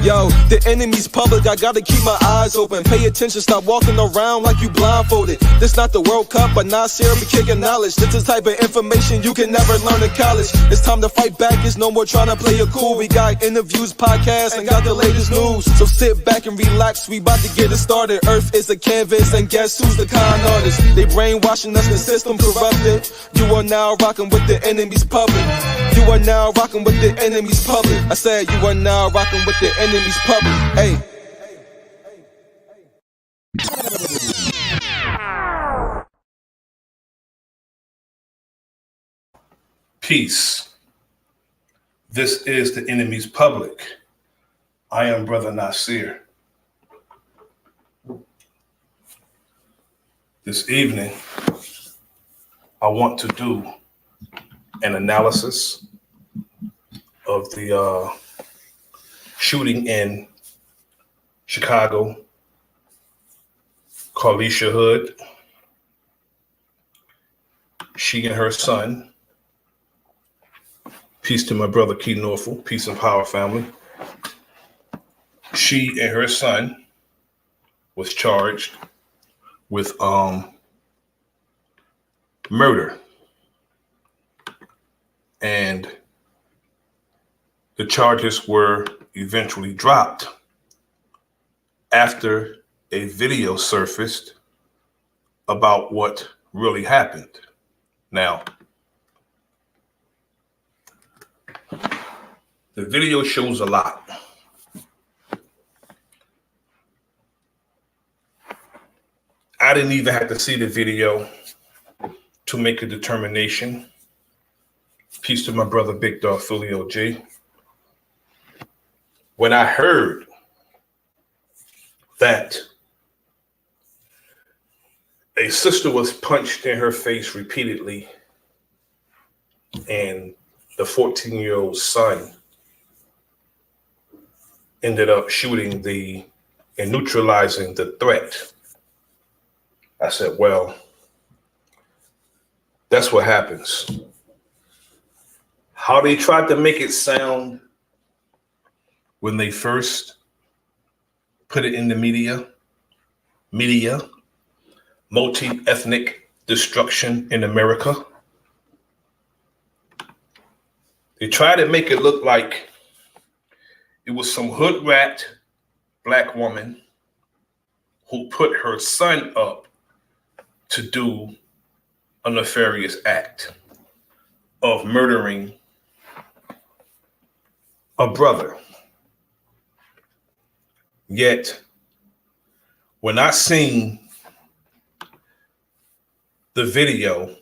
Yo, the enemy's public, I gotta keep my eyes open. Pay attention, stop walking around like you blindfolded. This not the World Cup, but Nasir be kicking knowledge. This is the type of information you can never learn in college. It's time to fight back, it's no more trying to play it cool. We got interviews, podcasts, and got the latest news. So sit back and relax, we about to get it started. Earth is a canvas, and guess who's the con artist? They brainwashing us, the system corrupted. You are now rocking with the enemy's public. You are now rocking with the enemy's public. I said you are now rocking with the enemy's public. Hey. Peace. This is the enemy's public. I am Bro.Nasir. This evening, I want to do an analysis of the shooting in Chicago, Carlisha Hood. She and her son. Peace to my brother Key Norfolk, peace and power family. She and her son was charged with murder. And the charges were eventually dropped after a video surfaced about what really happened. Now, the video shows a lot. I didn't even have to see the video to make a determination. Peace to my brother Big Dog Filio G. When I heard that a sister was punched in her face repeatedly and the 14-year-old son ended up shooting and neutralizing the threat, I said, well, that's what happens. How they tried to make it sound when they first put it in the media, multi-ethnic destruction in America. They tried to make it look like it was some hood-rat black woman who put her son up to do a nefarious act of murdering a brother. Yet, when I seen the video,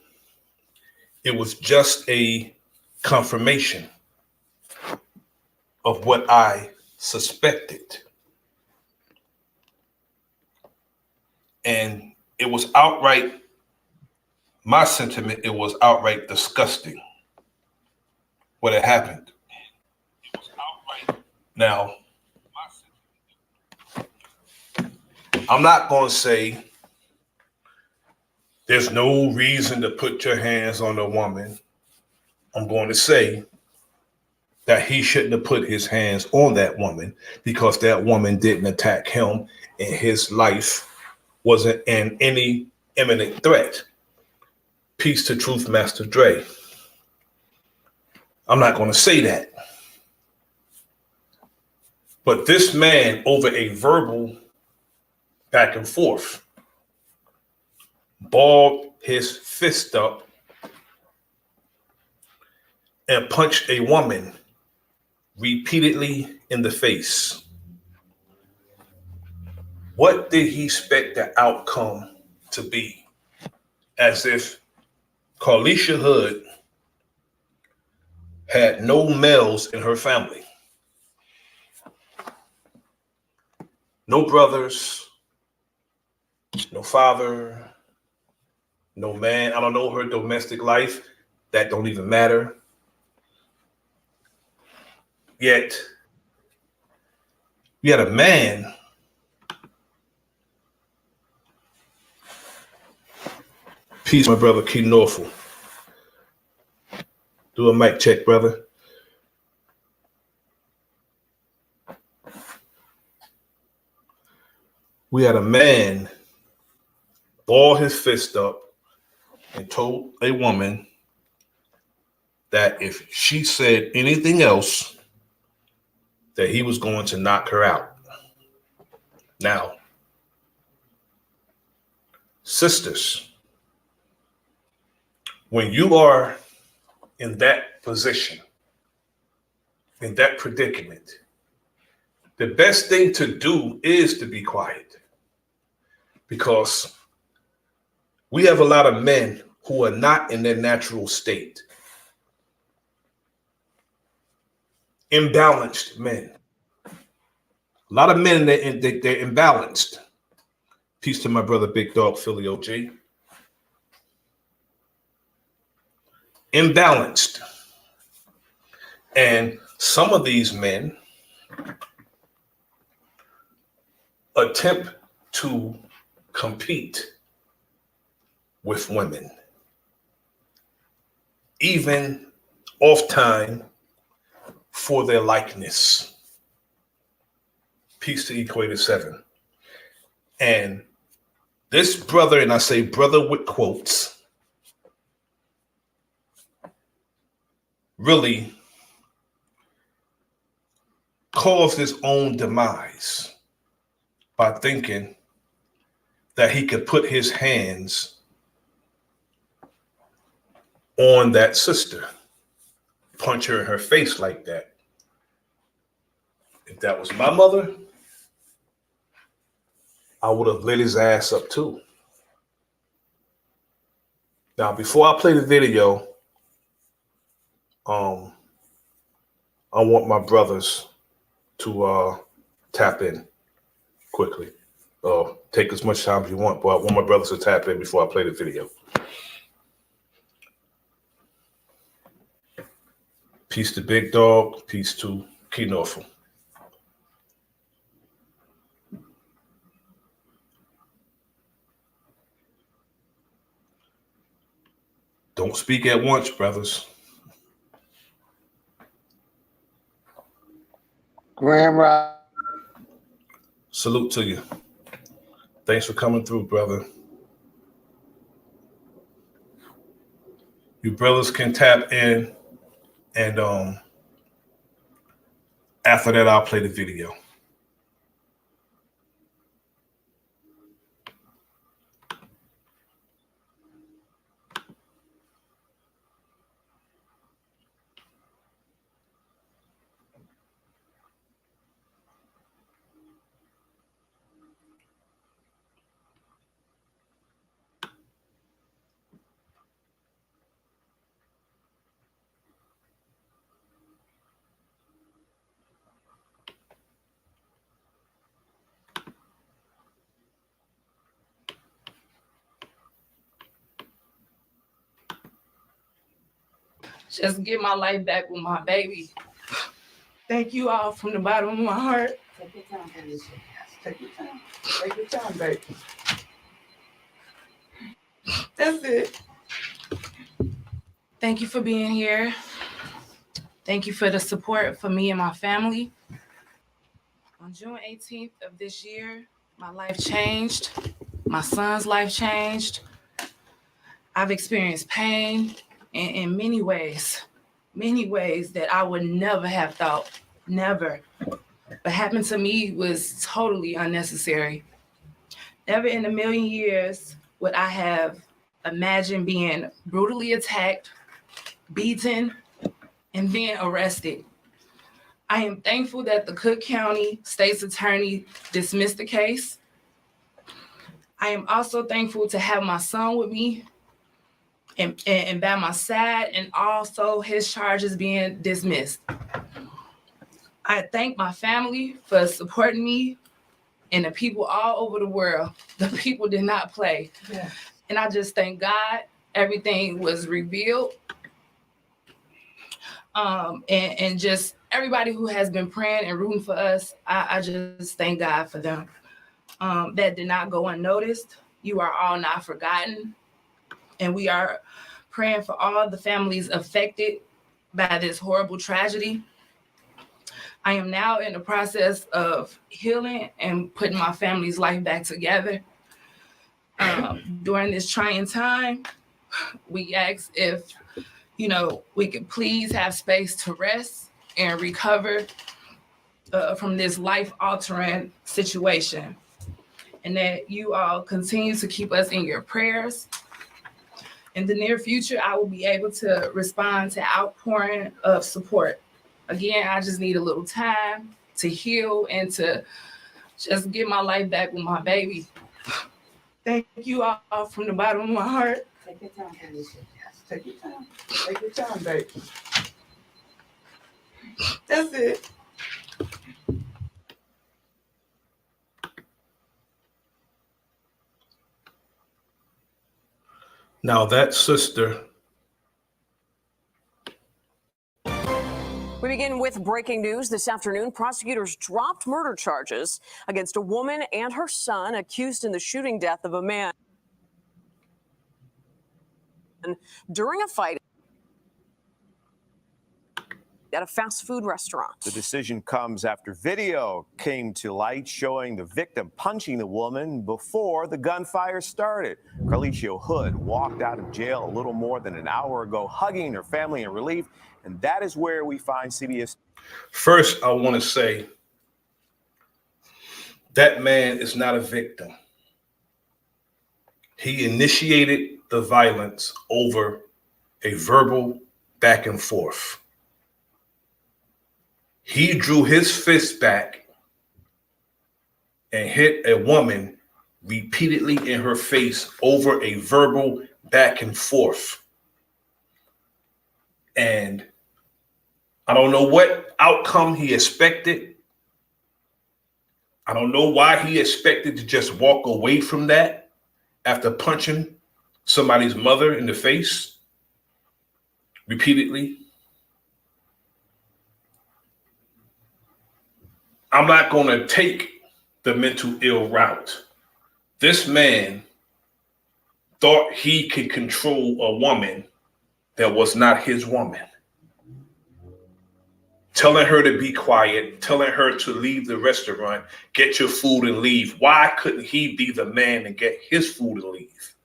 it was just a confirmation of what I suspected. And it was outright, my sentiment, it was outright disgusting what had happened. It was outright. Now, I'm not going to say there's no reason to put your hands on a woman. I'm going to say that he shouldn't have put his hands on that woman because that woman didn't attack him and his life wasn't in any imminent threat. Peace to Truth Master Dre. I'm not going to say that. But this man, over a verbal back and forth, balled his fist up and punched a woman repeatedly in the face. What did he expect the outcome to be? As if Carlisha Hood had no males in her family. No brothers, no father, no man. I don't know her domestic life. That don't even matter. Yet, you had a man peace, my brother Key Norfolk. Do a mic check, brother. We had a man ball his fist up and told a woman that if she said anything else, that he was going to knock her out. Now, sisters, when you are in that position, in that predicament, the best thing to do is to be quiet, because we have a lot of men who are not in their natural state. Imbalanced men. A lot of men, they're imbalanced. Peace to my brother, Big Dog, Philly OG. Imbalanced. And some of these men attempt to compete with women, even off time, for their likeness. Peace to Equator 7. And this brother, and I say brother with quotes, really caused his own demise by thinking that he could put his hands on that sister, punch her in her face like that. If that was my mother, I would have lit his ass up too. Now, before I play the video, I want my brothers to tap in quickly. Take as much time as you want, but I want my brothers to tap in before I play the video. Peace to Big Dog. Peace to Key Norfolk. Don't speak at once, brothers. Grand Rock. Salute to you. Thanks for coming through, brother. You brothers can tap in, and after that, I'll play the video. Just get my life back with my baby. Thank you all from the bottom of my heart. Take your time, Alicia. Take your time. Take your time, baby. That's it. Thank you for being here. Thank you for the support for me and my family. On June 18th of this year, my life changed. My son's life changed. I've experienced pain in many ways that I would never have thought, never. What happened to me was totally unnecessary. Never in a million years would I have imagined being brutally attacked, beaten, and then arrested. I am thankful that the Cook County State's Attorney dismissed the case. I am also thankful to have my son with me and by my side, and also his charges being dismissed. I thank my family for supporting me and the people all over the world. The people did not play. Yeah. And I just thank God everything was revealed. And just everybody who has been praying and rooting for us, I just thank God for them. That did not go unnoticed. You are all not forgotten. And we are praying for all the families affected by this horrible tragedy. I am now in the process of healing and putting my family's life back together. During this trying time, we asked if, we could please have space to rest and recover from this life-altering situation, and that you all continue to keep us in your prayers. In the near future, I will be able to respond to outpouring of support. Again, I just need a little time to heal and to just get my life back with my baby. Thank you all from the bottom of my heart. Take your time, Felicia. Yes, take your time. Take your time, baby. That's it. Now that sister. We begin with breaking news this afternoon. Prosecutors dropped murder charges against a woman and her son accused in the shooting death of a man during a fight at a fast food restaurant. The decision comes after video came to light showing the victim punching the woman before the gunfire started. Carlicia Hood walked out of jail a little more than an hour ago, hugging her family in relief, and that is where we find CBS. First, I want to say that man is not a victim. He initiated the violence over a verbal back and forth. He drew his fist back and hit a woman repeatedly in her face over a verbal back and forth. And I don't know what outcome he expected. I don't know why he expected to just walk away from that after punching somebody's mother in the face repeatedly. I'm not going to take the mental ill route. This man thought he could control a woman that was not his woman. Telling her to be quiet, telling her to leave the restaurant, get your food and leave. Why couldn't he be the man and get his food and leave?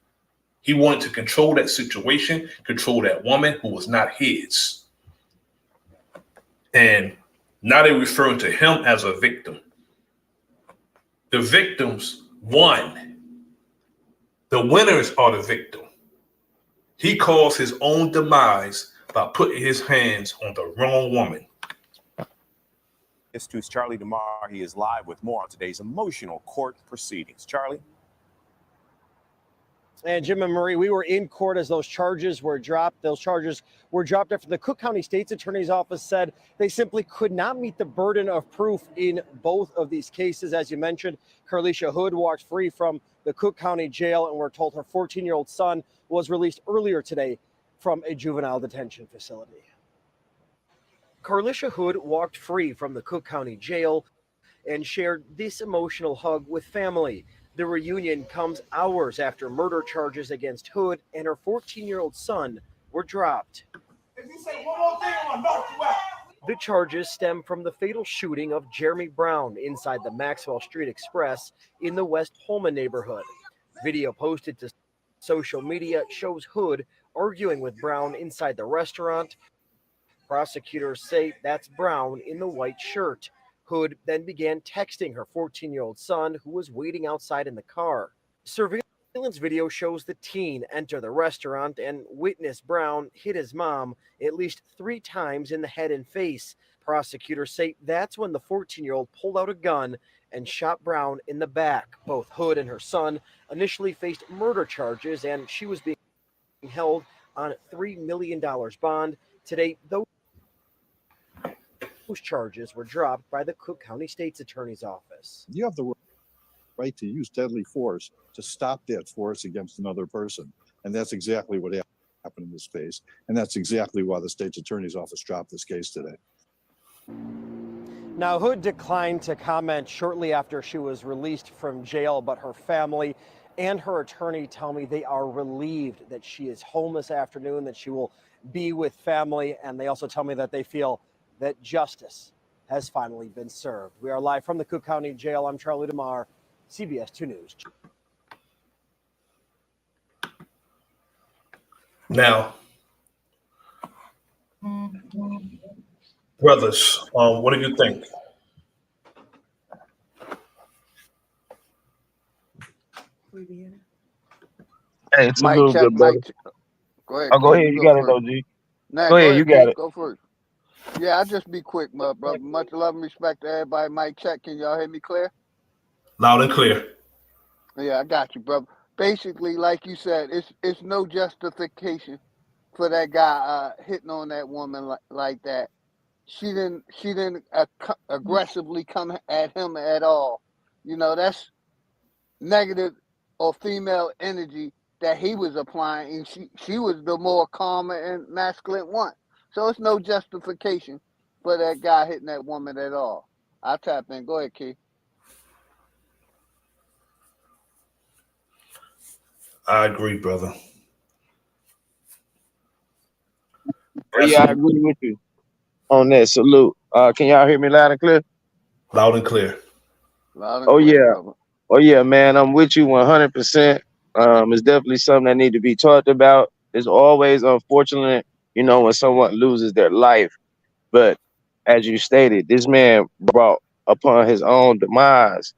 He wanted to control that situation, control that woman who was not his. And now they're referring to him as a victim. The victims won. The winners are the victim. He caused his own demise by putting his hands on the wrong woman. It's Charlie DeMar. He is live with more on today's emotional court proceedings. Charlie? And Jim and Marie, we were in court as those charges were dropped. Those charges were dropped after the Cook County State's Attorney's Office said they simply could not meet the burden of proof in both of these cases. As you mentioned, Carlicia Hood walked free from the Cook County Jail, and we're told her 14-year-old son was released earlier today from a juvenile detention facility. Carlicia Hood walked free from the Cook County Jail and shared this emotional hug with family. The reunion comes hours after murder charges against Hood and her 14-year-old son were dropped. If you say one more thing, I'm gonna knock you out. The charges stem from the fatal shooting of Jeremy Brown inside the Maxwell Street Express in the West Holman neighborhood. Video posted to social media shows Hood arguing with Brown inside the restaurant. Prosecutors say that's Brown in the white shirt. Hood then began texting her 14-year-old son, who was waiting outside in the car. Surveillance video shows the teen enter the restaurant and witness Brown hit his mom at least 3 times in the head and face. Prosecutors say that's when the 14-year-old pulled out a gun and shot Brown in the back. Both Hood and her son initially faced murder charges, and she was being held on $3 million bond. Today, those charges were dropped by the Cook County State's Attorney's Office. You have the right to use deadly force to stop that force against another person. And that's exactly what happened in this case. And that's exactly why the State's Attorney's Office dropped this case today. Now, Hood declined to comment shortly after she was released from jail, but her family and her attorney tell me they are relieved that she is home this afternoon, that she will be with family. And they also tell me that they feel that justice has finally been served. We are live from the Cook County Jail. I'm Charlie DeMar, CBS 2 News. Now, brothers, what do you think? Hey, it's a Mike little check, good, brother. Go ahead, Oh, go King. ahead. You You go got it, first. OG. Nah, Go go ahead. You ahead, got King. it. Go first. Yeah, I'll just be quick, my brother. Much love and respect to everybody. Mike check. Can y'all hear me clear? Loud and clear. Yeah, I got you, brother. Basically, like you said, it's no justification for that guy hitting on that woman like that. She didn't aggressively come at him at all. You know, that's negative or female energy that he was applying, and she was the more calmer and masculine one. So it's no justification for that guy hitting that woman at all. I'll tap in. Go ahead, Key. I agree, brother. Oh, yeah, I agree with you on that. Salute. Can y'all hear me loud and clear? Loud and clear. Loud and clear, brother. Oh, yeah, man. I'm with you 100%. It's definitely something that need to be talked about. It's always unfortunate, you know, when someone loses their life. But as you stated, this man brought upon his own demise.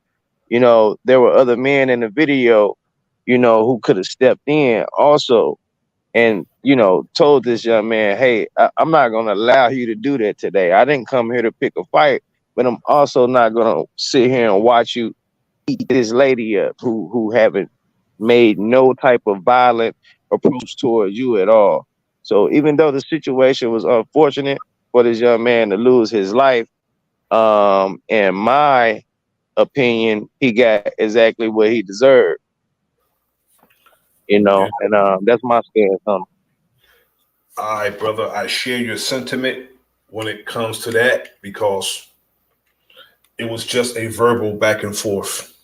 You know, there were other men in the video, you know, who could have stepped in also and, you know, told this young man, hey, I'm not going to allow you to do that today. I didn't come here to pick a fight, but I'm also not going to sit here and watch you eat this lady up who haven't made no type of violent approach towards you at all. So even though the situation was unfortunate for this young man to lose his life, in my opinion, he got exactly what he deserved. You know, and that's my stance on it. All right, brother. I share your sentiment when it comes to that because it was just a verbal back and forth.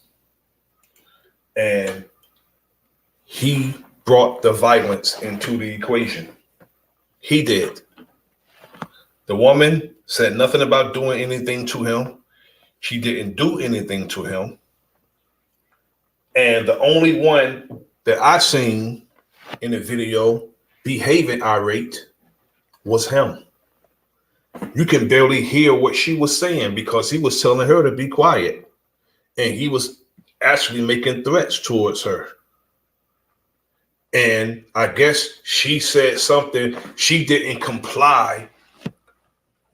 And he brought the violence into the equation. He did. The woman said nothing about doing anything to him. She didn't do anything to him. And the only one that I seen in the video behaving irate was him. You can barely hear what she was saying because he was telling her to be quiet. And he was actually making threats towards her. And I guess she said something. She didn't comply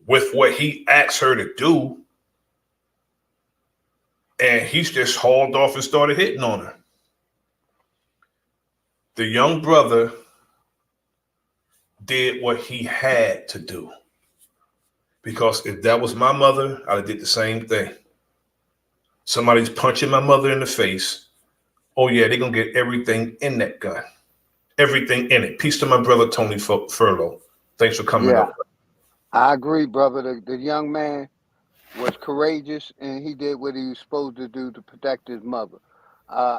with what he asked her to do. And he's just hauled off and started hitting on her. The young brother did what he had to do. Because if that was my mother, I'd have did the same thing. Somebody's punching my mother in the face. Oh, yeah, they're going to get everything in that gun. Everything in it. Peace to my brother, Tony Furlow. Thanks for coming up. I agree, brother. The young man was courageous, and he did what he was supposed to do to protect his mother.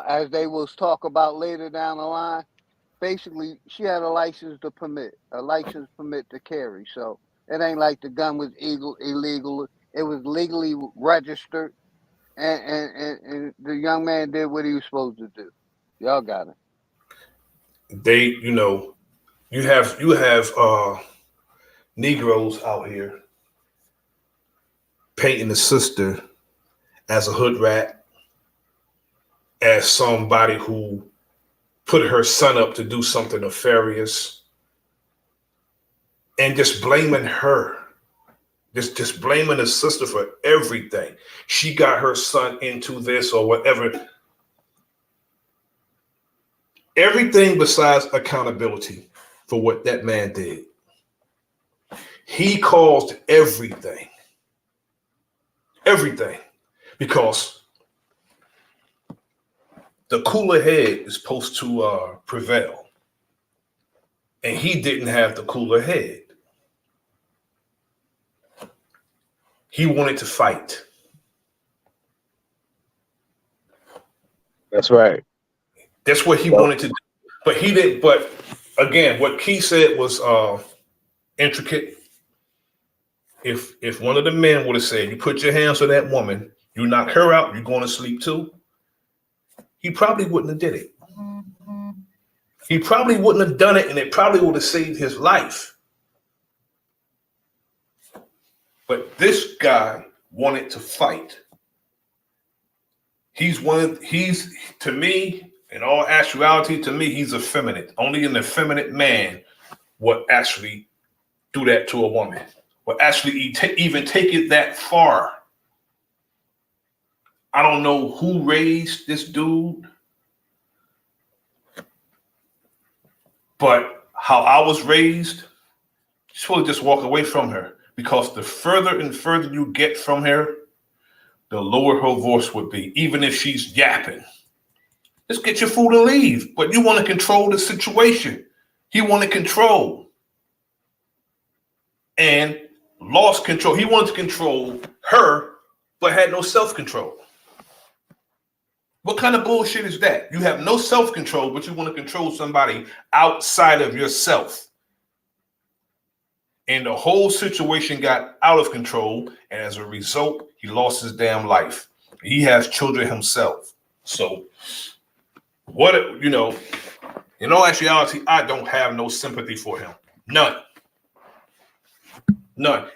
As they will talk about later down the line, basically, she had a license to carry. So it ain't like the gun was illegal. It was legally registered, and the young man did what he was supposed to do. Y'all got it. They, you know, you have Negroes out here painting the sister as a hood rat, as somebody who put her son up to do something nefarious, and just blaming her. Just blaming the sister for everything. She got her son into this or whatever. Everything besides accountability for what that man did. He caused everything. Everything. Because the cooler head is supposed to prevail. And he didn't have the cooler head. He wanted to fight. That's right. That's what he wanted to do. But he didn't. But again, what Key said was intricate. if one of the men would have said, "You put your hands on that woman, you knock her out, you're going to sleep too," he probably wouldn't have did it. He probably wouldn't have done it, and it probably would have saved his life. But this guy wanted to fight. He's to me, in all actuality, to me, he's effeminate. Only an effeminate man would actually do that to a woman, would actually even take it that far. I don't know who raised this dude, but how I was raised, you're supposed to just walk away from her, because the further and further you get from her, the lower her voice would be, even if she's yapping. Just get your food and leave. But you want to control the situation. He wanted control and lost control. He wanted to control her, but had no self-control. What kind of bullshit is that? You have no self-control, but you want to control somebody outside of yourself. And the whole situation got out of control, and as a result, he lost his damn life. He has children himself. So, in all actuality, I don't have no sympathy for him. None.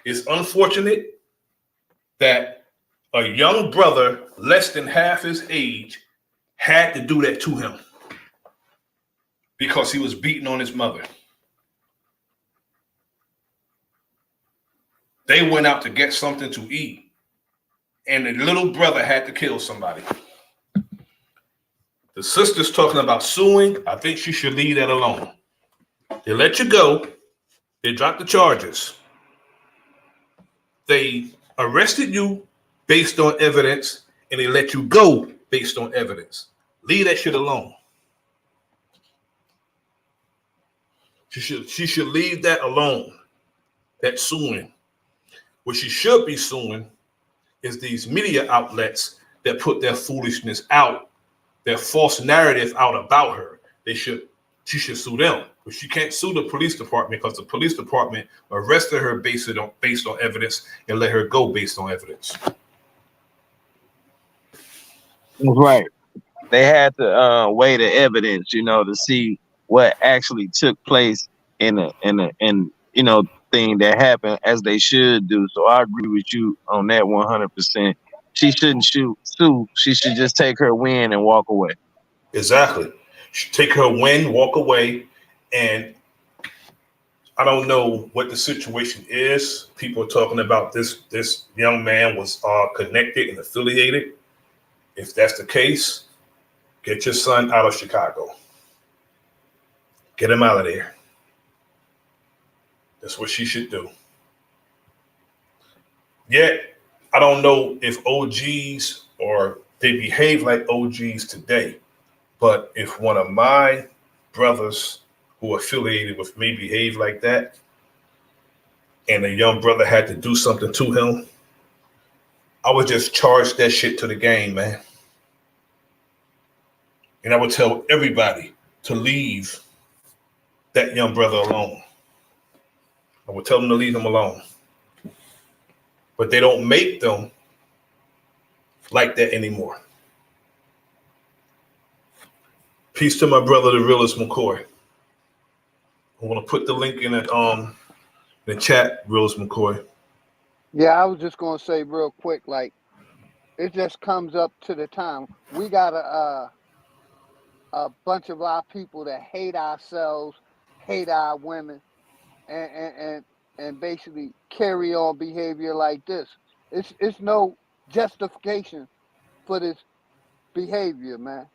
It's unfortunate that a young brother less than half his age had to do that to him because he was beating on his mother. They went out to get something to eat, and the little brother had to kill somebody. The sister's talking about suing. I think she should leave that alone. They let you go. They dropped the charges. They arrested you based on evidence, and they let you go based on evidence. Leave that shit alone. She should leave that alone. That suing. What she should be suing is these media outlets that put their foolishness out, their false narrative out about her. She should sue them. But she can't sue the police department because the police department arrested her based on evidence and let her go based on evidence. Right. They had to weigh the evidence, to see what actually took place in thing that happened, as they should do. So I agree with you on that 100%. She shouldn't sue. She should just take her win and walk away. Exactly. She take her win, walk away, and I don't know what the situation is. People are talking about this young man was connected and affiliated. If that's the case, get your son out of Chicago. Get him out of there. That's what she should do. Yet, I don't know if OGs or they behave like OGs today, but if one of my brothers who are affiliated with me behave like that, and a young brother had to do something to him, I would just charge that shit to the game, man. And I would tell everybody to leave that young brother alone. I would tell them to leave him alone. But they don't make them like that anymore. Peace to my brother, the realest McCoy. I want to put the link in the chat, realest McCoy. Yeah, I was just gonna say real quick, like it just comes up to the time we got a bunch of our people that hate ourselves, hate our women, and basically carry on behavior like this. It's no justification for this behavior, man.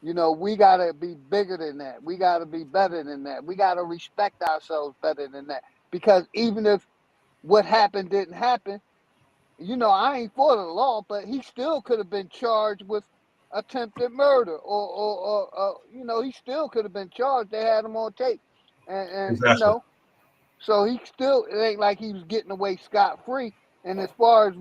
We gotta be bigger than that. We gotta be better than that. We gotta respect ourselves better than that. Because even if what happened didn't happen, I ain't for the law, but he still could have been charged with attempted murder, or he still could have been charged. They had him on tape, and Exactly. so he still, it ain't like he was getting away scot-free. And as far as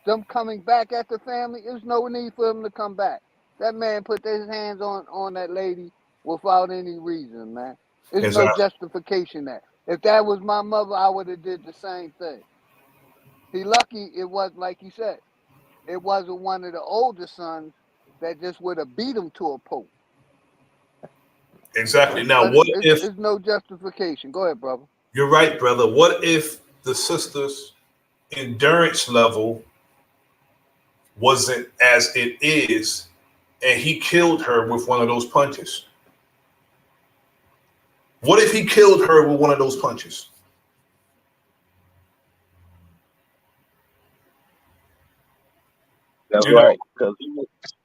them coming back at the family, there's no need for them to come back. That man put his hands on that lady without any reason, man. There's no Exactly. justification there. If that was my mother, I would have did the same thing. He lucky it wasn't like you said. It wasn't one of the older sons that just would have beat him to a pulp. Exactly. Now, But what if it's no justification. Go ahead, brother. you're right, brother? What if the sister's endurance level wasn't as it is, and he killed her with one of those punches? What if he killed her with one of those punches? That's You know, right. Because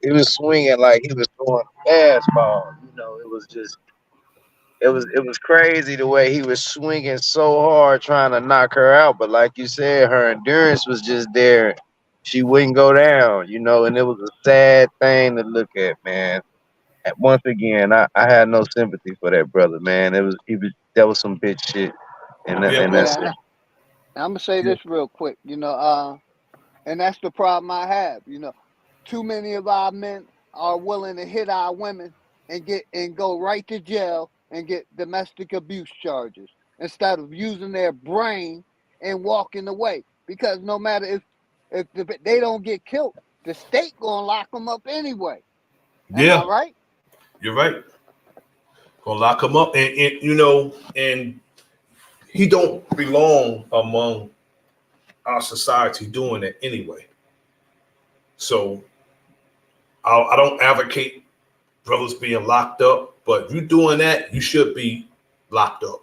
he was swinging like he was throwing a fastball. You know, it was crazy the way he was swinging so hard trying to knock her out. But like you said, her endurance was just there. She wouldn't go down. You know, and it was a sad thing to look at, man. And once again, I had no sympathy for that brother, man. That was some bitch shit, yeah, and but that's Yeah, and it. I'm gonna say yeah, this real quick. And that's the problem I have. Too many of our men are willing to hit our women and go right to jail and get domestic abuse charges instead of using their brain and walking away. Because no matter if they don't get killed, the state gonna lock them up anyway. Am I yeah, right? you're right. Gonna lock him up, and he don't belong among our society doing it anyway. So I don't advocate brothers being locked up, but you doing that, you should be locked up.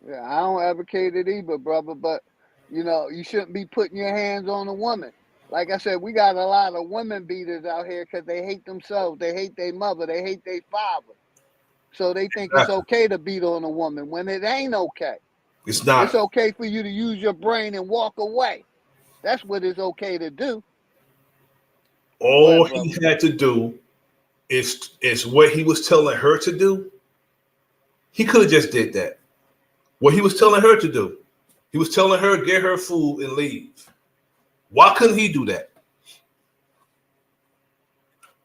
Yeah, I don't advocate it either, brother. But you shouldn't be putting your hands on a woman. Like I said, we got a lot of women beaters out here because they hate themselves, they hate their mother, they hate their father. So they think it's Exactly. okay to beat on a woman when it ain't okay. It's It's not. okay for you to use your brain and walk away. That's what it's okay to do. Go All ahead, he brother. had to do is what he was telling her to do. He could have just did that. What he was telling her to do. He was telling her get her food and leave. Why couldn't he do that?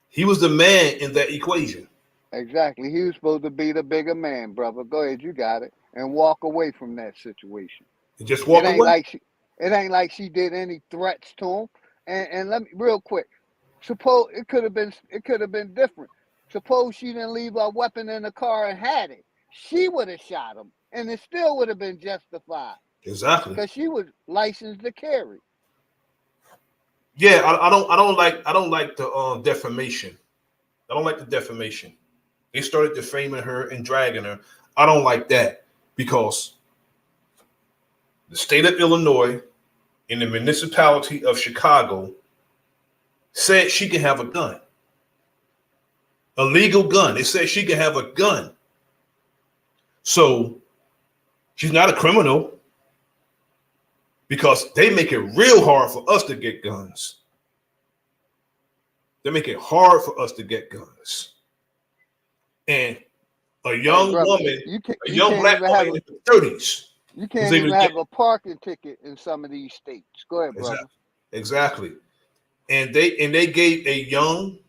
He was the man in that equation. Exactly. He was supposed to be the bigger man, brother. Go ahead, you got it. And walk away from that situation. He just It walk ain't away. like she it ain't like she did any threats to him. And let me real quick. Suppose it could have been different. Suppose she didn't leave her weapon in the car and had it. She would have shot him. And it still would have been justified. Exactly. Because she was licensed to carry. Yeah, I don't like the defamation. I don't like the defamation. They started defaming her and dragging her. I don't like that because the state of Illinois and the municipality of Chicago said she can have a gun, a legal gun. It said she can have a gun. So she's not a criminal because they make it real hard for us to get guns. They make it hard for us to get guns. And a Hey young brother, woman, you can a you young can't black even have woman a in her 30s you was can't able even to get have a parking ticket in some of these states. Go ahead, brother. exactly. And they gave a young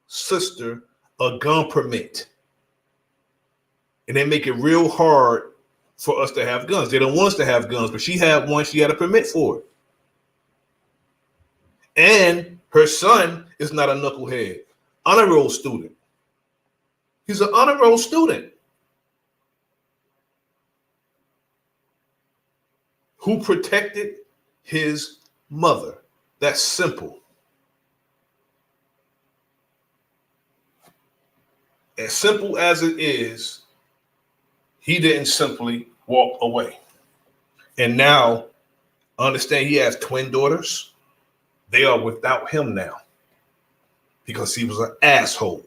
sister a gun permit. And they make it real hard for us to have guns. They don't want us to have guns, but she had one, she had a permit for it. And her son is not a knucklehead, honor roll student. He's an honor roll student who protected his mother. That's simple. As simple as it is, he didn't simply walk away. And now, understand he has twin daughters. They are without him now because he was an asshole.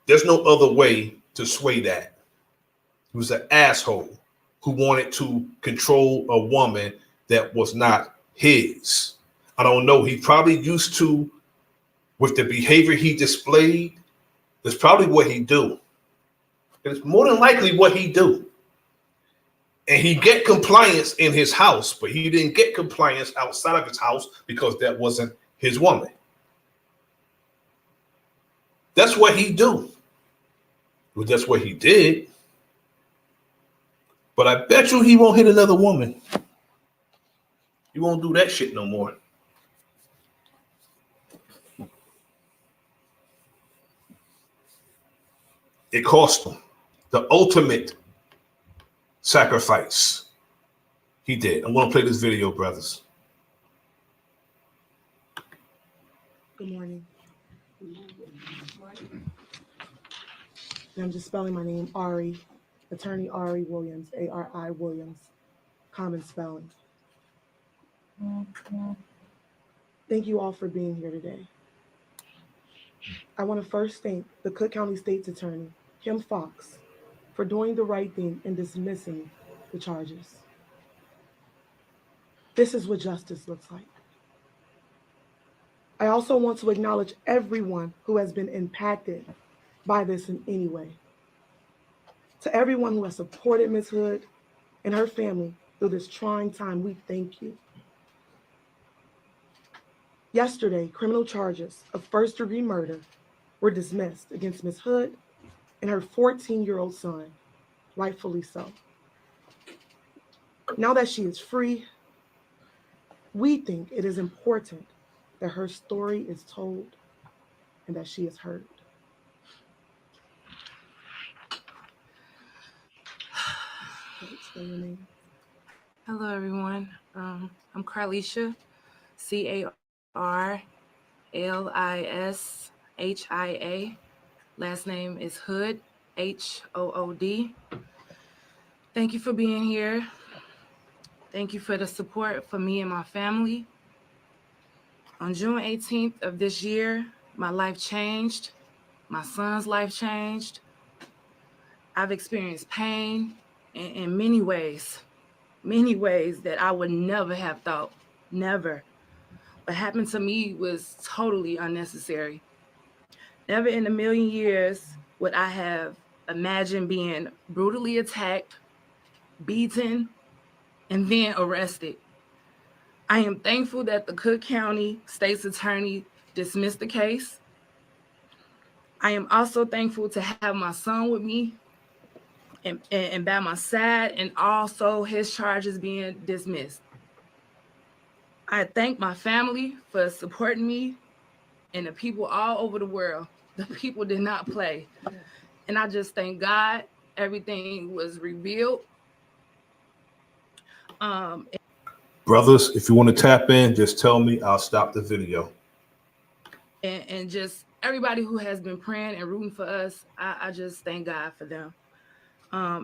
There's no other way to sway that. He was an asshole who wanted to control a woman that was not his. I don't know. He probably used to, with the behavior he displayed, that's probably what he do. It's more than likely what he do. And he get compliance in his house, but he didn't get compliance outside of his house because that wasn't his woman. That's what he do. Well, that's what he did. But I bet you he won't hit another woman. He won't do that shit no more. It cost him the ultimate sacrifice. He did. I'm going to play this video, brothers. Good morning. And I'm just spelling my name, Ari, Attorney Ari Williams, A-R-I Williams, common spelling. Thank you all for being here today. I want to first thank the Cook County State's Attorney, Kim Fox, for doing the right thing and dismissing the charges. This is what justice looks like. I also want to acknowledge everyone who has been impacted by this in any way. To everyone who has supported Ms. Hood and her family through this trying time, we thank you. Yesterday, criminal charges of first-degree murder were dismissed against Ms. Hood and her 14-year-old son, rightfully so. Now that she is free, we think it is important that her story is told and that she is heard. Hello, everyone. I'm Carlisha, C-A-R-L-I-S-H-I-A. Last name is Hood, H-O-O-D. Thank you for being here. Thank you for the support for me and my family. On June 18th of this year, my life changed. My son's life changed. I've experienced pain in many ways that I would never have thought, never. What happened to me was totally unnecessary. Never in a million years would I have imagined being brutally attacked, beaten, and then arrested. I am thankful that the Cook County State's Attorney dismissed the case. I am also thankful to have my son with me and by my side, and also his charges being dismissed. I thank my family for supporting me and the people all over the world. The people did not play. And I just thank God everything was revealed. Brothers, if you want to tap in, just tell me. I'll stop the video. And just everybody who has been praying and rooting for us, I just thank God for them.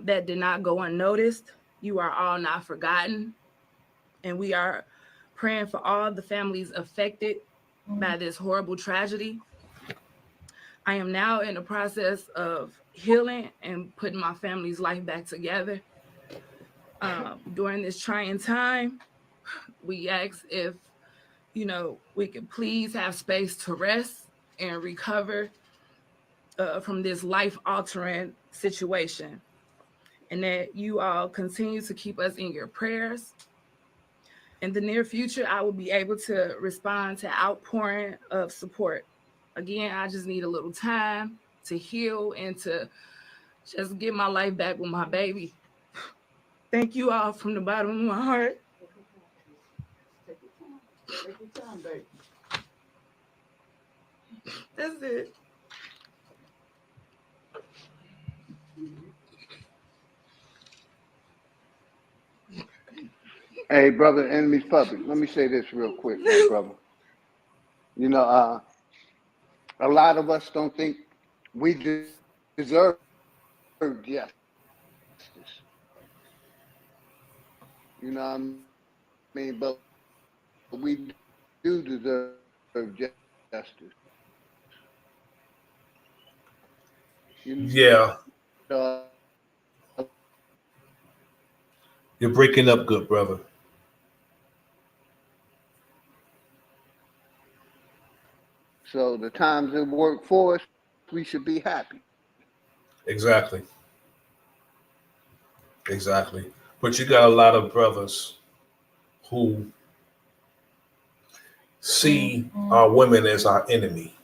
That did not go unnoticed. You are all not forgotten. And we are praying for all the families affected by this horrible tragedy. I am now in the process of healing and putting my family's life back together. During this trying time, we ask if, we could please have space to rest and recover from this life-altering situation. And that you all continue to keep us in your prayers. In the near future, I will be able to respond to outpouring of support. Again, I just need a little time to heal and to just get my life back with my baby. Thank you all from the bottom of my heart. Take your time, baby. That's it. Hey, brother, enemy's public. Let me say this real quick, my brother. You know, a lot of us don't think we deserve justice. You know what I mean? But we do deserve justice. Yeah. You're breaking up good, brother. So the times it work for us, we should be happy. Exactly. But you got a lot of brothers who see our women as our enemy.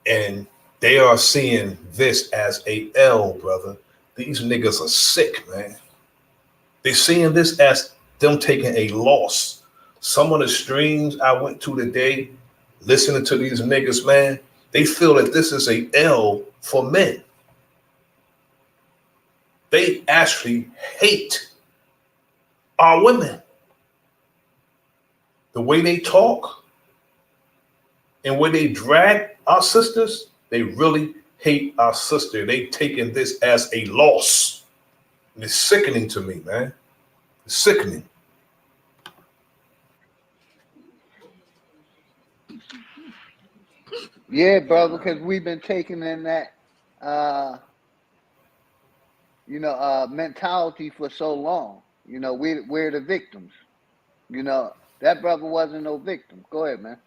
And They are seeing this as a L, brother. These niggas are sick, man. They're seeing this as them taking a loss. Some of the streams I went to today, listening to these niggas, man, they feel that this is a L for men. They actually hate our women. The way they talk and where they drag our sisters, they really hate our sister. They taking this as a loss. And it's sickening to me, man. It's sickening. Yeah, brother, because we've been taking in that, uh, mentality for so long. We're the victims. That brother wasn't no victim. Go ahead, man.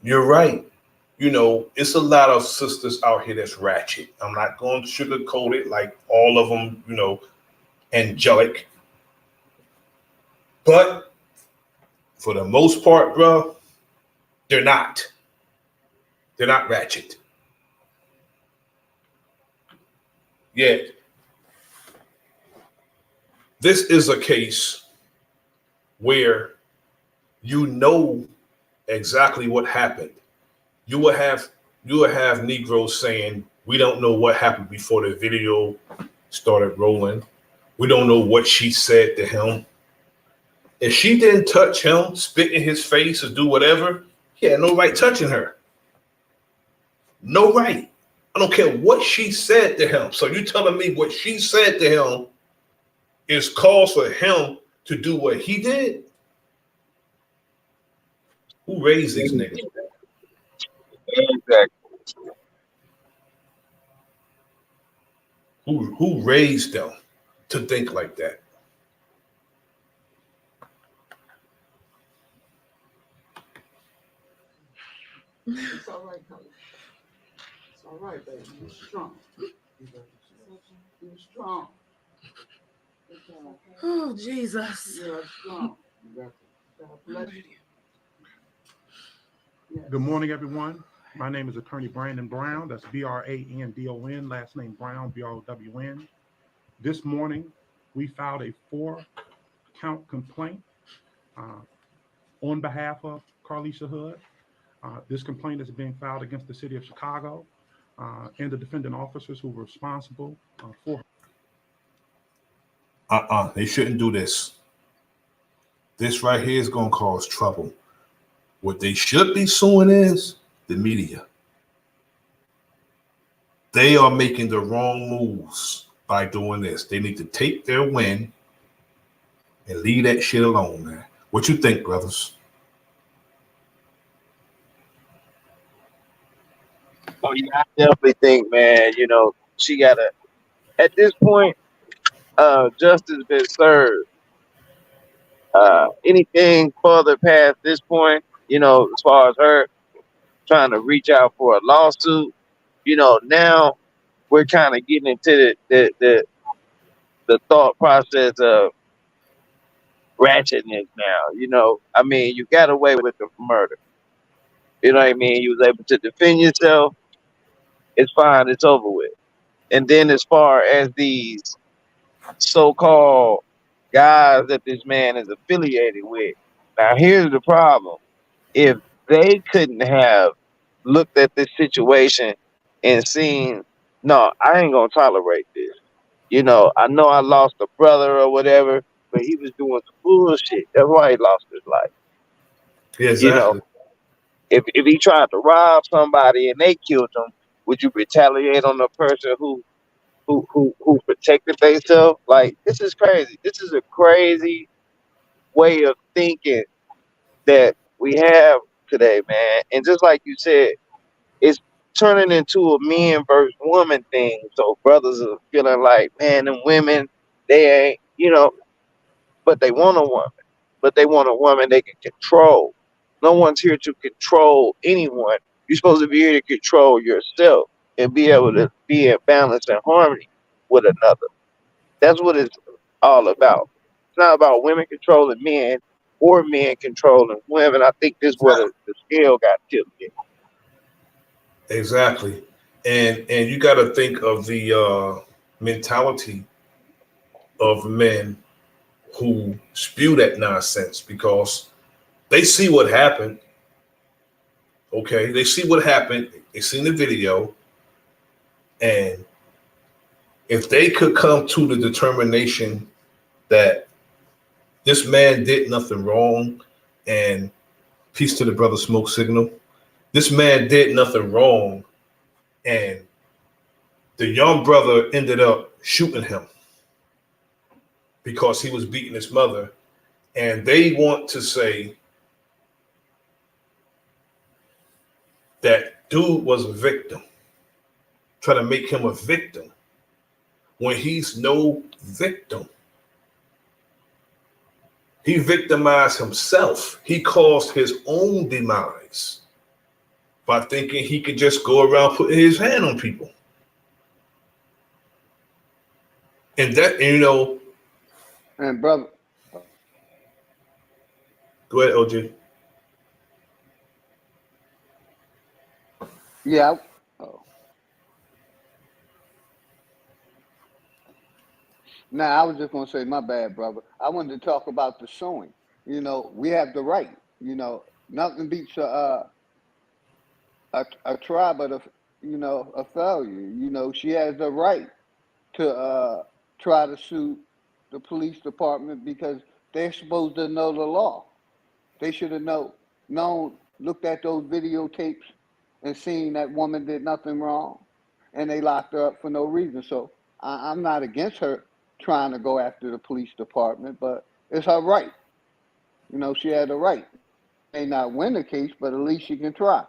You're right. It's a lot of sisters out here that's ratchet. I'm not going to sugarcoat it like all of them, angelic. But for the most part, bro, they're not. They're not ratchet. Yet, this is a case where you know exactly what happened. You will have Negroes saying, we don't know what happened before the video started rolling. We don't know what she said to him. If she didn't touch him, spit in his face or do whatever, he had no right touching her. No right. I don't care what she said to him. So you telling me what she said to him is cause for him to do what he did? Who raised these niggas? Exactly. Who raised them to think like that? It's all right, Colin. It's all right, baby. You're strong. You're strong. Oh, Jesus. You're strong. God bless you. Yes. Good morning, everyone. My name is Attorney Brandon Brown. That's Brandon, last name Brown, Brown. This morning, we filed a 4-count complaint on behalf of Carlisha Hood. This complaint is being filed against the city of Chicago and the defendant officers who were responsible for. They shouldn't do this. This right here is going to cause trouble. What they should be suing is the media. They are making the wrong moves by doing this. They need to take their win and leave that shit alone, man. What you think, brothers? Oh, yeah, I definitely think, man, she gotta, at this point, justice been served. Anything further past this point, as far as her trying to reach out for a lawsuit, now we're kind of getting into the thought process of ratchetness now. I mean, you got away with the murder. You know what I mean? You was able to defend yourself. It's fine. It's over with. And then as far as these so-called guys that this man is affiliated with, now here's the problem. If they couldn't have looked at this situation and seen, no, I ain't gonna tolerate this. I know I lost a brother or whatever, but he was doing some bullshit. That's why he lost his life. Yeah, exactly. If he tried to rob somebody and they killed him, would you retaliate on the person who protected themselves? Like, this is crazy. This is a crazy way of thinking that we have today, man. And just like you said, it's turning into a men versus woman thing. So brothers are feeling like, man, and women, they ain't, but they want a woman. But they want a woman they can control. No one's here to control anyone. You're supposed to be here to control yourself and be able to be in balance and harmony with another. That's what it's all about. It's not about women controlling men or men controlling women. I think this is where the scale got tipped in. Exactly. And you got to think of the mentality of men who spew that nonsense because they see what happened. Okay, they see what happened. They seen the video, and if they could come to the determination that this man did nothing wrong, and peace to the brother Smoke Signal, this man did nothing wrong, and the young brother ended up shooting him because he was beating his mother, and they want to say that dude was a victim, try to make him a victim when he's no victim. He victimized himself. He caused his own demise by thinking he could just go around putting his hand on people. And that, you know. And brother. Go ahead, OJ. Yeah. Now, I was just going to say, my bad, brother. I wanted to talk about the suing. You know, we have the right. You know, nothing beats a try but a failure. You know, she has the right to try to sue the police department because they're supposed to know the law. They should have known, looked at those videotapes and seen that woman did nothing wrong, and they locked her up for no reason. So I'm not against her trying to go after the police department, but it's her right. You know, she had the right. May not win the case, but at least she can try.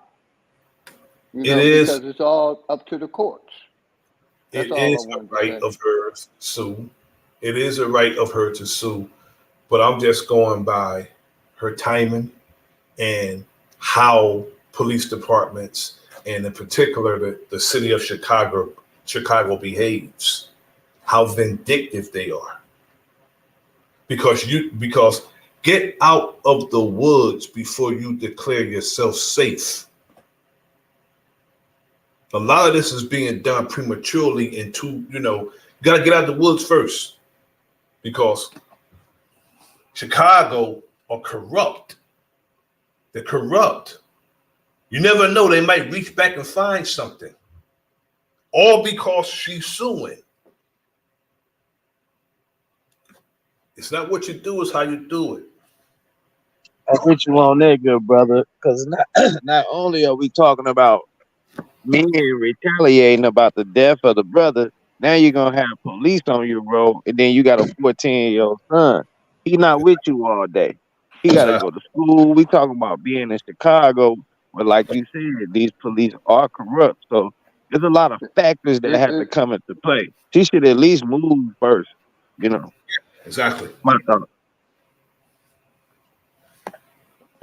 You know, because it's all up to the courts. That's all I wanted to say. It is a right of her to sue. It is a right of her to sue, but I'm just going by her timing and how police departments, and in particular the city of Chicago behaves, how vindictive they are. Because get out of the woods before you declare yourself safe. A lot of this is being done prematurely you got to get out of the woods first because Chicago are corrupt. They're corrupt. You never know. They might reach back and find something. All because she's suing. It's not what you do, it's how you do it. I put you on there, good brother, because not only are we talking about men retaliating about the death of the brother, now you're gonna have police on your road, and then you got a 14-year-old son. He's not with you all day. He got to go to school. We talking about being in Chicago, but like you said, these police are corrupt. So there's a lot of factors that have to come into play. She should at least move first, you know. Exactly. My thought.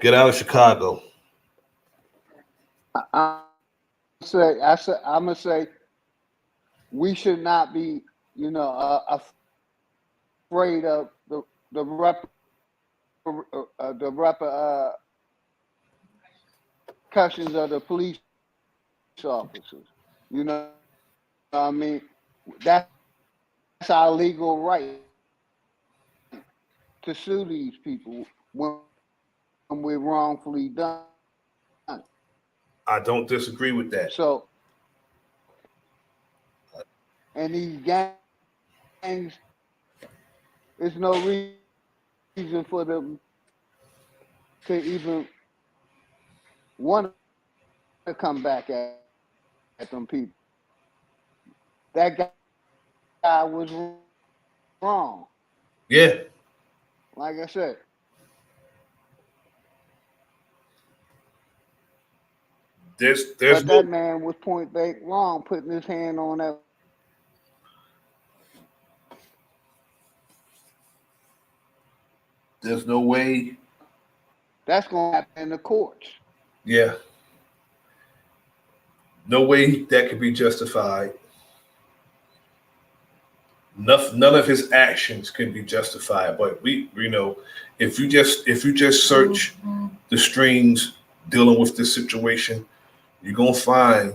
Get out of Chicago. I'm gonna say we should not be, afraid of the repercussions of the police officers. You know what I mean? That's our legal right to sue these people when we're wrongfully done. I don't disagree with that. So, and these gangs, there's no reason for them to even want to come back at them people. That guy was wrong. Yeah. Like I said. But that man was point blank wrong, putting his hand on that. There's no way. That's going to happen in the courts. Yeah. No way that could be justified. None of his actions can be justified. But if you just search the strings dealing with this situation, you're gonna find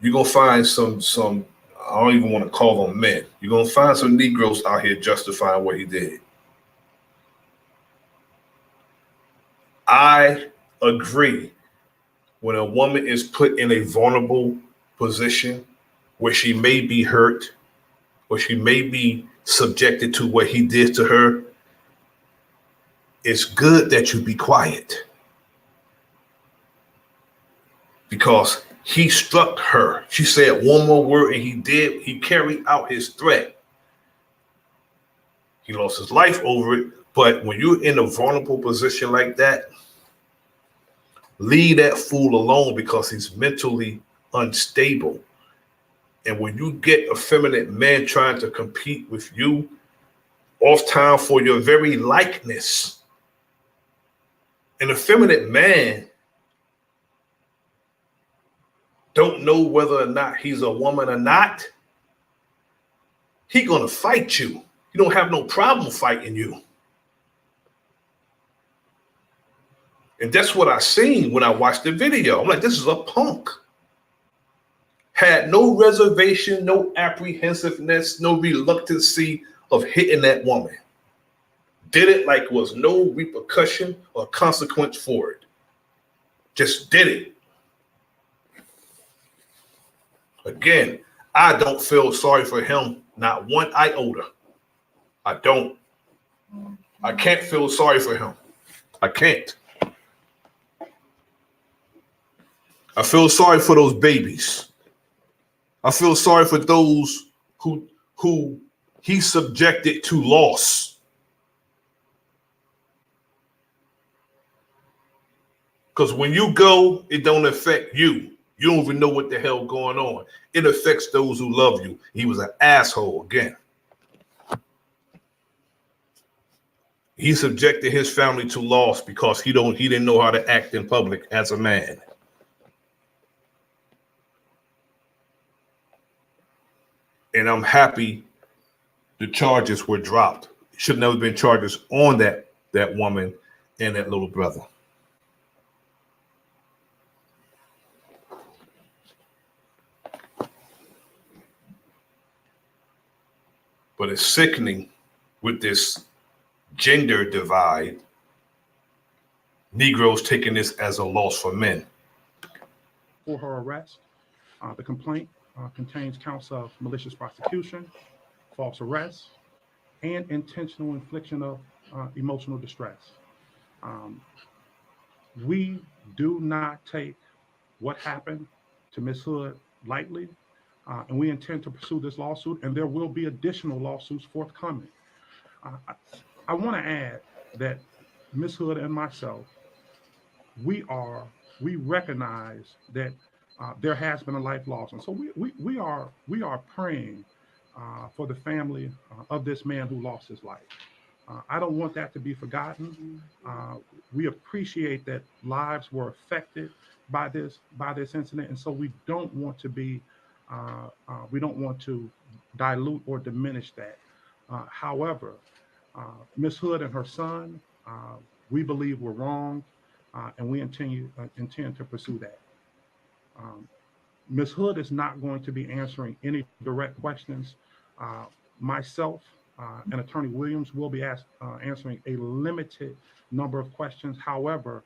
you're gonna find some. I don't even want to call them men. You're gonna find some Negroes out here justifying what he did. I agree. When a woman is put in a vulnerable position where she may be hurt, or she may be subjected to what he did to her, it's good that you be quiet. Because he struck her. She said one more word and he carried out his threat. He lost his life over it. But when you're in a vulnerable position like that, leave that fool alone because he's mentally unstable. And when you get effeminate men trying to compete with you, off time for your very likeness, an effeminate man don't know whether or not he's a woman or not, he gonna fight you. He don't have no problem fighting you. And that's what I seen when I watched the video. I'm like, this is a punk. Had no reservation, no apprehensiveness, no reluctancy of hitting that woman. Did it like was no repercussion or consequence for it. Just did it. Again, I don't feel sorry for him, not one iota. I don't. I can't feel sorry for him. I can't. I feel sorry for those babies. I feel sorry for those who he subjected to loss. Because when you go, it don't affect you. You don't even know what the hell going on. It affects those who love you. He was an asshole again. He subjected his family to loss because he didn't know how to act in public as a man. And I'm happy the charges were dropped. Should never been charges on that woman and that little brother. But it's sickening with this gender divide, Negroes taking this as a loss for men. For her arrest, the complaint contains counts of malicious prosecution, false arrest, and intentional infliction of emotional distress. We do not take what happened to Ms. Hood lightly, and we intend to pursue this lawsuit, and there will be additional lawsuits forthcoming. I want to add that Ms. Hood and myself, we recognize that there has been a life loss, and so we are praying for the family of this man who lost his life. I don't want that to be forgotten. We appreciate that lives were affected by this incident, and so we don't want to dilute or diminish that. However, Ms. Hood and her son, we believe were wronged, and we intend to pursue that. Ms. Hood is not going to be answering any direct questions. Myself and Attorney Williams will be answering a limited number of questions. However,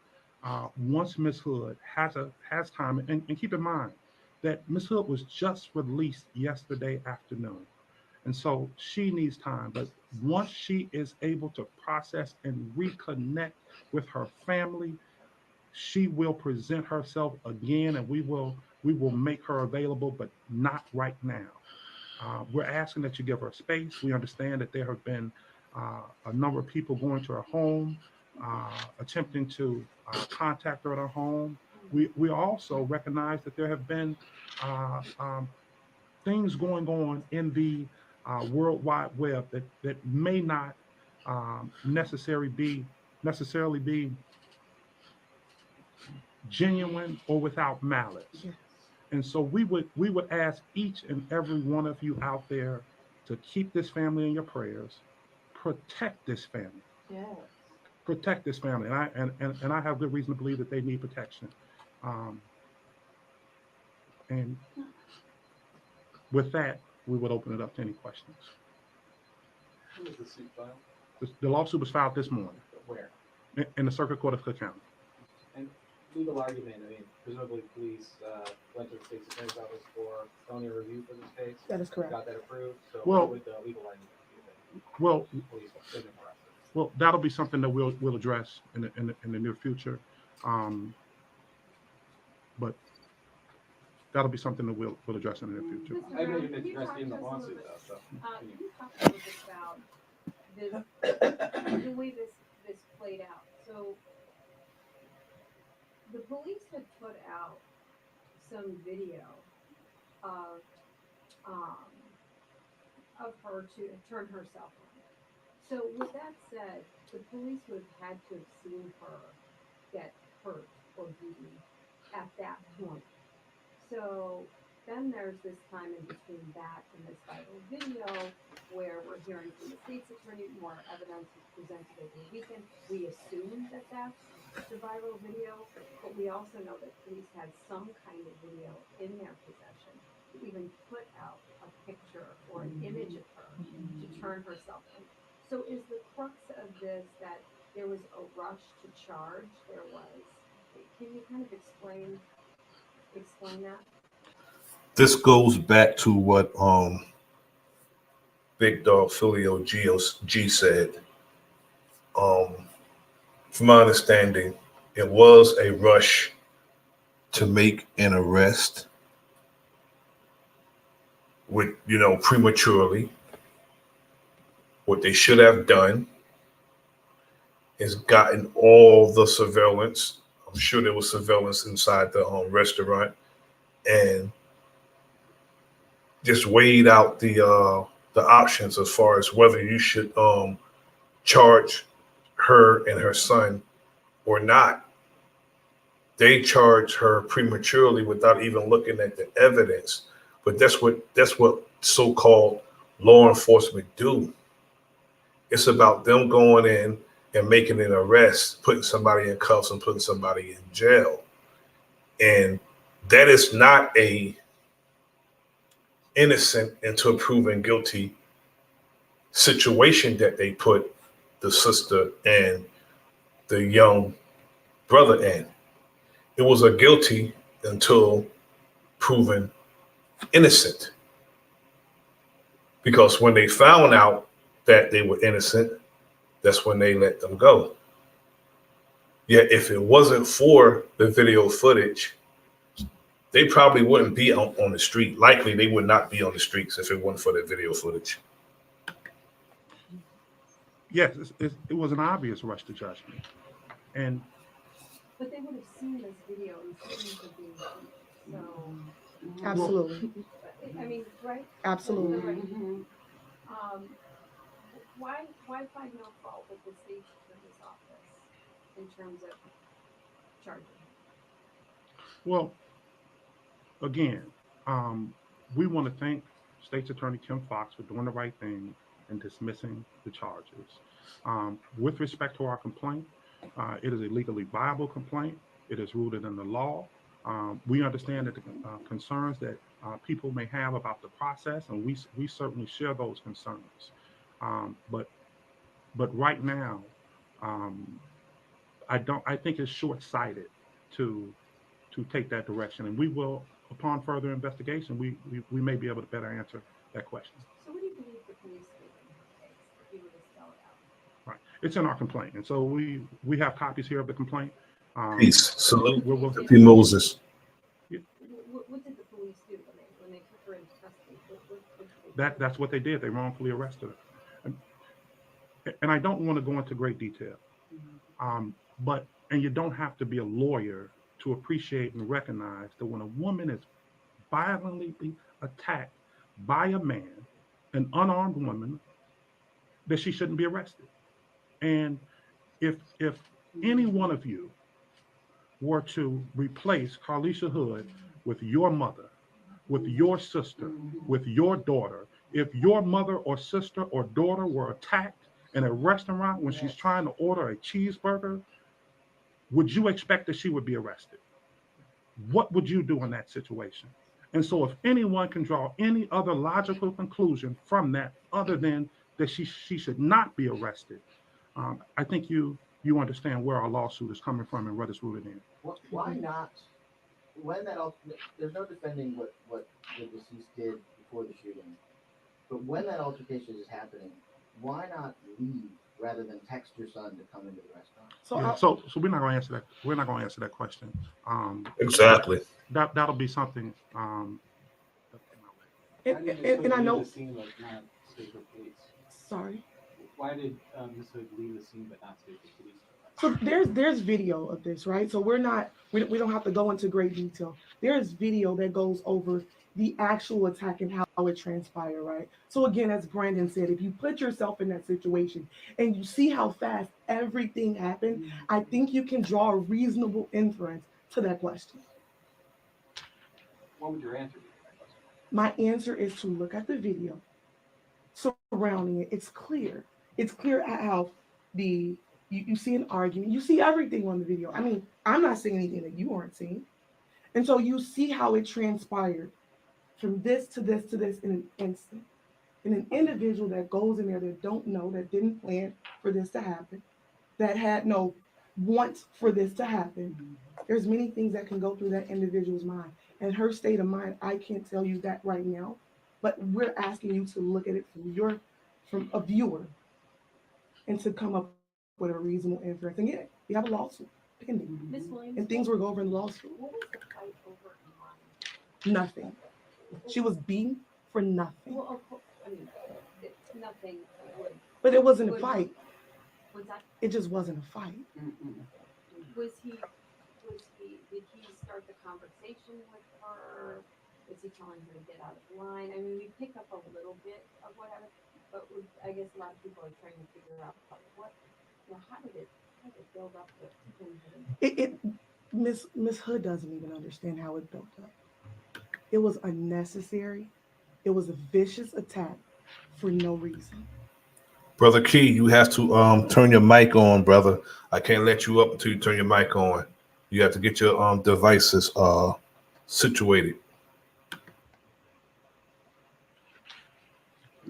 once Ms. Hood has time, and keep in mind that Ms. Hood was just released yesterday afternoon. And so she needs time. But once she is able to process and reconnect with her family, she will present herself again, and we will make her available, but not right now. We're asking that you give her space. We understand that there have been a number of people going to her home, attempting to contact her at her home. We also recognize that there have been things going on in the World Wide Web that may not necessarily be genuine or without malice. Yes. And so we would ask each and every one of you out there to keep this family in your prayers, protect this family. Yes. Protect this family. And I have good reason to believe that they need protection. And with that, we would open it up to any questions. Who was the suit filed? The lawsuit was filed this morning Where? in the Circuit Court of Cook County. And legal argument, I mean, presumably police went to the state's attorney's office for felony review for this case. That is correct. Got that approved. So Well- what would the legal argument be then? Well, Police didn't arrest him. well, that'll be something that we'll address in the near future. But that'll be something that we'll address in the near future. I imagine it's addressed in the lawsuit though. So Can you talk a little bit about the way this played out? So the police had put out some video of her to turn herself on. So with that said, the police would have had to have seen her get hurt or beaten at that point. So then there's this time in between that and this viral video where we're hearing from the state's attorney, more evidence is presented over the weekend. We assume that that's the viral video, but we also know that police had some kind of video in their possession to even put out a picture or an image of her to turn herself in. So is the crux of this that there was a rush to charge? Can you kind of explain that? This goes back to what Big Dog Filio G said. From my understanding, it was a rush to make an arrest with, prematurely. What they should have done is gotten all the surveillance. I'm sure there was surveillance inside the restaurant, and just weighed out the options as far as whether you should charge her and her son or not. They charged her prematurely without even looking at the evidence. But that's what so-called law enforcement do. It's about them going in and making an arrest, putting somebody in cuffs and putting somebody in jail. And that is not a innocent until proven guilty situation that they put the sister and the young brother in. It was a guilty until proven innocent. Because when they found out that they were innocent, that's when they let them go. Yet if it wasn't for the video footage, they probably wouldn't be on the street. Likely they would not be on the streets if it wasn't for the video footage. Yes, it was an obvious rush to judgment. But they would have seen this video and seen her being beat. So Absolutely. I mean, right? Absolutely. Why find no fault with the state's attorney's office in terms of charging? Well, again, we want to thank State's Attorney Kim Foxx for doing the right thing and dismissing the charges. With respect to our complaint, it is a legally viable complaint. It is rooted in the law. We understand that the concerns that people may have about the process, and we certainly share those concerns. But right now, I think it's short-sighted to take that direction, and we will, upon further investigation, we may be able to better answer that question. So what do you believe the police did in her case if you were to spell it out? Right, it's in our complaint, and so we have copies here of the complaint. Peace. Salute to P. Moses. What did the police do when they took her into custody? That's what they did. They wrongfully arrested her, and I don't want to go into great detail, but you don't have to be a lawyer to appreciate and recognize that when a woman is violently attacked by a man, an unarmed woman, that she shouldn't be arrested. And if any one of you were to replace Carlisha Hood with your mother, with your sister, with your daughter, if your mother or sister or daughter were attacked in a restaurant when she's trying to order a cheeseburger, would you expect that she would be arrested? What would you do in that situation? And so, if anyone can draw any other logical conclusion from that other than that she should not be arrested, I think you understand where our lawsuit is coming from and what it's rooted in. Why not? When that there's no defending what the deceased did before the shooting, but when that altercation is happening, why not leave rather than text your son to come into the restaurant? So we're not going to answer that. We're not going to answer that question. Exactly. That'll be something. And I know. Sorry. Why did Ms. Hood leave the scene but not take the police? So there's video of this, right? So we don't have to go into great detail. There's video that goes over the actual attack and how it transpired, right? So again, as Brandon said, if you put yourself in that situation and you see how fast everything happened, I think you can draw a reasonable inference to that question. What would your answer be to that question? My answer is to look at the video surrounding it. It's clear. It's clear how you see an argument. You see everything on the video. I mean, I'm not seeing anything that you aren't seeing. And so you see how it transpired from this to this to this in an instant. And an individual that goes in there that don't know, that didn't plan for this to happen, that had no want for this to happen. There's many things that can go through that individual's mind. And her state of mind, I can't tell you that right now, but we're asking you to look at it from a viewer and to come up with a reasonable inference. And yet, we have a lawsuit pending. Ms. Williams, And things were going over in the lawsuit. what was the fight over in line? Nothing. She was beaten for nothing. Well, of course, I mean, it's nothing would. But it wasn't a fight. Was that? It just wasn't a fight. Did he start the conversation with her? Was he telling her to get out of line? I mean, we pick up a little bit of what happened, but I guess a lot of people are trying to figure out how did it build up Miss Hood doesn't even understand how it built up. It was unnecessary. It was a vicious attack for no reason. Brother Key, you have to turn your mic on, brother. I can't let you up until you turn your mic on. You have to get your devices situated.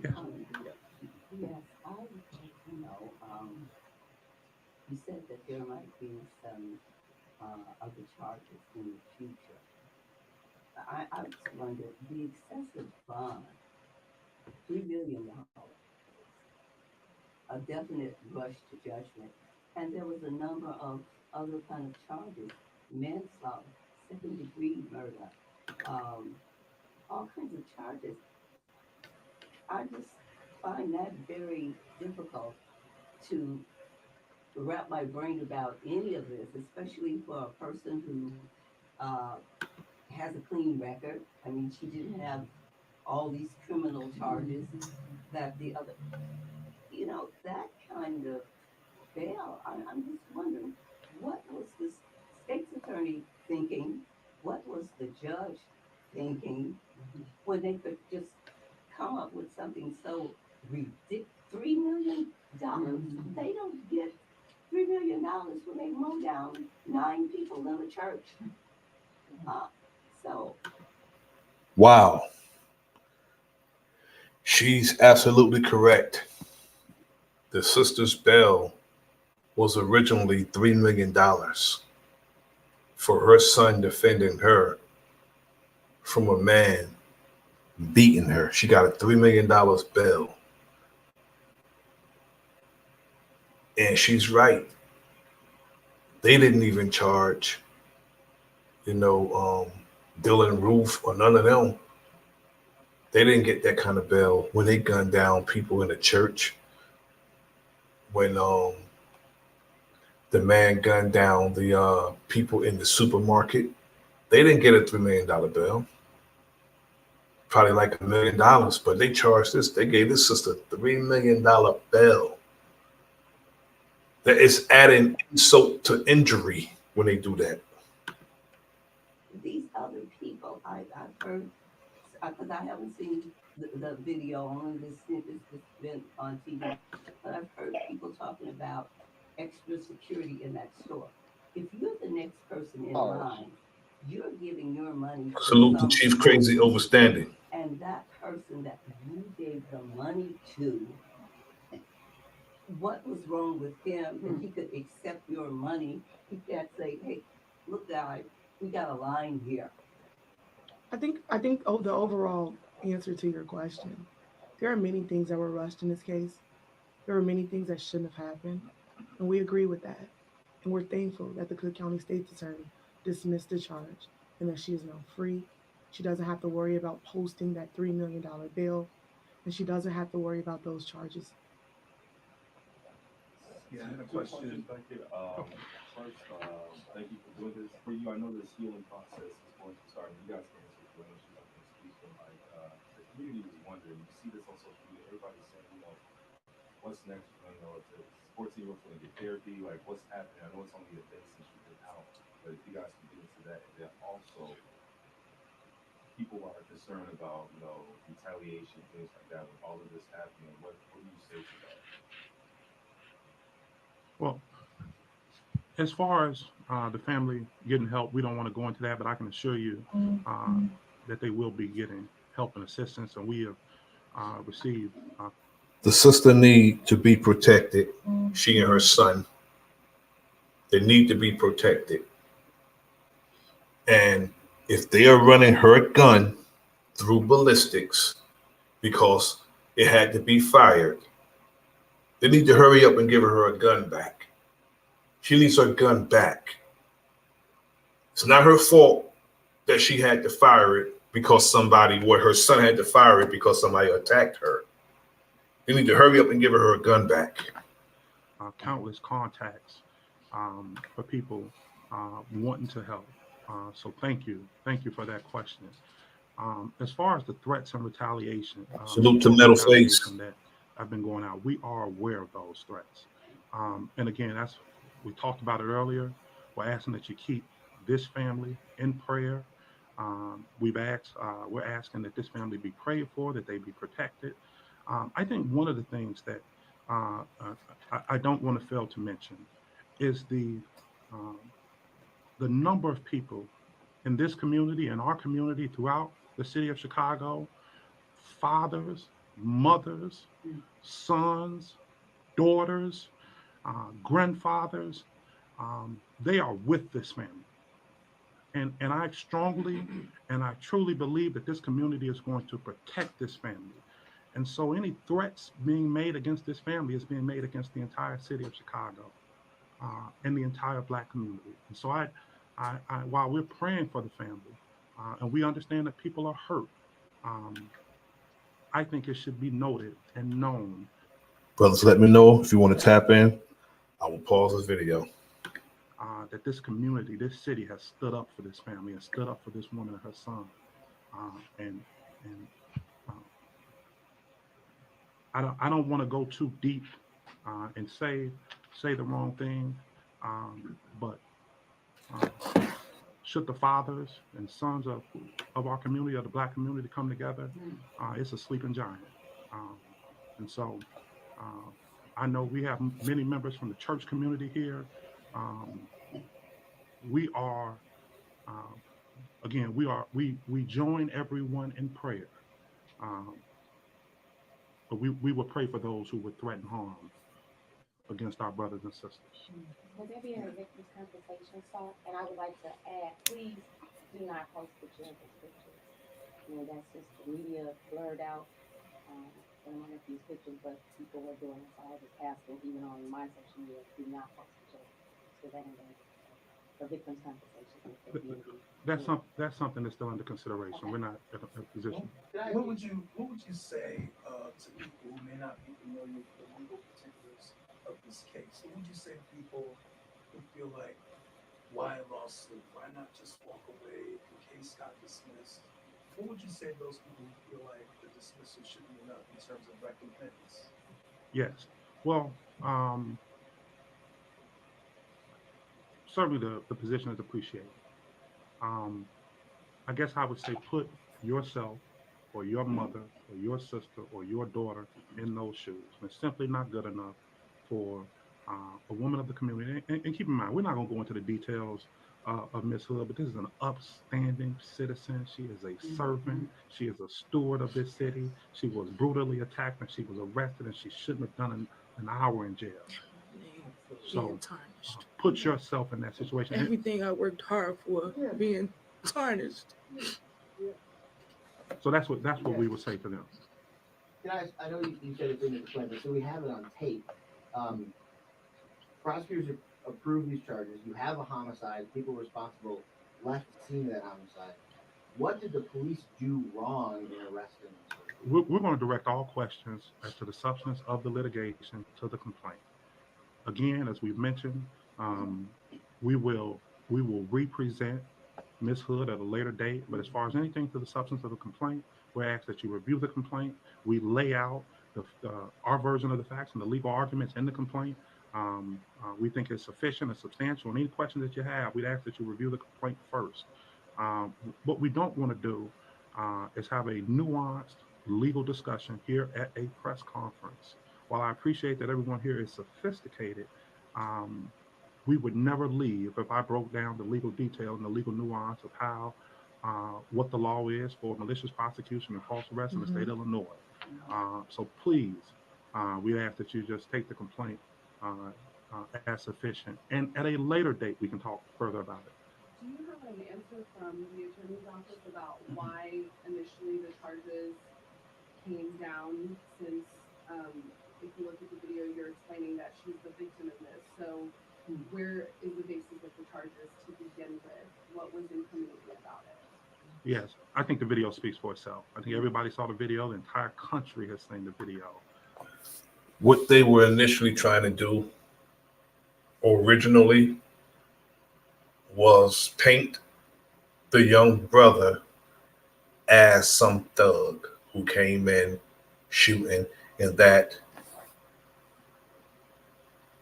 Yes, I would like to know, you said that there might be some other charges in the future. I was wondering, the excessive bond, $3 million, a definite rush to judgment, and there was a number of other kind of charges, manslaughter, second-degree murder, all kinds of charges. I just find that very difficult to wrap my brain about any of this, especially for a person who has a clean record. I mean, she didn't have all these criminal charges that the other, that kind of bail. I'm just wondering, what was the state's attorney thinking? What was the judge thinking when they could just come up with something so ridiculous? $3 million. They don't get $3 million when they mow down 9 people in a church. Wow. She's absolutely correct. The sister's bail was originally $3 million for her son defending her from a man beating her. She got a $3 million bail. And she's right. They didn't even charge, Dylan Roof or none of them. They didn't get that kind of bail when they gunned down people in a church. When the man gunned down the people in the supermarket, they didn't get a $3 million bail. Probably like $1 million, but they charged this. They gave this sister $3 million bail. That is adding insult to injury when they do that. These other people, I've heard, because I haven't seen the video, only the snippets that's been on TV, but I've heard people talking about extra security in that store. If you're the next person in line You're giving your money to Salute to Chief someone, Crazy Overstanding. and that person that you gave the money to, what was wrong with him that he could accept your money? He can't say, "Hey, look, guy, we got a line here." I think the overall answer to your question, there are many things that were rushed in this case. There were many things that shouldn't have happened, and we agree with that. And we're thankful that the Cook County State's Attorney dismissed the charge and that she is now free. She doesn't have to worry about posting that $3 million bail, and she doesn't have to worry about those charges. Yeah, I had a question. First, thank you for doing this. For you, I know this healing process is going to start. You guys can answer for she's not going to speak, but like the community was wondering. You see this on social media. Everybody's saying, what's next? If the 14-year-old's going to get therapy, like what's happening? I know it's only a day since you've been out, but if you guys can get into that, and then also people are concerned about retaliation, things like that. With all of this happening, what do you say to that? Well, as far as the family getting help, we don't want to go into that, but I can assure you that they will be getting help and assistance, and we have received. The sister need to be protected. She and her son, they need to be protected. And if they are running her gun through ballistics because it had to be fired, they need to hurry up and give her a gun back. She needs her gun back. It's not her fault that she had to fire it because her son had to fire it because somebody attacked her. They need to hurry up and give her gun back. Countless contacts for people wanting to help. So thank you for that question. As far as the threats and retaliation, Salute to Metal Face that have been going out, we are aware of those threats. And again, we talked about it earlier. We're asking that you keep this family in prayer. We're asking that this family be prayed for, that they be protected. I think one of the things that I don't want to fail to mention is the number of people in this community, in our community, throughout the city of Chicago, fathers, mothers, sons, daughters, grandfathers, they are with this family. And I strongly and I truly believe that this community is going to protect this family. And so any threats being made against this family is being made against the entire city of Chicago and the entire Black community. And so while we're praying for the family and we understand that people are hurt, I think it should be noted and known. Brothers, let me know if you want to tap in. I will pause this video. That this community, this city has stood up for this family and stood up for this woman and her son. I don't want to go too deep and say the wrong thing, but should the fathers and sons of our community, of the Black community, come together, it's a sleeping giant. And so I know we have many members from the church community here. We are, again, we join everyone in prayer, but we will pray for those who would threaten harm against our brothers and sisters. Will there be a victim's compensation sought? And I would like to add, please do not post the children's pictures. That's just the media blurred out some of these pictures, but people are doing it. So I was just asking, even on my social media, do not post the children so that the victim's compensation. That's something that's still under consideration. Okay. We're not at a position. What would you say to people who may not be familiar with the legal particulars of this case? What would you say to people who feel like, why a lawsuit? Why not just walk away? The case got dismissed. What would you say to those people who feel like the dismissal should be enough in terms of recompense? Yes. Well, certainly the position is appreciated. I guess I would say put yourself or your mother or your sister or your daughter in those shoes. And it's simply not good enough for a woman of the community. And keep in mind, we're not going to go into the details of Miss Hood, but this is an upstanding citizen. She is a servant. She is a steward of this city. She was brutally attacked and she was arrested, and she shouldn't have done an hour in jail. So Being tarnished. put yourself in that situation. Everything I worked hard for being tarnished. So that's what we would say to them. I know you said it's in the complaint, but so we have it on tape. Prosecutors approve these charges. You have a homicide. People responsible left the scene of that homicide. What did the police do wrong in arresting them? We're going to direct all questions as to the substance of the litigation to the complaint. Again, as we've mentioned, we will represent Ms. Hood at a later date. But as far as anything to the substance of the complaint, we ask that you review the complaint. We lay out our version of the facts and the legal arguments in the complaint. We think it's sufficient and substantial. And any questions that you have, we'd ask that you review the complaint first. What we don't want to do is have a nuanced legal discussion here at a press conference. While I appreciate that everyone here is sophisticated, we would never leave if I broke down the legal detail and the legal nuance of how what the law is for malicious prosecution and false arrest in the state of Illinois. So please, we ask that you just take the complaint as sufficient. And at a later date, we can talk further about it. Do you have an answer from the attorney's office about why initially the charges came down, since if you look at the video, you're explaining that she's the victim in this. So where is the basis of the charges to begin with? What was incriminating about it? Yes, I think the video speaks for itself. I think everybody saw the video. The entire country has seen the video. What they were initially trying to do originally was paint the young brother as some thug who came in shooting, and that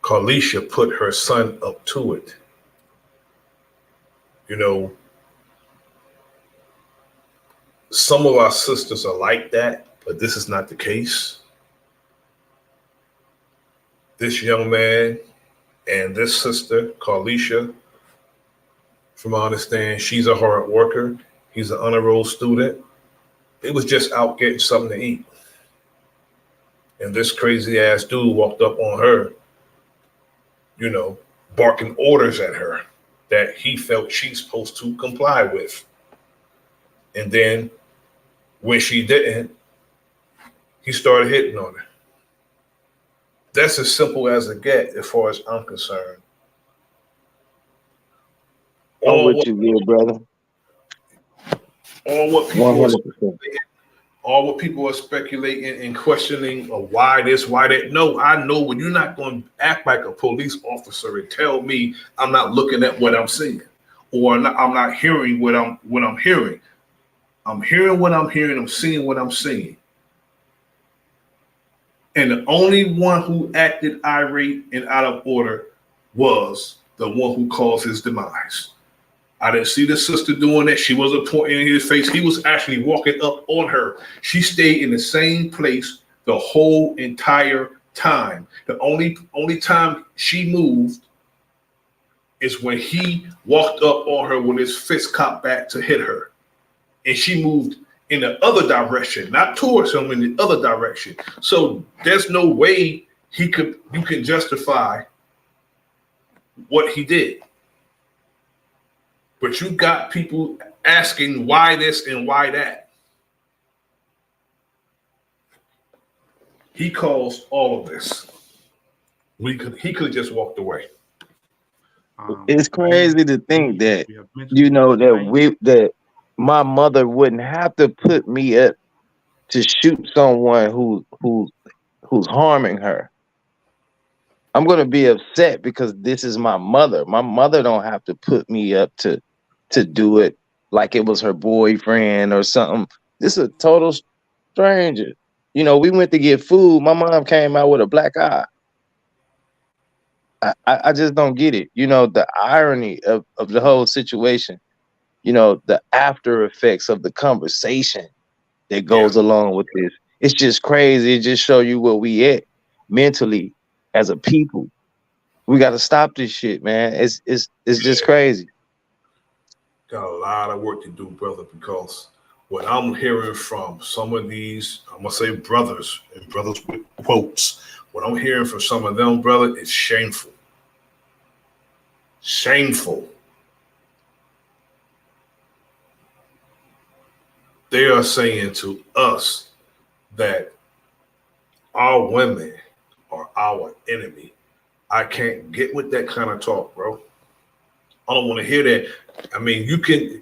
Carlicia put her son up to it. You know, some of our sisters are like that, but this is not the case. This young man and this sister, Carlicia, from what I understand, she's a hard worker. He's an honor roll student. It was just out getting something to eat. And this crazy ass dude walked up on her, you know, barking orders at her that he felt she's supposed to comply with. And then when she didn't, he started hitting on her. That's as simple as it gets as far as I'm concerned. I'm with you, good brother. All what people are speculating and questioning of why this, why that. No, I know when you're not going to act like a police officer and tell me I'm not looking at what I'm seeing, or I'm not hearing what I'm hearing. I'm hearing what I'm hearing. I'm seeing what I'm seeing. And the only one who acted irate and out of order was the one who caused his demise. I didn't see the sister doing that. She wasn't pointing in his face. He was actually walking up on her. She stayed in the same place the whole entire time. The only time she moved is when he walked up on her with his fist cocked back to hit her. And she moved in the other direction, not towards him, in the other direction. So there's no way you can justify what he did. But you got people asking why this and why that. He caused all of this. He could have just walked away. It's crazy to think that, you know, that my mother wouldn't have to put me up to shoot someone who's harming her. I'm gonna be upset because this is my mother. My mother don't have to put me up to do it like it was her boyfriend or something. This is a total stranger. You know, we went to get food. My mom came out with a black eye. I just don't get it. You know, the irony of the whole situation, you know, the after effects of the conversation that goes along with this. It's just crazy. It just show you where we at mentally as a people. We got to stop this shit, man. It's just crazy. got a lot of work to do, brother, because what I'm hearing from some of these, I'm gonna say brothers and brothers with quotes, what I'm hearing from some of them, brother, is shameful. Shameful. They are saying to us that our women are our enemy. I can't get with that kind of talk, bro. I don't want to hear that. I mean, you can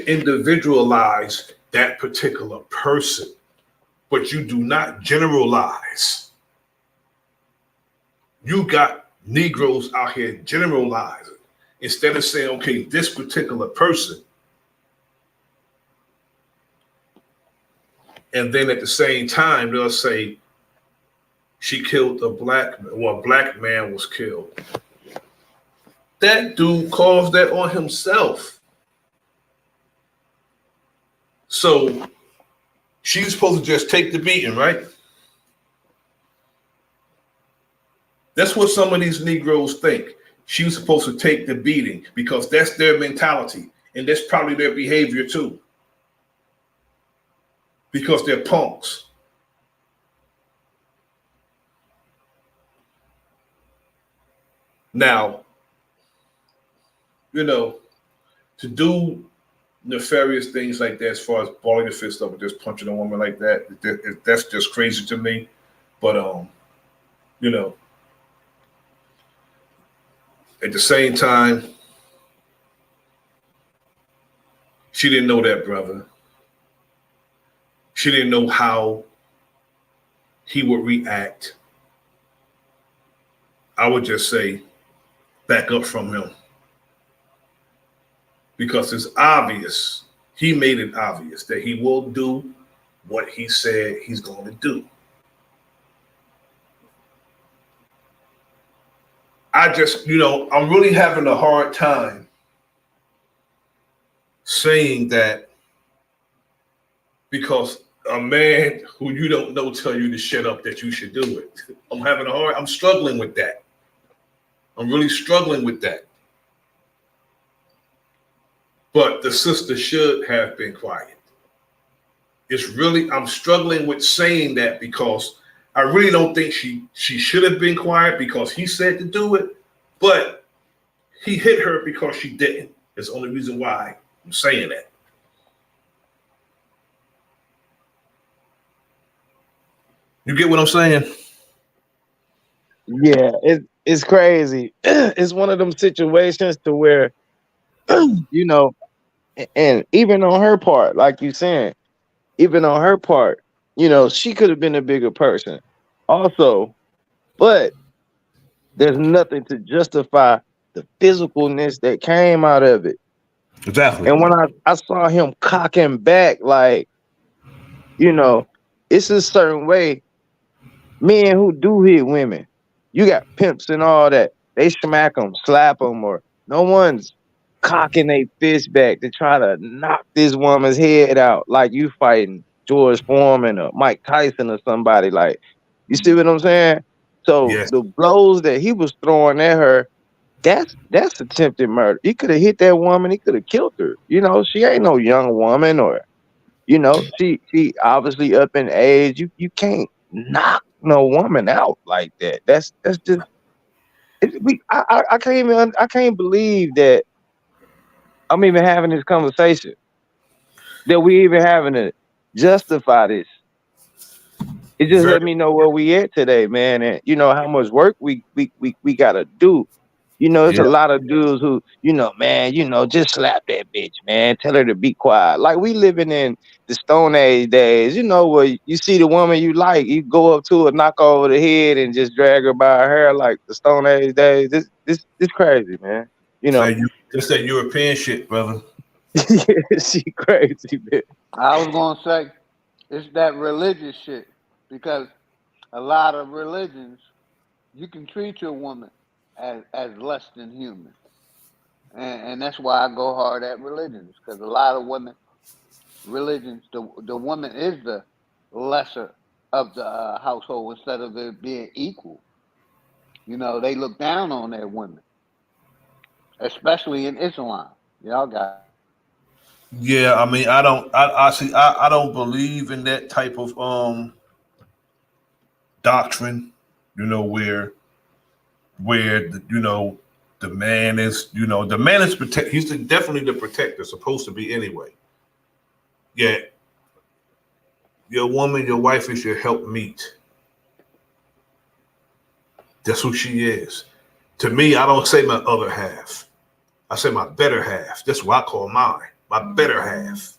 individualize that particular person, but you do not generalize. You got Negroes out here generalizing instead of saying, okay, this particular person, and then at the same time they'll say she killed a black man, or a black man was killed. That dude caused that on himself. So she's supposed to just take the beating, right? That's what some of these Negroes think. She was supposed to take the beating because that's their mentality. And that's probably their behavior too. Because they're punks. Now, to do nefarious things like that, as far as balling the fist up and just punching a woman like that, that's just crazy to me. But you know, at the same time, she didn't know that brother. She didn't know how he would react. I would just say, back up from him. Because it's obvious, he made it obvious that he will do what he said he's going to do. I just, I'm really having a hard time saying that because a man who you don't know tell you to shut up that you should do it. I'm struggling with that. I'm really struggling with that. But the sister should have been quiet. I'm struggling with saying that because I really don't think she should have been quiet because he said to do it, but he hit her because she didn't. It's the only reason why I'm saying that. You get what I'm saying? Yeah, it's crazy. It's one of them situations to where, and even on her part, like you saying, even on her part, she could have been a bigger person also, but there's nothing to justify the physicalness that came out of it. Exactly. And when I saw him cocking back, like, it's a certain way men who do hit women, you got pimps and all that. They smack them, slap them, or no one's cocking their fist back to try to knock this woman's head out like you fighting George Foreman or Mike Tyson or somebody. Like, you see what I'm saying? So Yes. the blows that he was throwing at her, that's attempted murder. He could have hit that woman. He could have killed her. She ain't no young woman, or she obviously up in age. You can't knock no woman out like that. That's just I can't even I can't believe that I'm even having this conversation. That we even having to justify this. It just let Very. me know where we at today, man, and how much work we gotta do. It's a Yeah. lot of dudes who, man, just slap that bitch, man. Tell her to be quiet. Like, we living in the Stone Age days, where you see the woman you like, you go up to her, knock her over the head, and just drag her by her hair, like the Stone Age days. This crazy, man. That's that European shit, brother. She crazy, man. I was gonna say it's that religious shit because a lot of religions you can treat your woman as less than human, and that's why I go hard at religions because a lot of women religions the woman is the lesser of the household instead of it being equal. They look down on their women, especially in Islam. Y'all got it. Yeah, I mean, I don't believe in that type of doctrine, you know, where the man is, the man is protect. He's definitely the protector, supposed to be anyway. Yeah, your woman, your wife is your helpmeet. That's who she is. To me, I don't say my other half. I say my better half. That's what I call mine. My better half.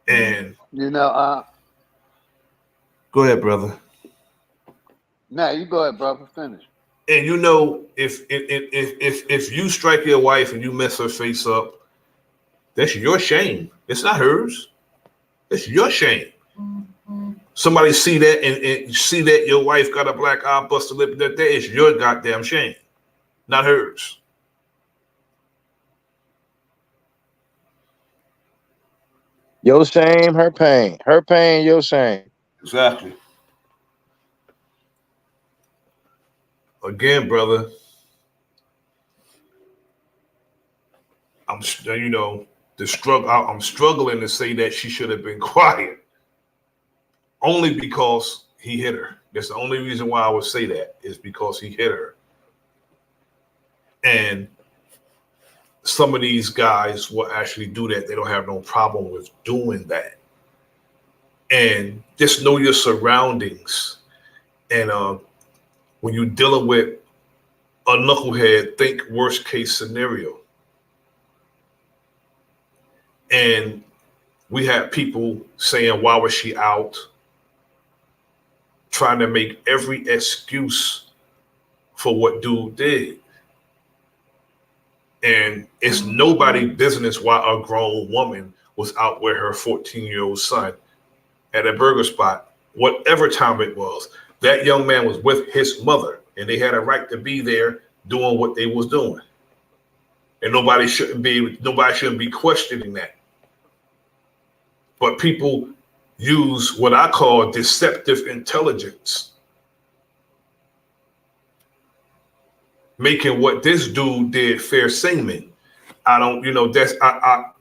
And You know, go ahead, brother. now you go ahead, brother. Finish. And if you strike your wife and you mess her face up, that's your shame. It's not hers. It's your shame. Somebody see that and see that your wife got a black eye, bust a lip, that is your goddamn shame, not hers. Your shame, her pain. Her pain, your shame. Exactly. Again, brother, I'm I'm struggling to say that she should have been quiet, only because he hit her. That's the only reason why I would say that, is because he hit her. And some of these guys will actually do that. They don't have no problem with doing that. And just know your surroundings. And when you're dealing with a knucklehead, think worst case scenario. And we had people saying, why was she out? Trying to make every excuse for what dude did. And it's nobody's business why a grown woman was out with her 14-year-old son at a burger spot, whatever time it was. That young man was with his mother, and they had a right to be there doing what they was doing. And nobody shouldn't be questioning that. But people use what I call deceptive intelligence, making what this dude did fair seeming. I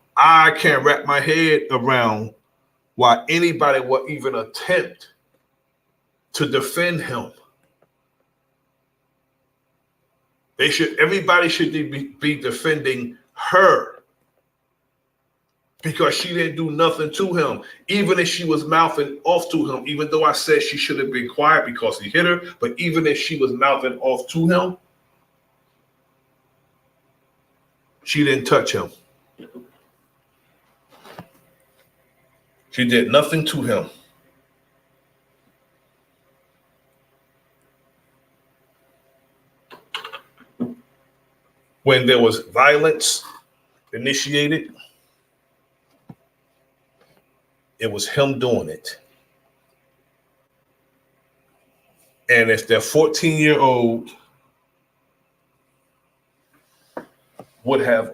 can't wrap my head around why anybody would even attempt to defend him. Everybody should be defending her, because she didn't do nothing to him. Even if she was mouthing off to him, even though I said she should have been quiet because he hit her, but even if she was mouthing off to him, she didn't touch him. She did nothing to him. When there was violence initiated, it was him doing it. And if their 14-year-old would have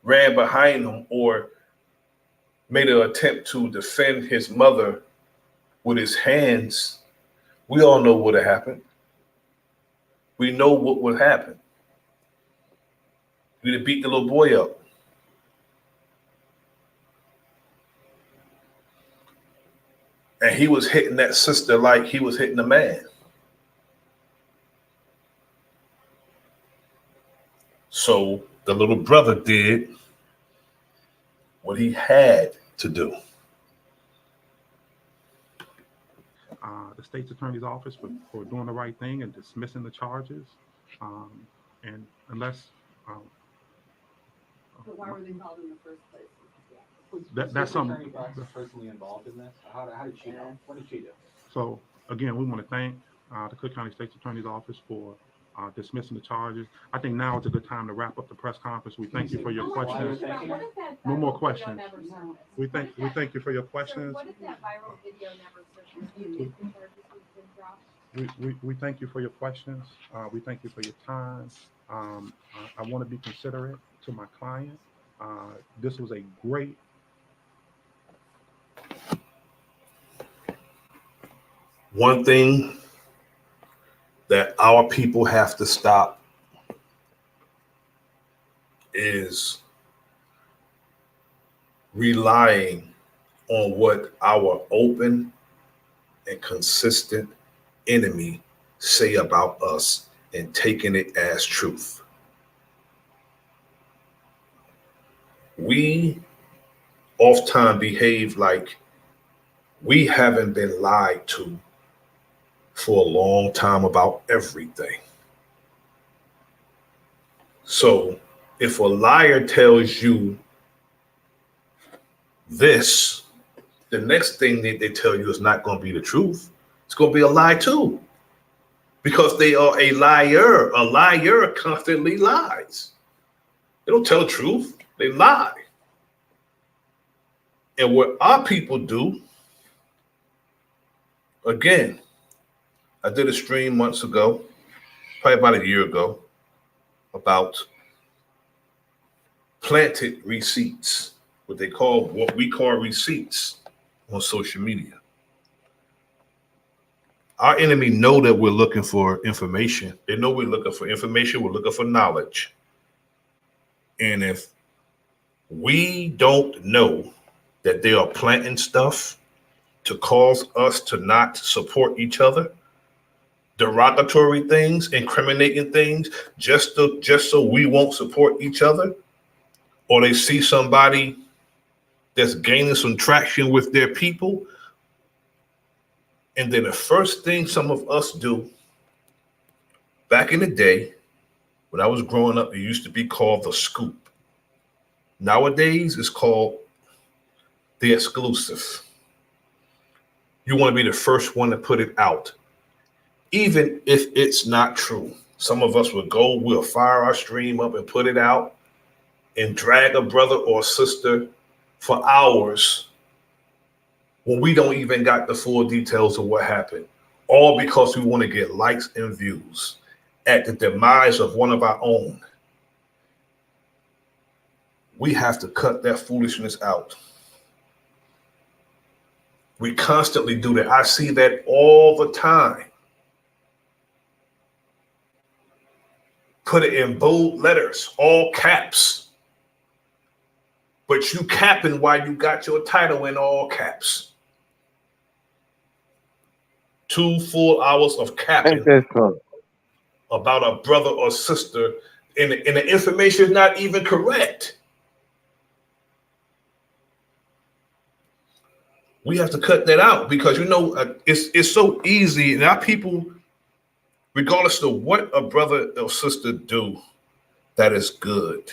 ran behind him or made an attempt to defend his mother with his hands, we all know what would have happened. We know what would happen. We'd have beat the little boy up. And he was hitting that sister like he was hitting a man. So the little brother did what he had to do. The state's attorney's office for doing the right thing and dismissing the charges. And unless But why were they called in the first place? that's something personally involved in this. How did she know? What did she do? So again, we want to thank the Cook County State's Attorney's Office for dismissing the charges. I think now is a good time to wrap up the press conference. We thank you for your questions. No more questions. We thank you for your questions. What if that viral video never surfaced? Do you think the charges would have been dropped? We thank you for your questions. We thank you for your time. I want to be considerate to my client. This was a great. One thing that our people have to stop is relying on what our open and consistent enemy say about us and taking it as truth. We oftentimes behave like we haven't been lied to for a long time about everything. So if a liar tells you this, the next thing that they tell you is not going to be the truth. It's going to be a lie too. Because they are a liar. A liar constantly lies. They don't tell the truth. They lie. And what our people do, again, I did a stream months ago, probably about a year ago, about planted receipts, what we call receipts on social media. Our enemy know that we're looking for information. They know we're looking for information. We're looking for knowledge. And if we don't know that they are planting stuff to cause us to not support each other, derogatory things, incriminating things, just so we won't support each other, or they see somebody that's gaining some traction with their people, and then the first thing some of us do, back in the day, when I was growing up, it used to be called the scoop. Nowadays, it's called the exclusive. You want to be the first one to put it out, even if it's not true. Some of us we'll fire our stream up and put it out and drag a brother or sister for hours when we don't even got the full details of what happened, all because we want to get likes and views at the demise of one of our own. We have to cut that foolishness out. We constantly do that. I see that all the time. Put it in bold letters, all caps. But you capping while you got your title in all caps. 2 full hours of capping about a brother or sister, and the information is not even correct. We have to cut that out because, it's so easy. And our people, regardless of what a brother or sister do, that is good.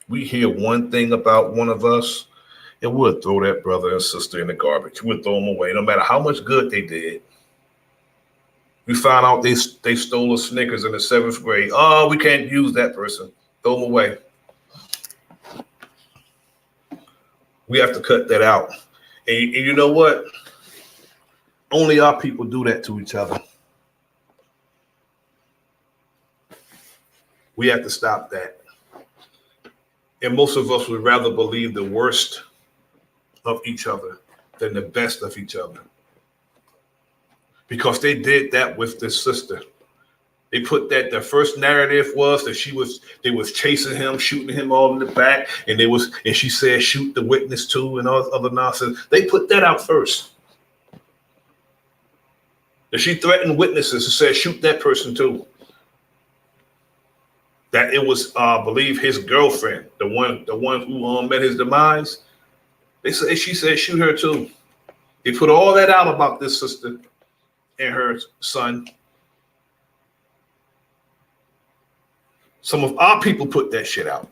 We hear one thing about one of us, and we'll throw that brother and sister in the garbage. We'll throw them away, no matter how much good they did. We found out they stole a Snickers in the 7th grade. Oh, we can't use that person. Throw them away. We have to cut that out. And you know what? Only our people do that to each other. We have to stop that. And most of us would rather believe the worst of each other than the best of each other. Because they did that with this sister. They put that the first narrative was that they was chasing him, shooting him all in the back, and she said shoot the witness too and all this other nonsense. They put that out first. That she threatened witnesses and said shoot that person too. That it was I believe his girlfriend, the one who met his demise. She said shoot her too. They put all that out about this sister and her son. Some of our people put that shit out.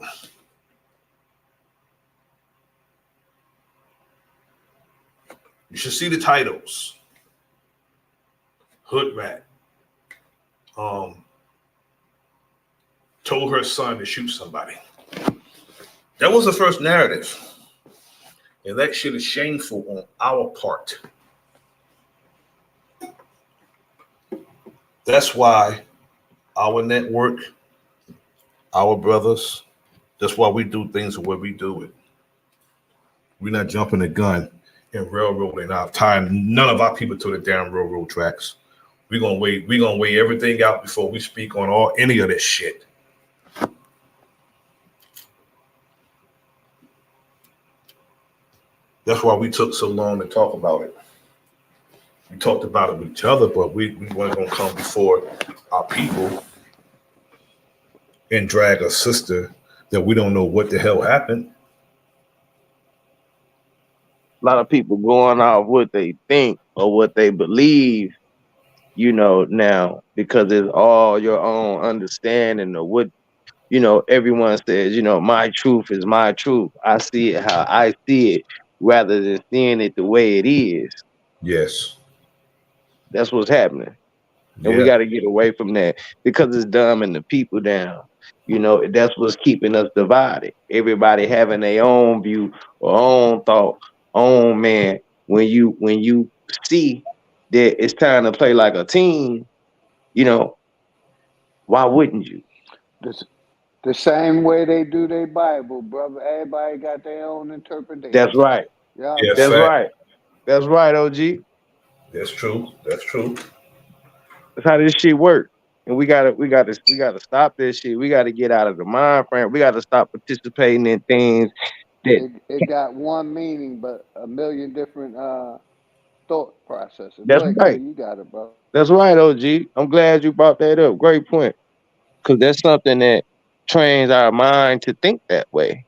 You should see the titles. Hood rat. Told her son to shoot somebody. That was the first narrative. And that shit is shameful on our part. That's why our network, our brothers, that's why we do things the way we do it. We're not jumping the gun and railroading out, tying none of our people to the damn railroad tracks. We're gonna weigh everything out before we speak on any of this shit. That's why we took so long to talk about it. We talked about it with each other, but we weren't going to come before our people and drag a sister that we don't know what the hell happened. A lot of people going off what they think or what they believe, now, because it's all your own understanding of what, everyone says, my truth is my truth. I see it how I see it rather than seeing it the way it is. Yes. That's what's happening. And we Yeah. got to get away from that because it's dumbing the people down. That's what's keeping us divided. Everybody having their own view or own thought, own man. When you see that it's time to play like a team, why wouldn't you? The same way they do their Bible, brother. Everybody got their own interpretation. That's right. Yeah, Yeah, That's fact. right. That's right, OG. That's true. That's true. That's how this shit work. And we gotta stop this shit. We gotta get out of the mind frame. We gotta stop participating in things that it got one meaning, but a million different thought processes. Go that's ahead, right. Q. You got it, bro. That's right, OG. I'm glad you brought that up. Great point. Because that's something that trains our mind to think that way.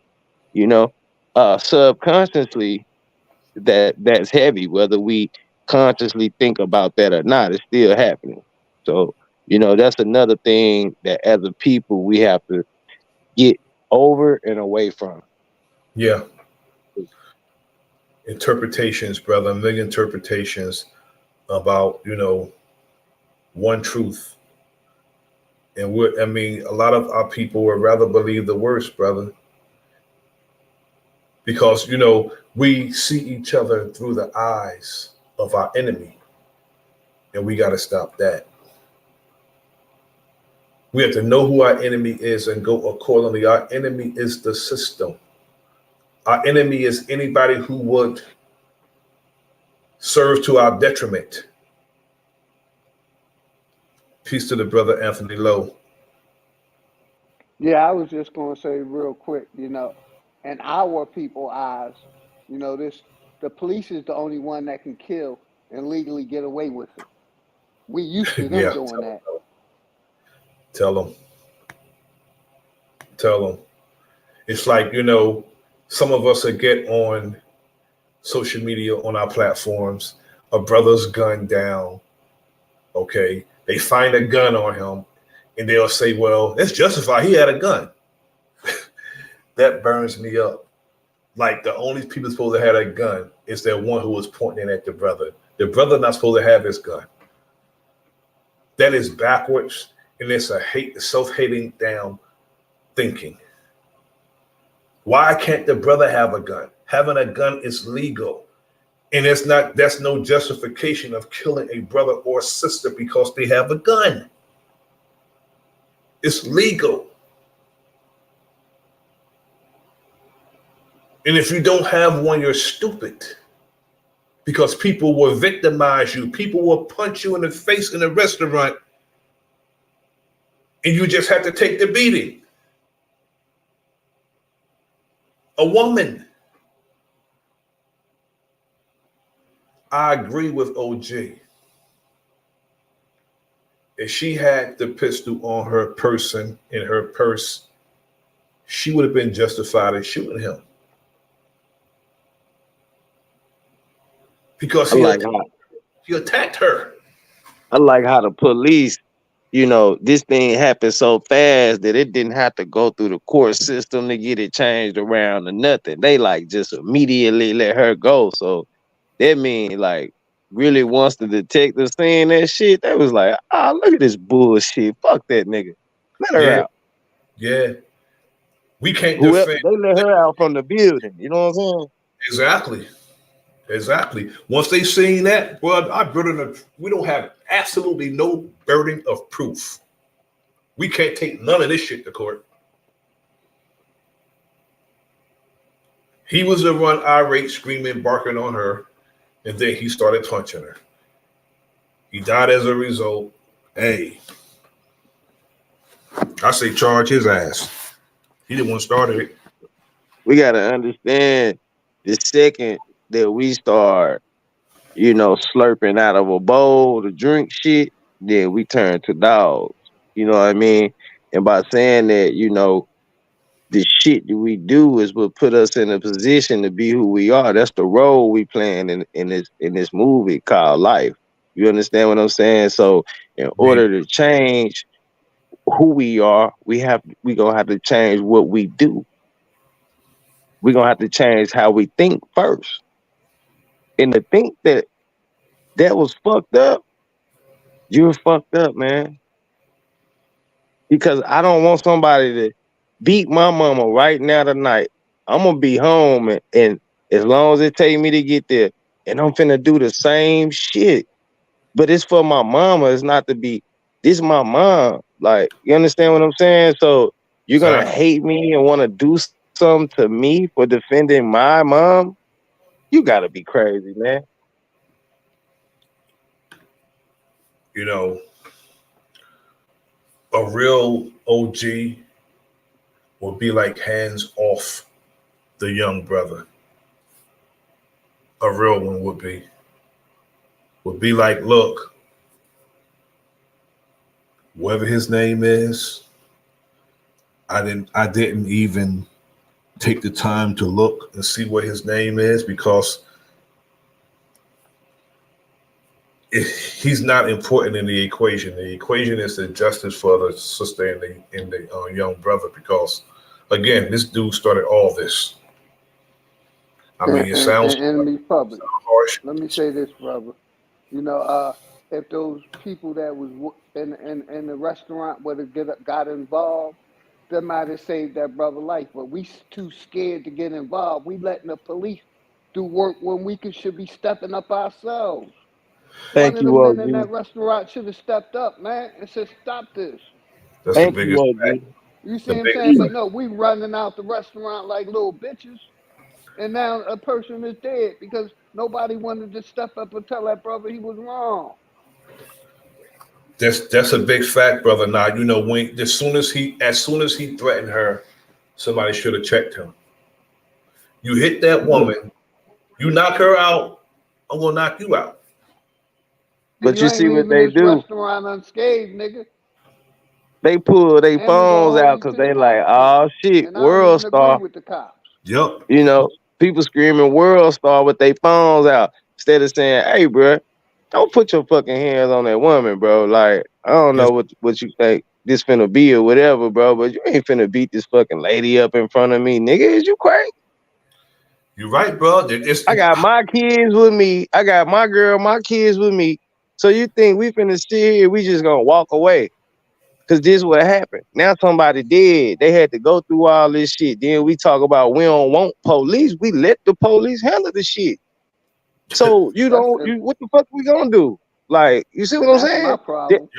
Subconsciously, that's heavy. Whether we consciously think about that or not, it's still happening. So, that's another thing that as a people we have to get over and away from. Yeah. Interpretations, brother, a million interpretations about, one truth. And a lot of our people would rather believe the worst, brother. Because, we see each other through the eyes of our enemy. And we got to stop that. We have to know who our enemy is and go accordingly. Our enemy is the system. Our enemy is anybody who would serve to our detriment. Peace to the brother Anthony Lowe. Yeah, I was just gonna say real quick, in our people eyes, the police is the only one that can kill and legally get away with it. We used to them Yeah. doing that. Tell them. It's like, some of us that get on social media on our platforms, a brother's gunned down. Okay. They find a gun on him and they'll say, well, it's justified. He had a gun. That burns me up. Like the only people supposed to have a gun is that one who was pointing at the brother. The brother not supposed to have his gun. That is backwards, and it's a self-hating down thinking. Why can't the brother have a gun? Having a gun is legal. And that's no justification of killing a brother or sister because they have a gun. It's legal. And if you don't have one, you're stupid. Because people will victimize you. People will punch you in the face in a restaurant. And you just have to take the beating. A woman. I agree with OG. If she had the pistol on her person, in her purse, she would have been justified in shooting him. Because he attacked her. I like how the police, this thing happened so fast that it didn't have to go through the court system to get it changed around or nothing. They just immediately let her go. So that means really once the detective saying that shit, they was like, oh, look at this bullshit. Fuck that nigga. Let her out. Yeah. We can't Whoever defend. they let her out from the building. You know what I'm saying? Exactly. Once they seen that, well, we don't have absolutely no burden of proof. We can't take none of this shit to court. He was the one irate, screaming, barking on her, and then he started punching her. He died as a result. Hey, I say charge his ass. He the one started it. We gotta understand the second that we start, slurping out of a bowl to drink shit, then we turn to dogs. You know what I mean? And by saying that, the shit that we do is what put us in a position to be who we are. That's the role we playing in this movie called life. You understand what I'm saying? So in order to change who we are, we gonna have to change what we do. We're gonna have to change how we think first. And to think that was fucked up, you're fucked up, man. Because I don't want somebody to beat my mama right now tonight. I'm gonna be home and as long as it take me to get there, and I'm finna do the same shit. But it's for my mama. It's not to be. This my mom. Like, you understand what I'm saying? So you're gonna Exactly. hate me and want to do something to me for defending my mom? You gotta be crazy, man. You know, a real OG would be like hands off the young brother. A real one would be like, look, whatever his name is, I didn't even take the time to look and see what his name is because he's not important in the equation. The equation is the justice for the sister and the young brother because, again, this dude started all this. I mean, it sounds Enemy public. harsh. Let me say this, brother. If those people that was in the restaurant would have got involved, that might have saved that brother life. But we too scared to get involved. We letting the police do work when we should be stepping up ourselves. One Thank of the you, men in OG. that restaurant should have stepped up, man, and said, "Stop this." That's the Thank you, biggest fact. OG. You see The what I'm biggest saying? But fact. no, we running out the restaurant like little bitches. And now a person is dead because nobody wanted to step up and tell that brother he was wrong. That's a big fact, brother. Now you know when as soon as he threatened her, somebody should have checked him. You hit that woman, you knock her out, I'm gonna knock you out. And But you you ain't see what leaving they this do? restaurant unscathed, nigga. They pull their And we gonna phones hold out you because to the they like, consequence. oh shit, And I don't world even agree star. with the cops. Yep. People screaming world star with their phones out instead of saying, hey, bro, don't put your fucking hands on that woman, bro. Like, I don't know what you think this finna be or whatever, bro, but you ain't finna beat this fucking lady up in front of me, nigga. Is you crazy? You're right, bro. I got my kids with me. I got my girl, my kids with me. So you think we finna sit here, we just gonna walk away? Cause this what happened. Now somebody dead. They had to go through all this shit. Then we talk about we don't want police. We let the police handle the shit. So what the fuck we gonna do? Like, you see what I'm That's my saying? problem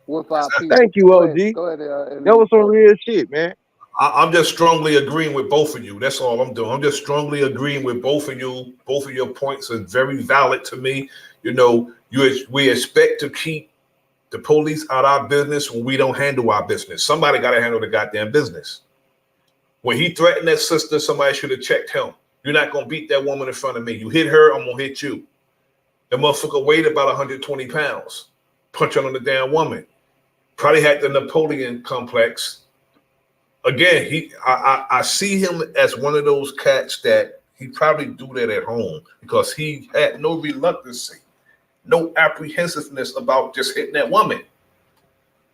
with our Thank people. you, OG. Go ahead, That enemy was some public. real shit, man. I'm just strongly agreeing with both of you. That's all I'm doing. I'm just strongly agreeing with both of you. Both of your points are very valid to me. You know, we expect to keep the police out our business when we don't handle our business. Somebody got to handle the goddamn business. When he threatened that sister, somebody should have checked him. You're not gonna beat that woman in front of me. You hit her, I'm gonna hit you. The motherfucker weighed about 120 pounds, punching on the damn woman. Probably had the Napoleon complex. Again, I see him as one of those cats that he probably do that at home because he had no reluctancy, no apprehensiveness about just hitting that woman.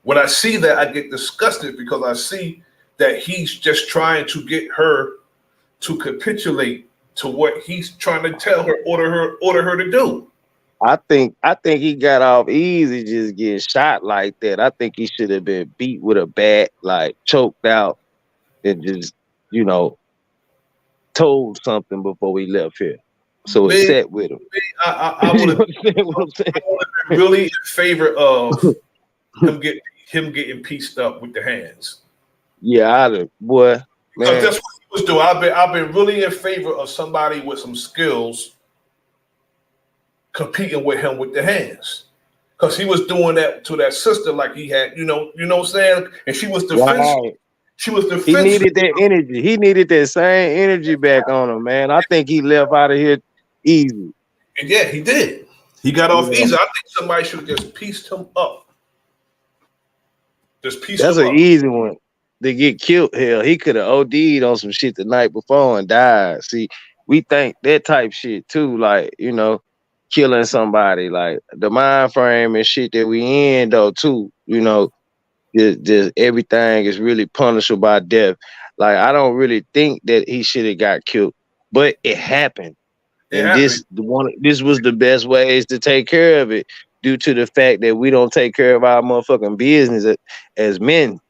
When I see that, I get disgusted because I see that he's just trying to get her to capitulate to what he's trying to tell her, order her to do. I think he got off easy just getting shot like that. I think he should have been beat with a bat, like choked out, and just, told something before we left here. So it Man, set with him. I would have been really in favor of him getting pieced up with the hands. Yeah, boy, Because man. that's what he was doing. I've been really in favor of somebody with some skills competing with him with the hands. Because he was doing that to that sister like he had, you know what I'm saying? And she was defensive. Right. She was He defensive. needed that energy. He needed that same energy back on him, man. I think he left out of here easy. And yeah, he did. He got You off know, easy. I think somebody should have just pieced him up. Just pieced that's him an up. easy one. To get killed, hell, he could have OD'd on some shit the night before and died. See, we think that type shit too, like, killing somebody, like the mind frame and shit that we in though too, just everything is really punishable by death. Like I don't really think that he should have got killed, but it happened. It And happened. this was the best ways to take care of it, due to the fact that we don't take care of our motherfucking business as men.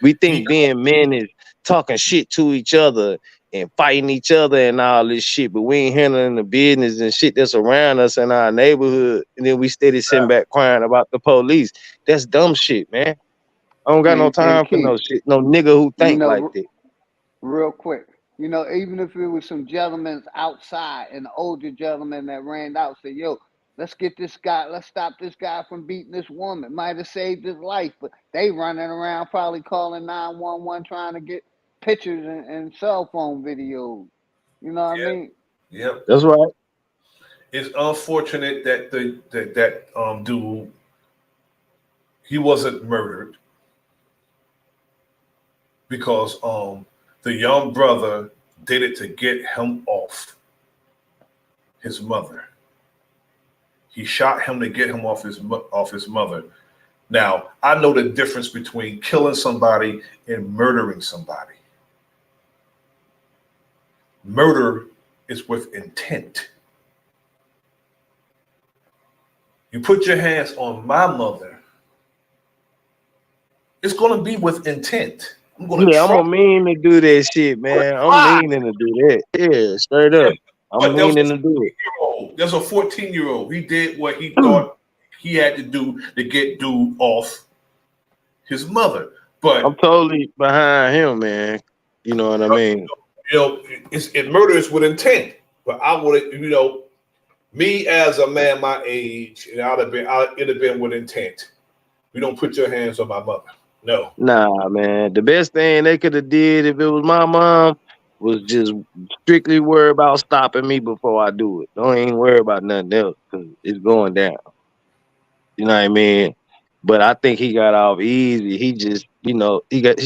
We He, think being men is talking shit to each other and fighting each other and all this shit, but we ain't handling the business and shit that's around us in our neighborhood. And then we steady sitting back crying about the police. That's dumb shit, man. I don't got no And time for Keith, no shit. No nigga who you think like know, that. real quick, even if it was some gentlemen outside, an older gentleman that ran out, said, "Yo, let's get this guy. Let's stop this guy from beating this woman. Might have saved his life." But they running around probably calling 911 trying to get pictures and cell phone videos. You know what I mean? yep. That's right. It's unfortunate that that dude, he wasn't murdered, because the young brother did it to get him off his mother. He shot him to get him off his mother. Now, I know the difference between killing somebody and murdering somebody. Murder is with intent. You put your hands on my mother, it's going to be with intent. I'm going to Yeah, I'm try. gonna mean to do that shit, man. I'm meaning to do that. Yeah, straight up. I'm But there was meaning a to do it. 14-year-old. There's a 14-year-old. He did what he thought he had to do to get dude off his mother. I'm But totally behind him, man. You know what I mean? murder is with intent. But I would, me as a man my age, and it'd have been with intent. You don't put your hands on my mother. No. Nah, man. The best thing they could have did if it was my mom was just strictly worry about stopping me before I do it. Don't even worry about nothing else because it's going down. You know what I mean? But I think he got off easy. He just, he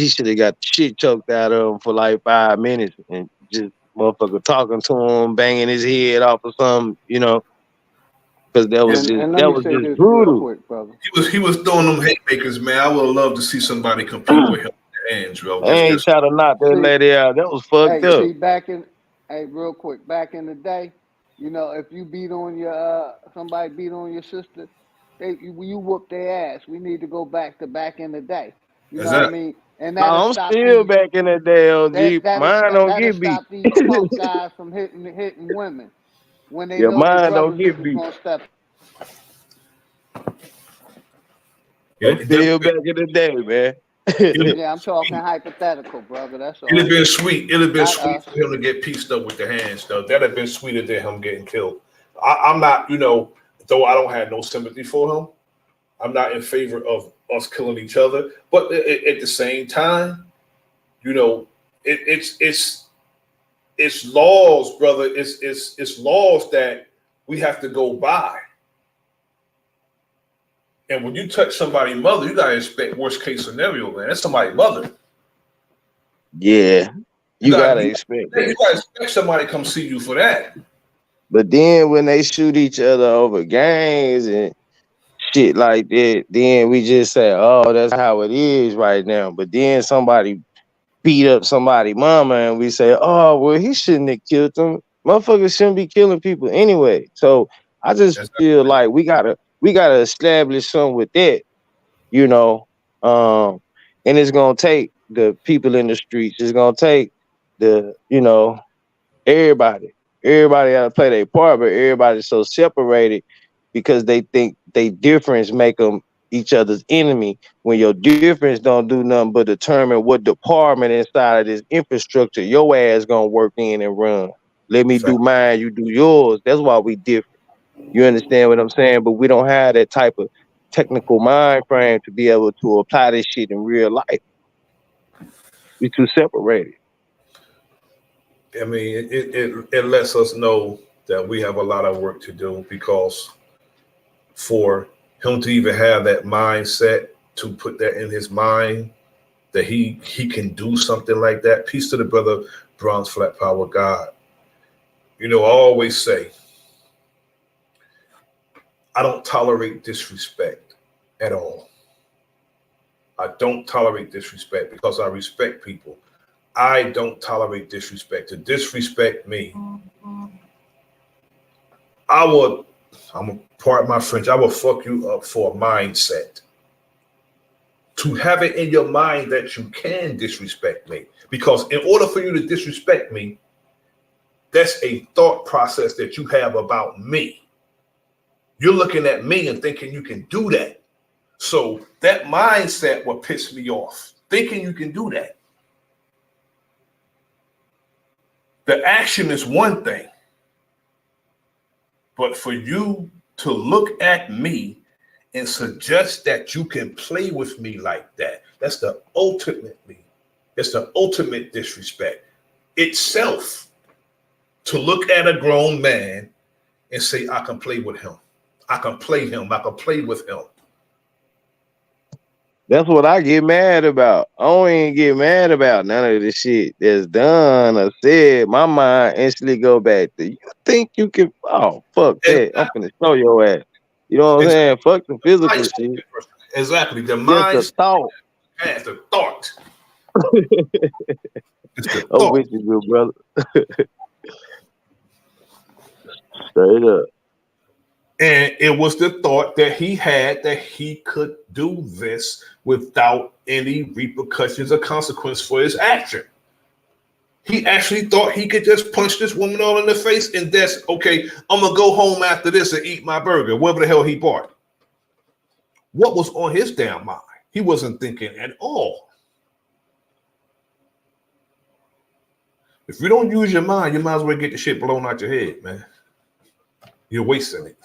should have got the shit choked out of him for like 5 minutes and just motherfucker talking to him, banging his head off or something, because that was just And let that me was say just this real brutal. quick, brother. He was throwing them haymakers, man. I would have loved to see somebody compete with him with their hands, bro. I ain't Just try to knock that See, lady out. That was fucked hey, up. real quick, back in the day, if you beat on somebody beat on your sister, you whoop their ass. We need to go back in the day. You know what I exactly. mean? And No, that'll I'm stop still these back in that day, OG. Mine don't that'll get beat. stop these punk guys from hitting women when they Yeah, know their mine don't brothers get is beat. gonna step. I'm still back in the day, man. Yeah, I'm talking hypothetical, brother. That's It'd have all. been sweet. It'd have been Not sweet us. for him to get pieced up with the hands, though. That'd have been sweeter than him getting killed. I'm not, though I don't have no sympathy for him. I'm not in favor of us killing each other. But at the same time, it's laws, brother. It's laws that we have to go by. And when you touch somebody's mother, you gotta expect worst case scenario, man. That's somebody's mother. Yeah, you gotta expect You that. gotta expect somebody to come see you for that. But then when they shoot each other over gangs and shit like that, then we just say, "Oh, that's how it is right now." But then somebody beat up somebody's mama, and we say, "Oh, well, he shouldn't have killed them. Motherfuckers shouldn't be killing people anyway." So I just feel like we gotta establish something with that, you know. And it's gonna take the people in the streets. It's gonna take the, everybody. Everybody gotta play their part, but everybody's so separated because they think they difference make them each other's enemy. When your difference don't do nothing but determine what department inside of this infrastructure your ass gonna work in and run. Let me do mine, you do yours. That's why we different. You understand what I'm saying? But we don't have that type of technical mind frame to be able to apply this shit in real life. We too separated. I mean, it lets us know that we have a lot of work to do, because for him to even have that mindset, to put that in his mind that he can do something like that. Peace to the brother, Bronze Flat Power God. You know, I always say, I don't tolerate disrespect at all. I don't tolerate disrespect because I respect people. I don't tolerate disrespect. To disrespect me, I'm a part of my French, I will fuck you up for a mindset. To have it in your mind that you can disrespect me. Because in order for you to disrespect me, that's a thought process that you have about me. You're looking at me and thinking you can do that. So that mindset will piss me off, thinking you can do that. The action is one thing, but for you to look at me and suggest that you can play with me like that, it's the ultimate disrespect itself. To look at a grown man and say, I can play with him. I can play him. I can play with him. That's what I get mad about. I don't even get mad about none of the shit that's done or said. My mind instantly go back to, you think you can, oh, fuck that. I'm finna show your ass. You know what I'm saying? Fuck the physical shit. Exactly. The Just mind the thought. has the thought. It's the I'm thought. with you, good brother. Straight up. And it was the thought that he had that he could do this without any repercussions or consequence for his action. He actually thought he could just punch this woman all in the face and that's okay. I'm gonna go home after this and eat my burger, whatever the hell he bought. What was on his damn mind? He wasn't thinking at all. If you don't use your mind, you might as well get the shit blown out your head, man. You're wasting it.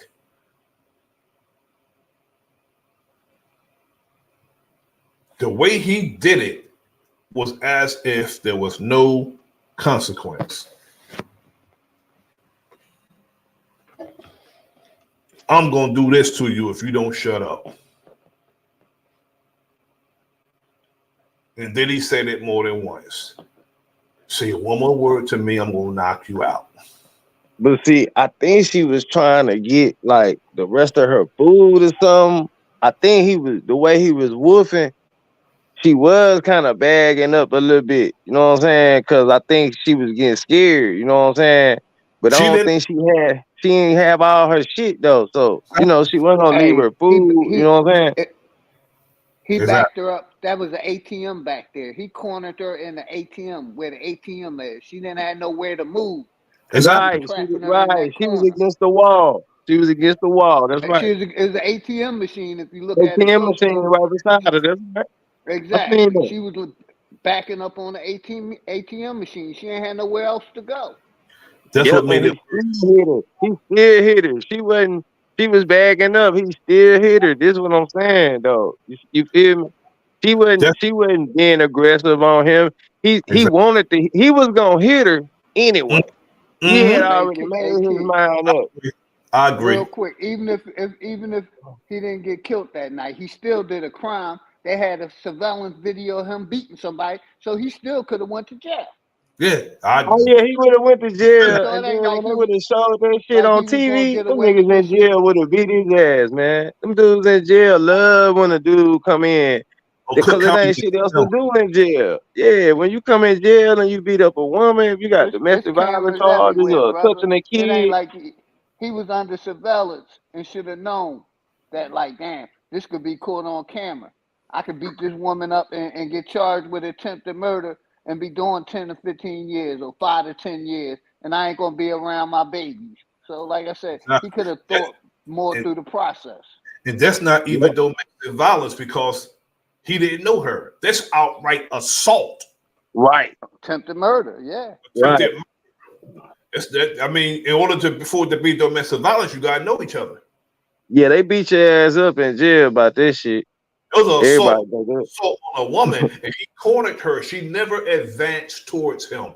The way he did it was as if there was no consequence. I'm going to do this to you if you don't shut up. And then he said it more than once. Say one more word to me, I'm going to knock you out. But see, I think she was trying to get like the rest of her food or something. I think the way he was woofing, she was kind of bagging up a little bit. You know what I'm saying? Because I think she was getting scared. You know what I'm saying? But I don't think she didn't have all her shit though. So, you know, she wasn't gonna leave her food. You know what I'm saying? He backed her up. That was the ATM back there. He cornered her in the ATM where the ATM is. She didn't have nowhere to move. Right. She was against the wall. She was against the wall. That's right. It was an ATM machine if you look at it ATM closely. machine right beside her. That's right. Exactly. She was backing up on the ATM machine. She ain't had nowhere else to go. That's what made it. He still hit her. She was bagging up. He still hit her. This is what I'm saying, though. You feel me? She wasn't being aggressive on him. He wanted to. He was gonna hit her anyway. He had already made his mind up. I agree. Real quick, even if he didn't get killed that night, he still did a crime. They had a surveillance video of him beating somebody, so he still could have went to jail. Yeah, he would have went to jail, So and it then ain't when like they would have showed that shit like on he was gonna TV, get them away with niggas in this jail would have beat his ass, man. Them dudes in jail love when a dude come in because it ain't shit else to do in jail. Yeah, when you come in jail and you beat up a woman, if you got It's domestic violence cameras charges everywhere, or brother. touching a It ain't kid, like he was under surveillance and should have known that, like, damn, this could be caught on camera. I could beat this woman up and get charged with attempted murder and be doing 10 to 15 years or 5 to 10 years, and I ain't going to be around my babies. So, like I said, he could have thought more through the process. And that's not even domestic violence because he didn't know her. That's outright assault. Right. Attempted murder, yeah. Attempted murder. It's that, I mean, in order to before to be domestic violence, you gotta know each other. Yeah, they beat your ass up in jail about this shit. It was an assault Everybody on a woman, and he cornered her. She never advanced towards him.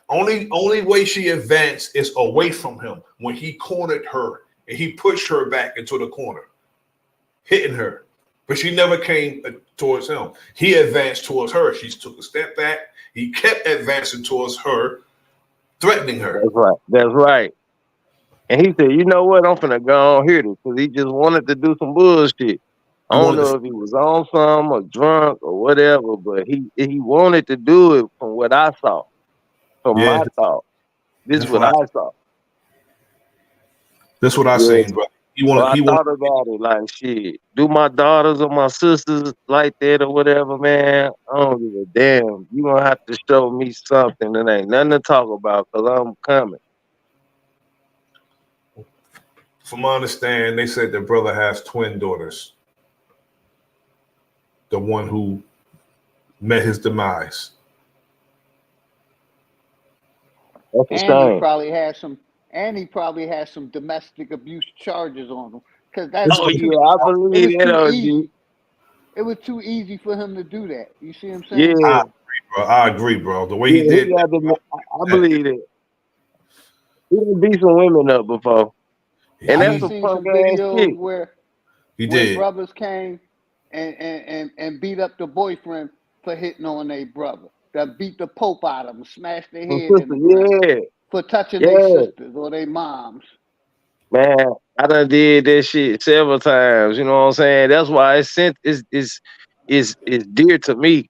Only way she advanced is away from him when he cornered her and he pushed her back into the corner, hitting her. But she never came towards him. He advanced towards her. She took a step back. He kept advancing towards her, threatening her. That's right. That's right. And he said, "You know what? I'm finna go on here because he just wanted to do some bullshit. I don't know if he was on some or drunk or whatever, but he wanted to do it from what I saw, from my thought. This is That's what what I saw. That's what I Yeah. seen, bro. So I thought about it like, shit, do my daughters or my sisters like that or whatever, man? I don't give a damn. You gonna have to show me something that ain't nothing to talk about because I'm coming. From my understanding, they said the brother has twin daughters. The one who met his demise. That's a And he shame. probably has some domestic abuse charges on him. Because that's Oh too, yeah, I it believe was that, too OG. easy. It was too easy for him to do that. You see what I'm Yeah, saying? I agree, bro. The way yeah, he did he got that, I believe it. He done beat some women up before, and I that's done some seen punk some ass videos shit. he where did. brothers came and beat up the boyfriend for hitting on their brother. That beat the pope out of them, smashed their Some head in sister, the ground yeah, for touching their yeah, sisters or their moms. man. I done did that shit several times. You know what I'm saying? That's why it's dear to me.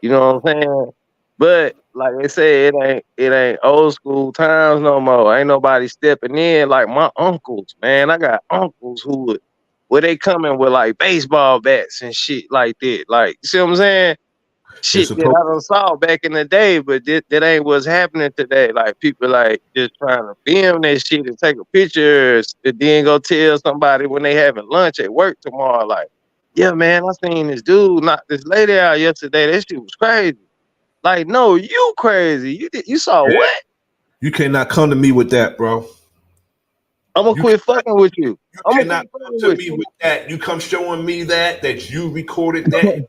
You know what I'm saying? But like I said, it ain't old school times no more. Ain't nobody stepping in like my uncles, man. I got uncles where they coming with like baseball bats and shit like that. Like, you see what I'm saying? It's Shit that supposed I done saw back in the day, but that ain't what's happening today. Like people like just trying to film that shit and take a picture and then go tell somebody when they having lunch at work tomorrow. Like, yeah, man, I seen this dude knock this lady out yesterday. That shit was crazy. Like, no, you crazy. You saw yeah. what? You cannot come to me with that, bro. I'm gonna quit fucking with you. I'm gonna Cannot quit come fucking to with me you. with that. You come showing me that you recorded that.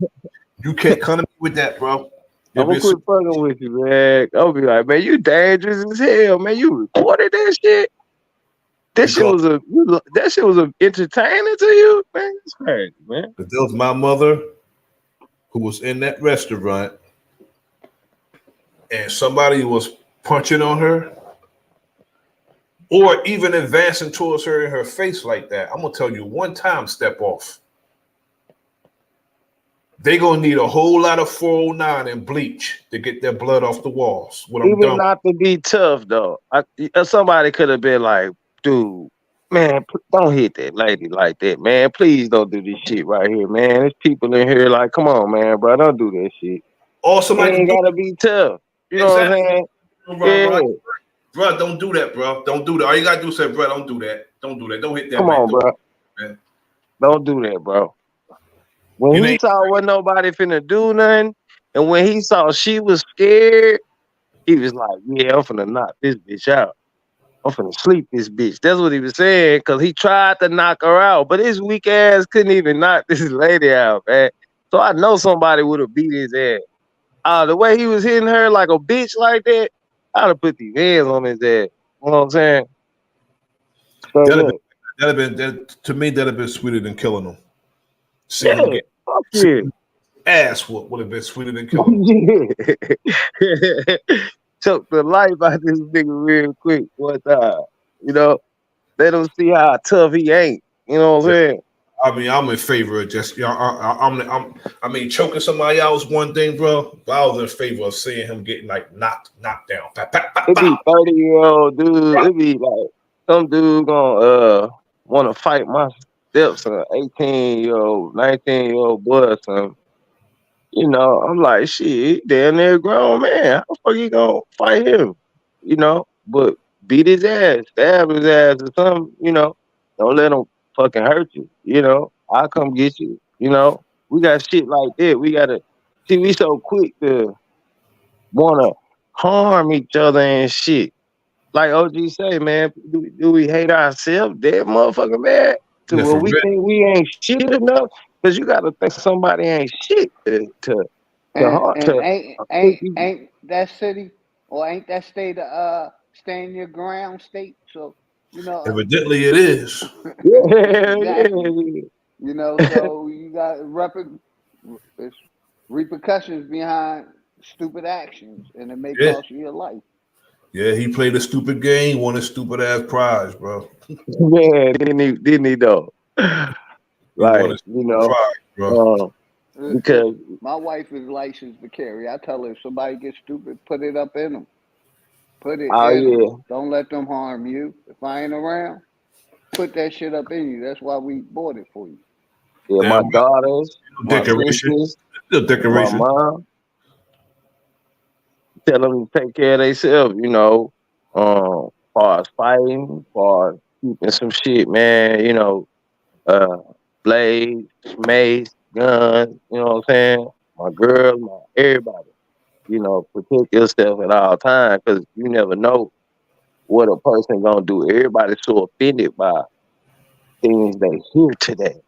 You can't come to me with that, bro. I'm gonna quit fucking with you, man. I'll be like, man, you dangerous as hell, man. You recorded that shit. That shit was a entertainer to you, man. It's crazy, man. That was my mother who was in that restaurant and somebody was punching on her or even advancing towards her in her face like that. I'm gonna tell you one time, step off. They gonna need a whole lot of 409 and bleach to get their blood off the walls. What I'm Even done. not to be tough though. Somebody could have been like, dude, man, don't hit that lady like that, man. Please don't do this shit right here, man. There's people in here like, come on, man, bro, don't do that shit. Or It somebody ain't do gotta be tough. You know what I'm exactly. saying? Bro, Yeah. bro, don't do that, bro. Don't do that. All you gotta do is say, bro, don't do that. Don't do that. Don't hit that Come man. on, bro. Man. Don't do that, bro. When You he ain't saw wasn't nobody finna do nothing, and when he saw she was scared, he was like, yeah, I'm finna knock this bitch out. I'm finna sleep this bitch. That's what he was saying, because he tried to knock her out, but his weak ass couldn't even knock this lady out, man. So I know somebody would have beat his ass. The way he was hitting her like a bitch like that, I'd have put these hands on his ass. You know what I'm saying? To me, that'd have been sweeter than killing him. Yeah, fuck yeah. Ass whoop would have been sweeter than killing him. Yeah. Choke the life out of this nigga real quick one time. You know, let him see how tough he ain't. You know what I'm saying? I mean, I'm in favor of just, I mean, choking somebody out is one thing, bro. But I was in favor of seeing him getting like knocked down. It be 30-year-old dude. It be like some dude gonna want to fight my stepson, 18-year-old, 19-year-old boy or something. You know, I'm like, shit, he damn near grown man. How the fuck you gonna fight him? You know, but beat his ass, stab his ass or something. You know, don't let him fucking hurt you. You know, I'll come get you. You know, we got shit like that. We gotta see. We so quick to wanna harm each other and shit. Like OG say, man, do we hate ourselves, that motherfucker, man? To Yeah, where for we real. think we ain't shit enough? Because you gotta think somebody ain't shit to And heart and to ain't that city? Or ain't that state stand your ground state? So, you know, Evidently, it is. exactly. You know, so you got it's repercussions behind stupid actions, and it may Yeah, cost you your life. yeah. He played a stupid game, won a stupid ass prize, bro. Yeah, didn't he though? He won Like, a stupid prize, bro. because My wife is licensed to carry. I tell her if somebody gets stupid, put it up in them. Put it oh in them. yeah, Don't let them harm you. If I ain't around, put that shit up in you. That's why we bought it for you. yeah, my Damn, daughters, my decoration. sisters, Still my decoration. mom, tell them to take care of themselves, far as fighting, far as keeping some shit, man, uh, blades, mace, guns, you know what I'm saying? My girls, everybody, protect yourself at all times because you never know what a person gonna do. Everybody's so offended by things they hear today.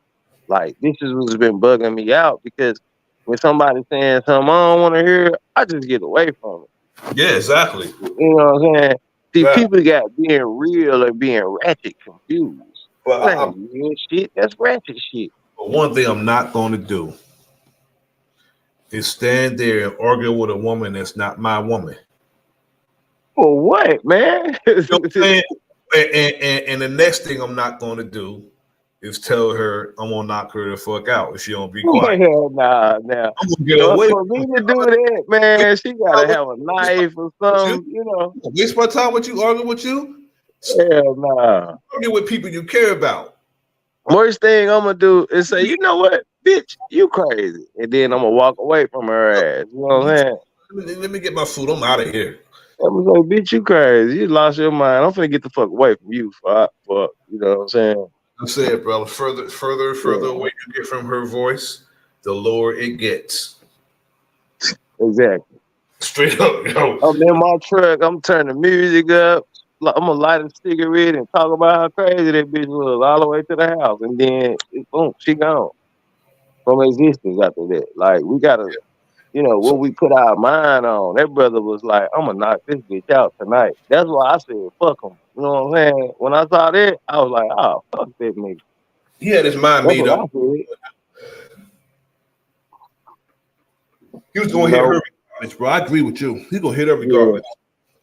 Like this is what's been bugging me out because when somebody's saying something I don't want to hear, I just get away from it. Yeah, exactly. You know what I'm saying? See, Right. people got being real and being ratchet confused. But That ain't real shit. That's ratchet shit. one thing I'm not going to do is stand there and argue with a woman that's not my woman. For what, man? You know what I'm saying? And the next thing I'm not going to do is tell her I'm gonna knock her the fuck out if she don't be quiet. Hell nah. I'm gonna get So away for me to do that, man, she gotta have a knife or something, Waste my time with you, arguing with you. Hell nah. Argue with people you care about. Worst thing I'm gonna do is say, you know what, bitch, you crazy, and then I'm gonna walk away from her ass. You know what I'm saying? Let me get my food. I'm out of here. I'm gonna say, bitch, you crazy. You lost your mind. I'm finna get the fuck away from you. For you know what I'm saying? I said, brother, further away you get from her voice, the lower it gets. Exactly. Straight up, yo. I'm in my truck. I'm turning the music up. I'm gonna light a cigarette and talk about how crazy that bitch was all the way to the house, and then boom, she gone from existence after that. Like we gotta, what we put our mind on. That brother was like, I'm gonna knock this bitch out tonight. That's why I said, fuck him. You know what I'm saying? When I saw that, I was like, oh, fuck that nigga. He had his mind That's made what up. I said. He was gonna hit her regardless, bro. I agree with you. He's gonna hit her regardless.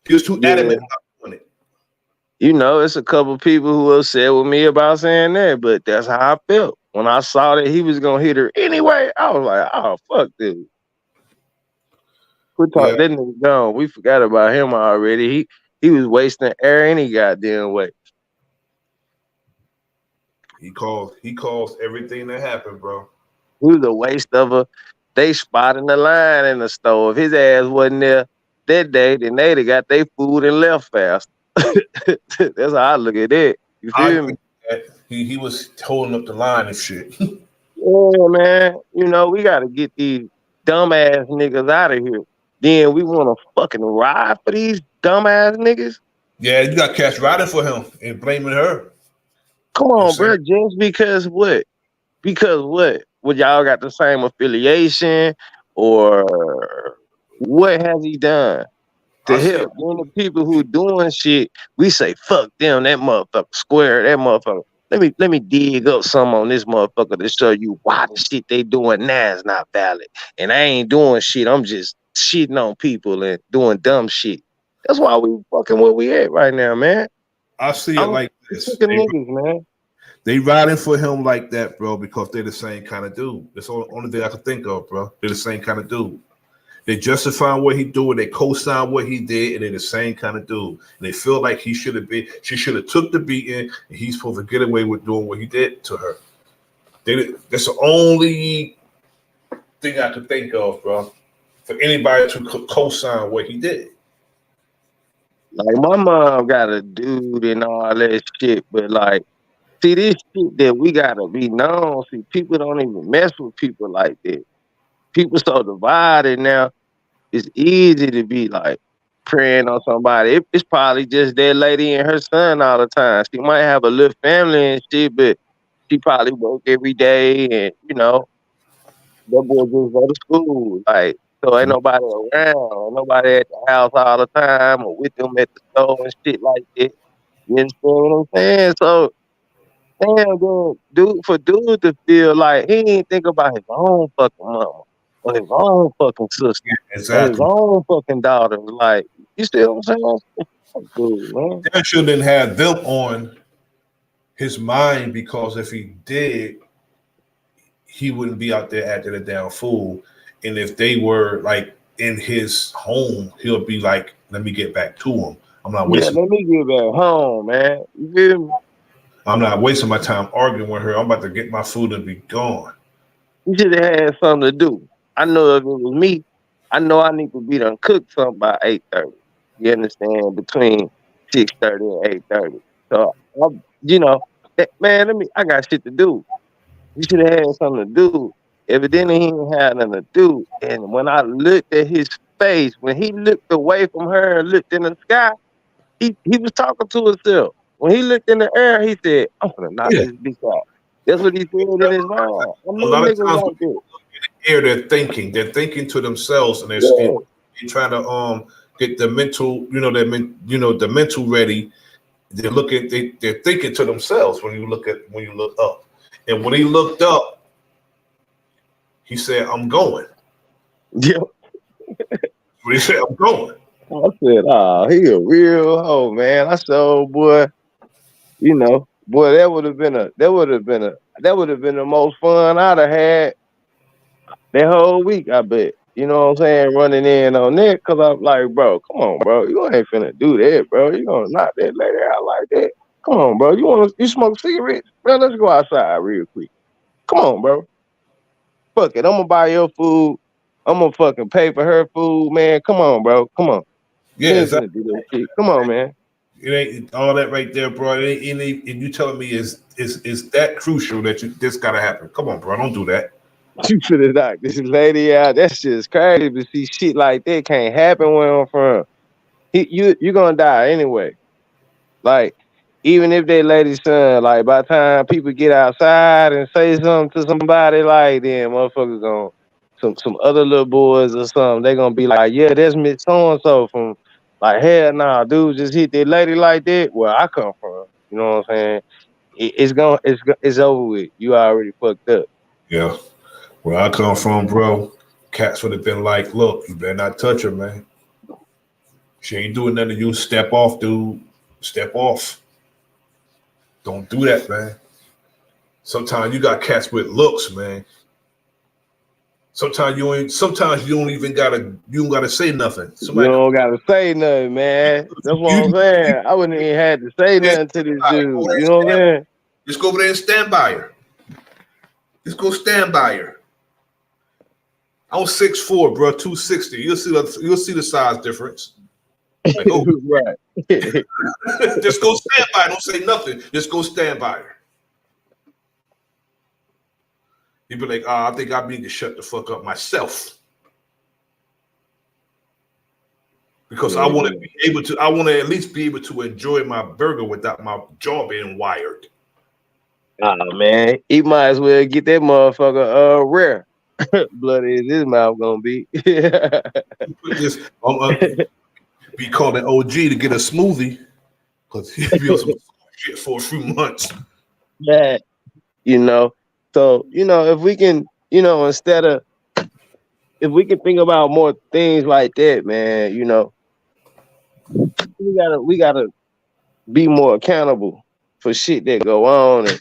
He was too Yeah. adamant about doing it. It's a couple people who upset with me about saying that, but that's how I felt. When I saw that he was gonna hit her anyway, I was like, oh, fuck this. Quit talking, that nigga gone. We forgot about him already. He was wasting air any goddamn way. He caused everything that happened, bro. He was a waste of a. They spotting the line in the store. If his ass wasn't there that day, then they'd have got their food and left fast. That's how I look at it. You feel me? He was holding up the line and shit. Yeah, man. We gotta get these dumbass niggas out of here. Then we wanna fucking ride for these dumbass niggas? Yeah, you got Cash riding for him and blaming her. Come on, bro. Just because what? Because what? Would y'all got the same affiliation or what has he done to help? When the people who doing shit, we say fuck them, that motherfucker square, that motherfucker. Let me dig up some on this motherfucker to show you why the shit they doing now is not valid. And I ain't doing shit. I'm just shitting on people and doing dumb shit. That's why we fucking where we at right now, man. I see it like this. Sick of niggas, man. They riding for him like that, bro, because they're the same kind of dude. That's the only thing I can think of, bro. They're the same kind of dude. They justify what he doing, they co-sign what he did, and they're the same kind of dude. And they feel like she should have took the beating, and he's supposed to get away with doing what he did to her. That's the only thing I could think of, bro, for anybody to co-sign what he did. Like my mom got a dude and all that shit, but like, see this shit that we gotta be known. See, people don't even mess with people like that. People so divided now. It's easy to be like preying on somebody. It's probably just that lady and her son all the time. She might have a little family and shit, but she probably work every day, and that boy just go to school. Like So ain't nobody around, ain't nobody at the house all the time or with them at the store and shit like that. You understand what I'm saying? So damn, dude to feel like he ain't think about his own fucking mama or his own fucking sister or his Exactly. own fucking daughter. Like, you see what I'm saying? Fuck dude, man. That shouldn't have them on his mind because if he did, he wouldn't be out there acting a damn fool. And if they were like in his home, he'll be like, "Let me get back to him. I'm not Yeah, wasting. let me get back home, man. You feel me? I'm not wasting my time arguing with her. I'm about to get my food and be gone." You should have had something to do. I know if it was me, I know I need to be done cook something by 8:30. You understand? Between 6:30 and 8:30. So man, I got shit to do. You should have had something to do. Evidently he didn't have nothing to do. And when I looked at his face, when he looked away from her and looked in the sky, he was talking to himself. When he looked in the air, he said, "I'm gonna knock Yeah. this bitch out." That's what he said in his mind. I A know lot of niggas times like that. here they're thinking. They're thinking to themselves and Yeah. they're trying to get the mental, the mental ready. They're thinking to themselves when you look up. And when he looked up, he said, "I'm going." Yeah. When he said, "I'm going." I said, "Oh, he a real hoe, man." I said, "Oh boy, boy, that would have been the most fun I'd have had that whole week, I bet." You know what I'm saying? Running in on that, cause I'm like, bro, come on, bro. You ain't finna do that, bro. You gonna knock that lady out like that. Come on, bro. You smoke cigarettes? Bro, let's go outside real quick. Come on, bro. Fuck it. I'm gonna buy your food. I'm gonna fucking pay for her food, man. Come on, bro. Come on. Yeah, You ain't exactly. finna do that shit. Come on, man. It ain't all that right there, bro. And you telling me is that crucial that this gotta happen? Come on, bro. Don't do that. You finna knock this lady out. That's just crazy to see shit like that can't happen where I'm from. You gonna die anyway. Like, even if that lady's son, like by the time people get outside and say something to somebody, like then motherfuckers gonna some other little boys or something, they gonna be like, yeah, that's Miss So and So from like hell nah, dude just hit that lady like that. Where I come from, you know what I'm saying? It's over with. You already fucked up. Yeah. Where I come from, bro, cats would have been like, "Look, you better not touch her, man. She ain't doing nothing to you. Step off, dude. Step off. Don't do that, man." Sometimes you got cats with looks, man. Sometimes you don't gotta say nothing. You Somebody don't gotta say nothing, man. That's what you I'm saying. I wouldn't even had to say nothing to this dude. You know what I'm saying? just go over there and stand by her. Just go stand by her. I'm 6'4", bro, 260. You'll see the size difference. Like, oh, Right. just go stand by her. Don't say nothing. Just go stand by her. He'd be like, I think I need to shut the fuck up myself. Because I want to be able to, I want to at least be able to enjoy my burger without my jaw being wired. Man, he might as well get that motherfucker rare. Bloody as his mouth gonna be. Put this, be calling OG to get a smoothie because he'll be on some shit for a few months. Yeah. So, if we can, if we can think about more things like that, man, we gotta be more accountable for shit that go on and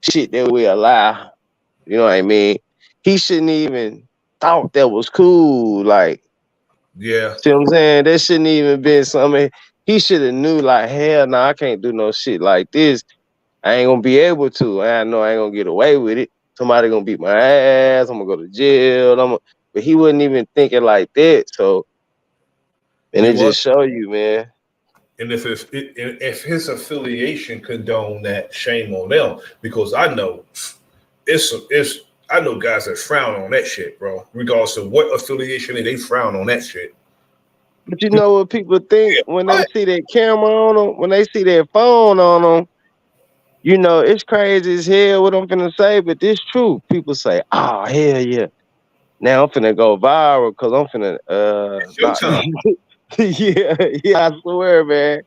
shit that we allow. You know what I mean? He shouldn't even thought that was cool. Like, Yeah. see what I'm saying? That shouldn't even been something. He should have knew, like, hell no, I can't do no shit like this. I ain't gonna be able to. I know I ain't gonna get away with it. Somebody gonna beat my ass. I'm gonna go to jail. But he wasn't even thinking like that. So, and He it was. just show you, man. And if his affiliation condone that, shame on them. Because I know I know guys that frown on that shit, bro. Regardless of what affiliation they frown on that shit. But you know what people think when they see that camera on them, when they see that phone on them, it's crazy as hell what I'm finna say, but this true. People say, oh, hell yeah. Now I'm finna go viral because I'm finna It's your time. yeah, I swear, man.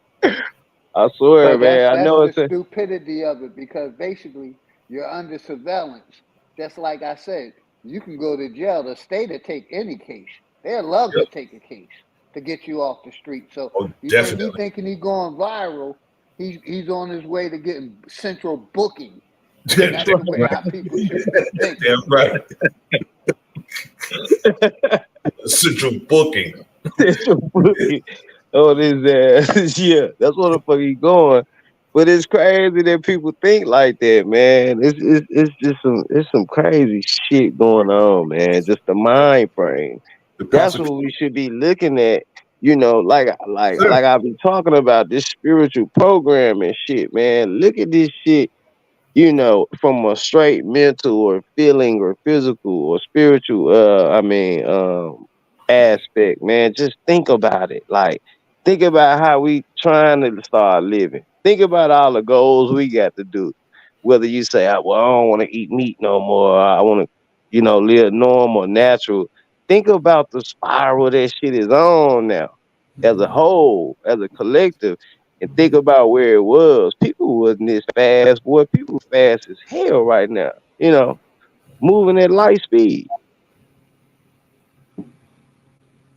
I swear, But man. I that's know the it's a stupidity of it because basically you're under surveillance. Just like I said, you can go to jail. The state will take any case. They'd love to Yep. take a case to get you off the street. So Oh, you think he definitely. thinking he going viral? He's on his way to getting central booking, and that's that's the way how people should be thinking. Damn right. Central booking. central booking on his ass. Yeah, that's what the fuck he going. But it's crazy that people think like that, man. It's just some crazy shit going on, man. Just the mind frame. The That's prosecution. what we should be looking at. You know, Sir. like I've been talking about this spiritual program and shit, man. Look at this shit, you know, from a straight mental or feeling or physical or spiritual aspect, man. Just think about it. Like, think about how we trying to start living. Think about all the goals we got to do. Whether you say, well, I don't want to eat meat no more, I want to, you know, live normal, natural. Think about the spiral that shit is on now, as a whole, as a collective, and think about where it was. People wasn't this fast, boy. People fast as hell right now. You know, moving at light speed.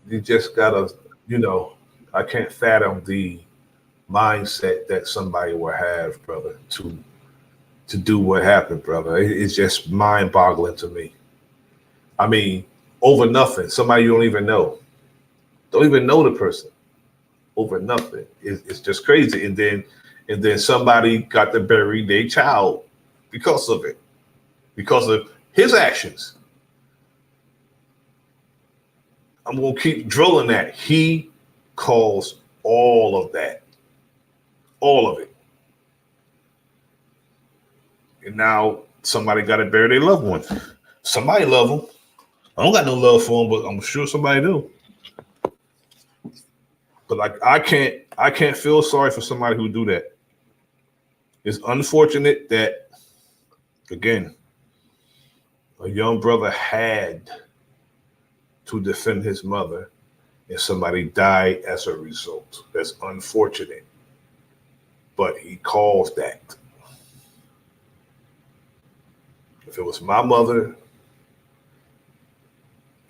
You just gotta, you know, I can't fathom the mindset that somebody will have, brother, to do what happened, brother. It's just mind boggling to me. I mean, over nothing. Somebody you don't even know the person. Over nothing. It's just crazy. And then somebody got to bury their child because of it, because of his actions. I'm gonna keep drilling that. He caused all of that, all of it. And now somebody got to bury their loved one. Somebody love them. I don't got no love for them, but I'm sure somebody do. But like I can't feel sorry for somebody who do that. It's unfortunate that again a young brother had to defend his mother and somebody died as a result. That's unfortunate. But he caused that. If it was my mother,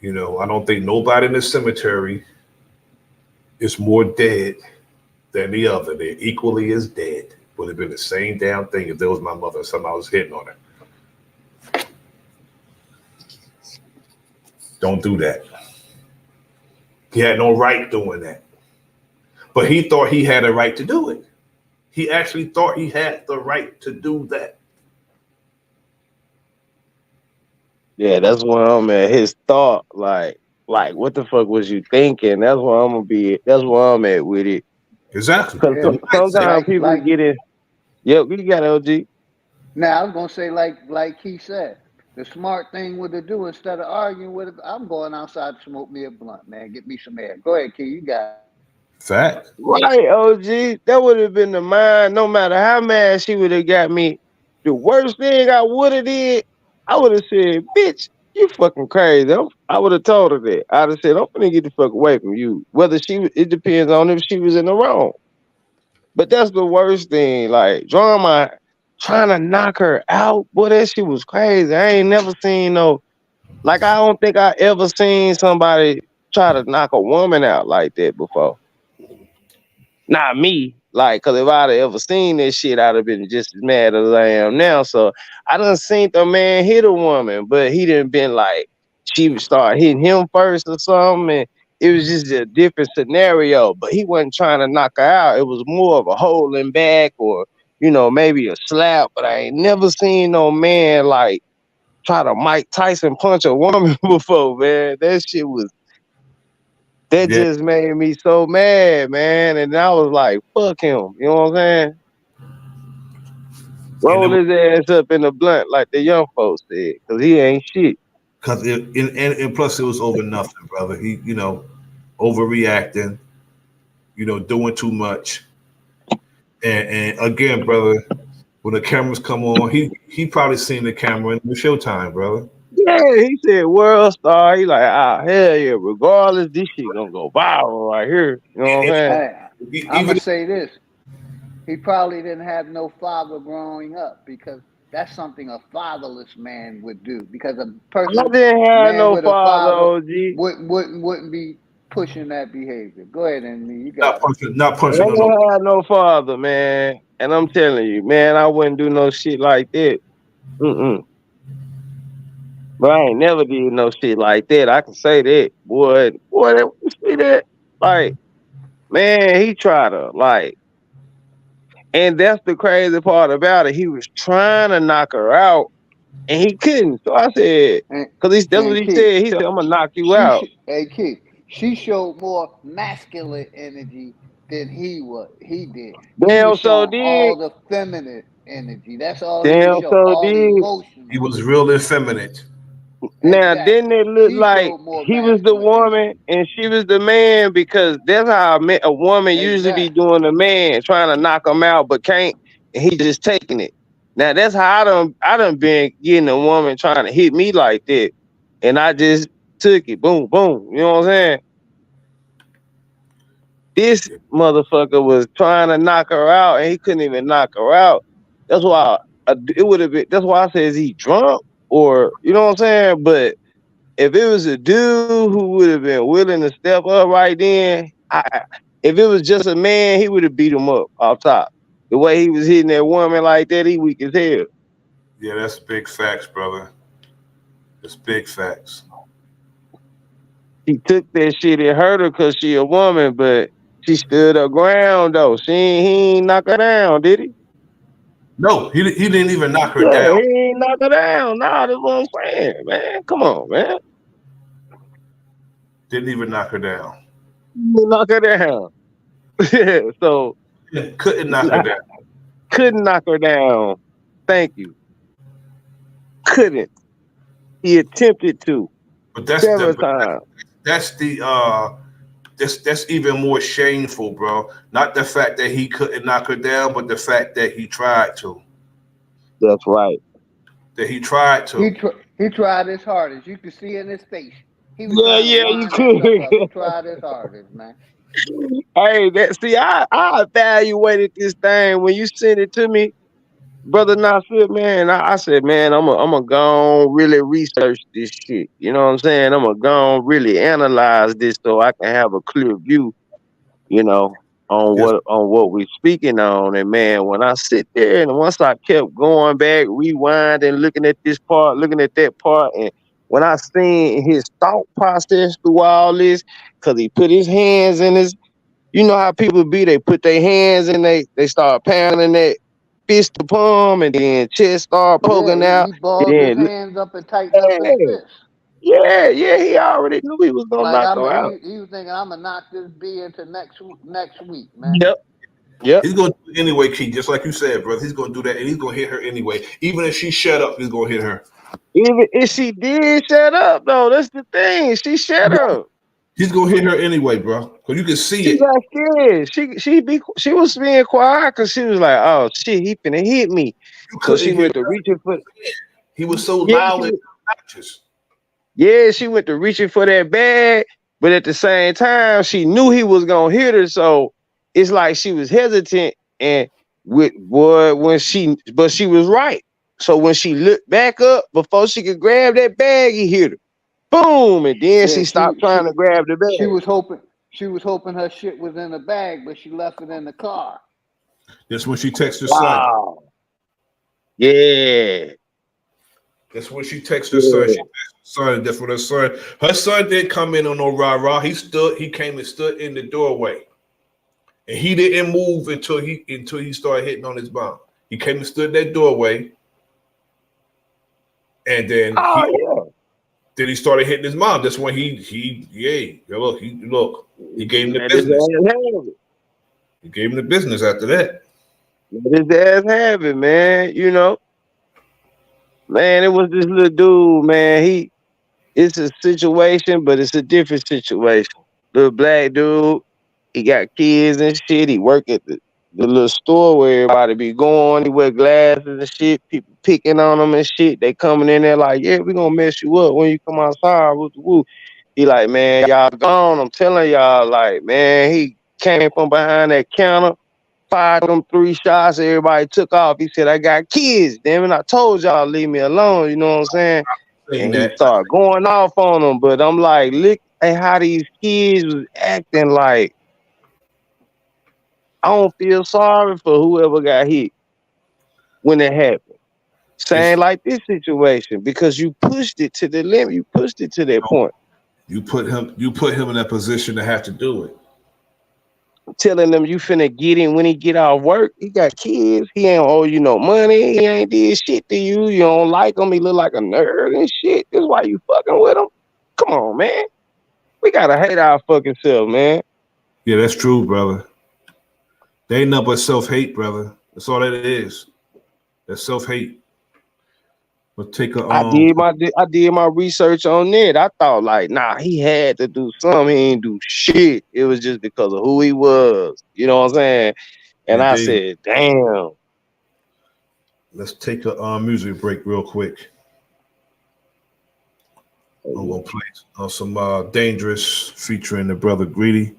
you know, I don't think nobody in the cemetery is more dead than the other. They're equally as dead. Would have been the same damn thing if there was my mother and somebody was hitting on her. Don't do that. He had no right doing that. But he thought he had a right to do it. He actually thought he had the right to do that. Yeah, that's where I'm at. His thought, what the fuck was you thinking? That's where I'm gonna be. That's where I'm at with it. Exactly. Because Yeah, sometimes people like get in. Yep, we got LG. now I was gonna say like he said, the smart thing would to do instead of arguing with it, I'm going outside to smoke me a blunt, man. Get me some air. Go ahead, Key, you got it. Fact. Right, OG. That would have been the mind. No matter how mad she would have got me, the worst thing I would have did, I would have said, "Bitch, you fucking crazy." I would have told her that. I'd have said, "I'm gonna get the fuck away from you." Whether it depends on if she was in the wrong. But that's the worst thing. Like drama, trying to knock her out. Boy, that shit was crazy. I ain't never seen no. Like I don't think I ever seen somebody try to knock a woman out like that before. Not me. Like, cause if I'd have ever seen this shit, I'd have been just as mad as I am now. So I done seen the man hit a woman, but he didn't been like she would start hitting him first or something. And it was just a different scenario. But he wasn't trying to knock her out. It was more of a holding back or, you know, maybe a slap. But I ain't never seen no man like try to Mike Tyson punch a woman before, man. That Yeah. just made me so mad, man. And I was like, fuck him. You know what I'm saying? And Roll his ass up in the blunt like the young folks said, because he ain't shit. And plus it was over nothing, brother. He, you know, overreacting, you know, doing too much. And again, brother, when the cameras come on, he probably seen the camera in the showtime, brother. Yeah, he said world star. He like, ah, hell yeah, regardless, this shit gonna go viral right here. You know what I'm saying? Hey, I'm gonna say this. He probably didn't have no father growing up because that's something a fatherless man would do. Because a I didn't have man no with a father, father OG. wouldn't be pushing that behavior. Go ahead, Andy. You Not got it. punching, not I punching on no. didn't have no father, man. And I'm telling you, man, I wouldn't do no shit like that. Mm-mm. But I ain't never did no shit like that. I can say that, boy. Boy, you see that? Like, man, he tried to like, and that's the crazy part about it. He was trying to knock her out, and he couldn't. So I said, And, because that's what and he Keith, said. He said, "I'm gonna knock you out." hey Keith, she showed more masculine energy than he did. He was Damn, so showing did. all the feminine energy. That's all he was Damn, showing, so all did. He emotional. was real effeminate. Now, didn't Exactly. it look She like showed more he was the masculine woman energy. and she was the man? Because that's how a woman usually be Exactly. doing the man, trying to knock him out, but can't, and he just taking it. Now, that's how I done been getting a woman trying to hit me like that, and I just took it, boom, boom. You know what I'm saying? This motherfucker was trying to knock her out, and he couldn't even knock her out. That's why it would have been. That's why I said, is he drunk or you know what I'm saying? But if it was a dude who would have been willing to step up right then, if it was just a man, he would have beat him up off top. The way he was hitting that woman like that, he weak as hell. Yeah, that's big facts, brother. It's big facts. He took that shit and hurt her because she a woman, but she stood her ground though. He ain't knock her down, did he? No, he didn't even knock her Yeah, down. he ain't knock her down. Nah, that's what I'm saying, man. Come on, man. Didn't even knock her down. He didn't knock her down. So Couldn't knock her down. couldn't knock her down. Thank you. Couldn't. He attempted to But that's the several but times. that's the that's even more shameful, bro. Not the fact that he couldn't knock her down, but the fact that he tried to. That's right. That he tried to. He tried his hardest. You could see in his face. He was Yeah, trying to yeah, you wind that stuff up. He could. tried his hardest, man. Hey, I evaluated this thing when you sent it to me, Bro.Nasir, man. I said, man, I'm gonna go on really research this shit. You know what I'm saying? I'm gonna go on really analyze this so I can have a clear view, you know, Yes. on what we speaking on. And man, when I sit there and once I kept going back, rewinding, looking at this part, looking at that part, and when I seen his thought process through all this, cause he put his hands in his, you know how people be, they put their hands in, they start pounding that fist to palm, and then chest start Yeah, poking out, he and balled his then hands up and tightened up his fist. yeah, he already knew he was gonna Like knock her out. he was thinking, I'm gonna knock this B into next week, man. Yep. Yep. He's gonna do it anyway, Keith, just like you said, brother. He's gonna do that and he's gonna hit her anyway. Even if she shut up, he's gonna hit her. Even if she did shut up, though, that's the thing. She shut up. He's gonna hit her anyway, bro. Cause you can see She it. got scared. She was being quiet because she was like, "Oh shit, he finna hit me." You So couldn't she hear went to her. reaching for. He was so Yeah, loud and obnoxious. she went to reaching for that bag, but at the same time, she knew he was gonna hit her. So it's like she was hesitant, and with boy but she was right. So when she looked back up before she could grab that bag, he hit her. Boom, and then Yeah, she stopped trying to grab the she bag. was hoping her shit was in the bag, but she left it in the car. That's when she texted her son. Wow. Yeah. That's when she texted her son. She Yeah. texted her son. That's when her son didn't come in on no rah-rah. He came and stood in the doorway. And he didn't move until he started hitting on his mom. He came and stood in that doorway. And then Oh yeah. then he started hitting his mom. That's when he look, he gave him the Let his business. ass have it. He gave him the business after that. Let his ass have it, man. You know, man, it was this little dude, man. It's a situation, but it's a different situation. Little black dude, he got kids and shit. He work at the the little store where everybody be going. He wear glasses and shit. People picking on him and shit. They coming in there like, yeah, we gonna mess you up when you come outside. Woo, woo. He like, man, y'all gone. I'm telling y'all, like, man, he came from behind that counter, fired them 3 shots. Everybody took off. He said, I got kids, damn it. I told y'all leave me alone. You know what I'm saying? And he started going off on them. But I'm like, look at how these kids was acting like. I don't feel sorry for whoever got hit when it happened. Same like this situation, because you pushed it to the limit. You pushed it to that point. You put him in that position to have to do it. Telling them you finna get him when he get off work. He got kids. He ain't owe you no money. He ain't did shit to you. You don't like him. He look like a nerd and shit. That's why you fucking with him. Come on, man. We gotta hate our fucking self, man. Yeah, that's true, brother. They ain't nothing but self-hate, brother. That's all that is. That's self-hate. But take a I did my research on it. I thought like, nah, he had to do something. He ain't do shit. It was just because of who he was. You know what I'm saying? And I said, damn. Let's take a music break real quick. I'm gonna play some Dangerous featuring the brother Greedy.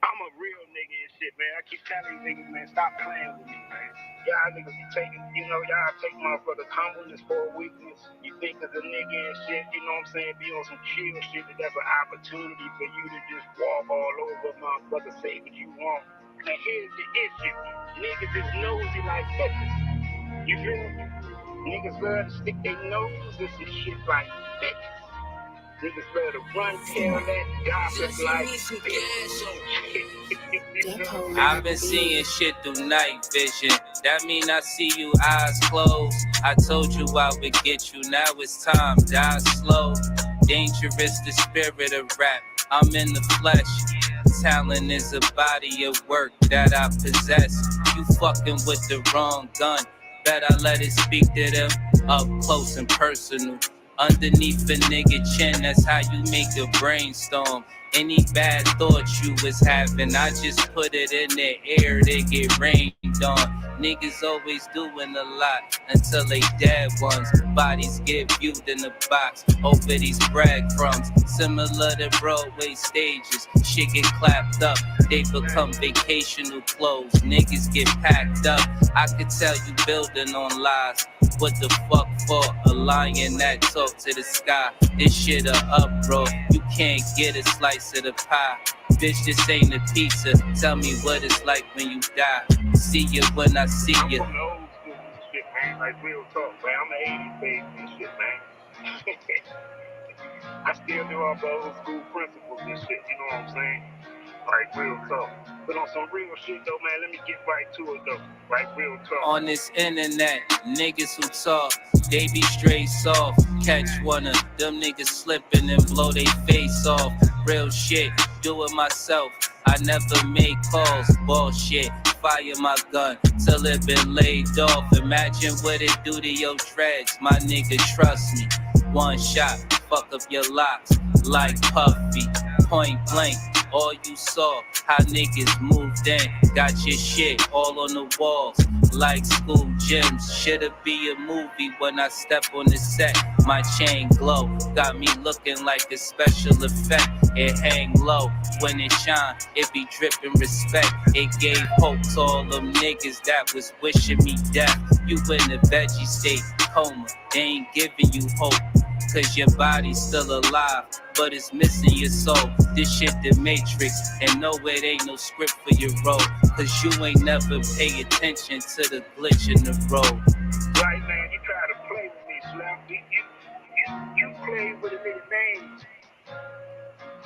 I'm a real nigga and shit, man. I keep telling you niggas, man, stop playing with me, man. Y'all niggas be taking, y'all take motherfuckers' humbleness for a weakness. You think as a nigga and shit, you know what I'm saying, be on some chill shit, that that's an opportunity for you to just walk all over motherfuckers, say what you want. Now here's the issue. Niggas is nosy like bitches. You feel me? Niggas love to stick their nose in some shit like bitches. Niggas love to run, tell that gossip like bitches. I've been seeing shit through night vision. That mean I see you eyes closed. I told you I would get you. Now it's time, die slow. Dangerous, the spirit of rap. I'm in the flesh. Talent is a body of work that I possess. You fucking with the wrong gun. Bet I let it speak to them up close and personal. Underneath a nigga chin, that's how you make a brainstorm. Any bad thoughts you was having, I just put it in the air, they get rained on. Niggas always doing a lot until they dead ones. Bodies get viewed in the box over these breadcrumbs. Similar to Broadway stages, shit get clapped up. They become vacational clothes. Niggas get packed up. I could tell you building on lies. What the fuck for? A lion that talk to the sky. This shit a uproar. You can't get a slice of the pie. Bitch, this ain't a pizza. Tell me what it's like when you die. See you when I see you. I'm from the old school and shit, man. Like real talk, man. I'm an 80s baby and shit, man. I still do all the old school principles and shit, you know what I'm saying? Like real talk. But on some real shit though, man, let me get right to it though. Like real talk. On this internet, niggas who talk, they be straight soft. Catch one of them niggas slipping and blow they face off. Real shit, do it myself. I never make calls, bullshit. Fire my gun till it been laid off. Imagine what it do to your dreads, my nigga, trust me. One shot, fuck up your locks like Puffy. Point blank, all you saw, how niggas moved in. Got your shit all on the walls, like school gyms. Should be a movie when I step on the set. My chain glow, got me looking like a special effect. It hang low, when it shine, it be dripping respect. It gave hope to all them niggas that was wishing me death. You in the veggie state, coma, they ain't giving you hope. Cause your body's still alive, but it's missing your soul. This shit the Matrix, and no, it ain't no script for your role. Cause you ain't never pay attention to the glitch in the road. Right, man, you try to play with me, Slim. You play with a nigga name.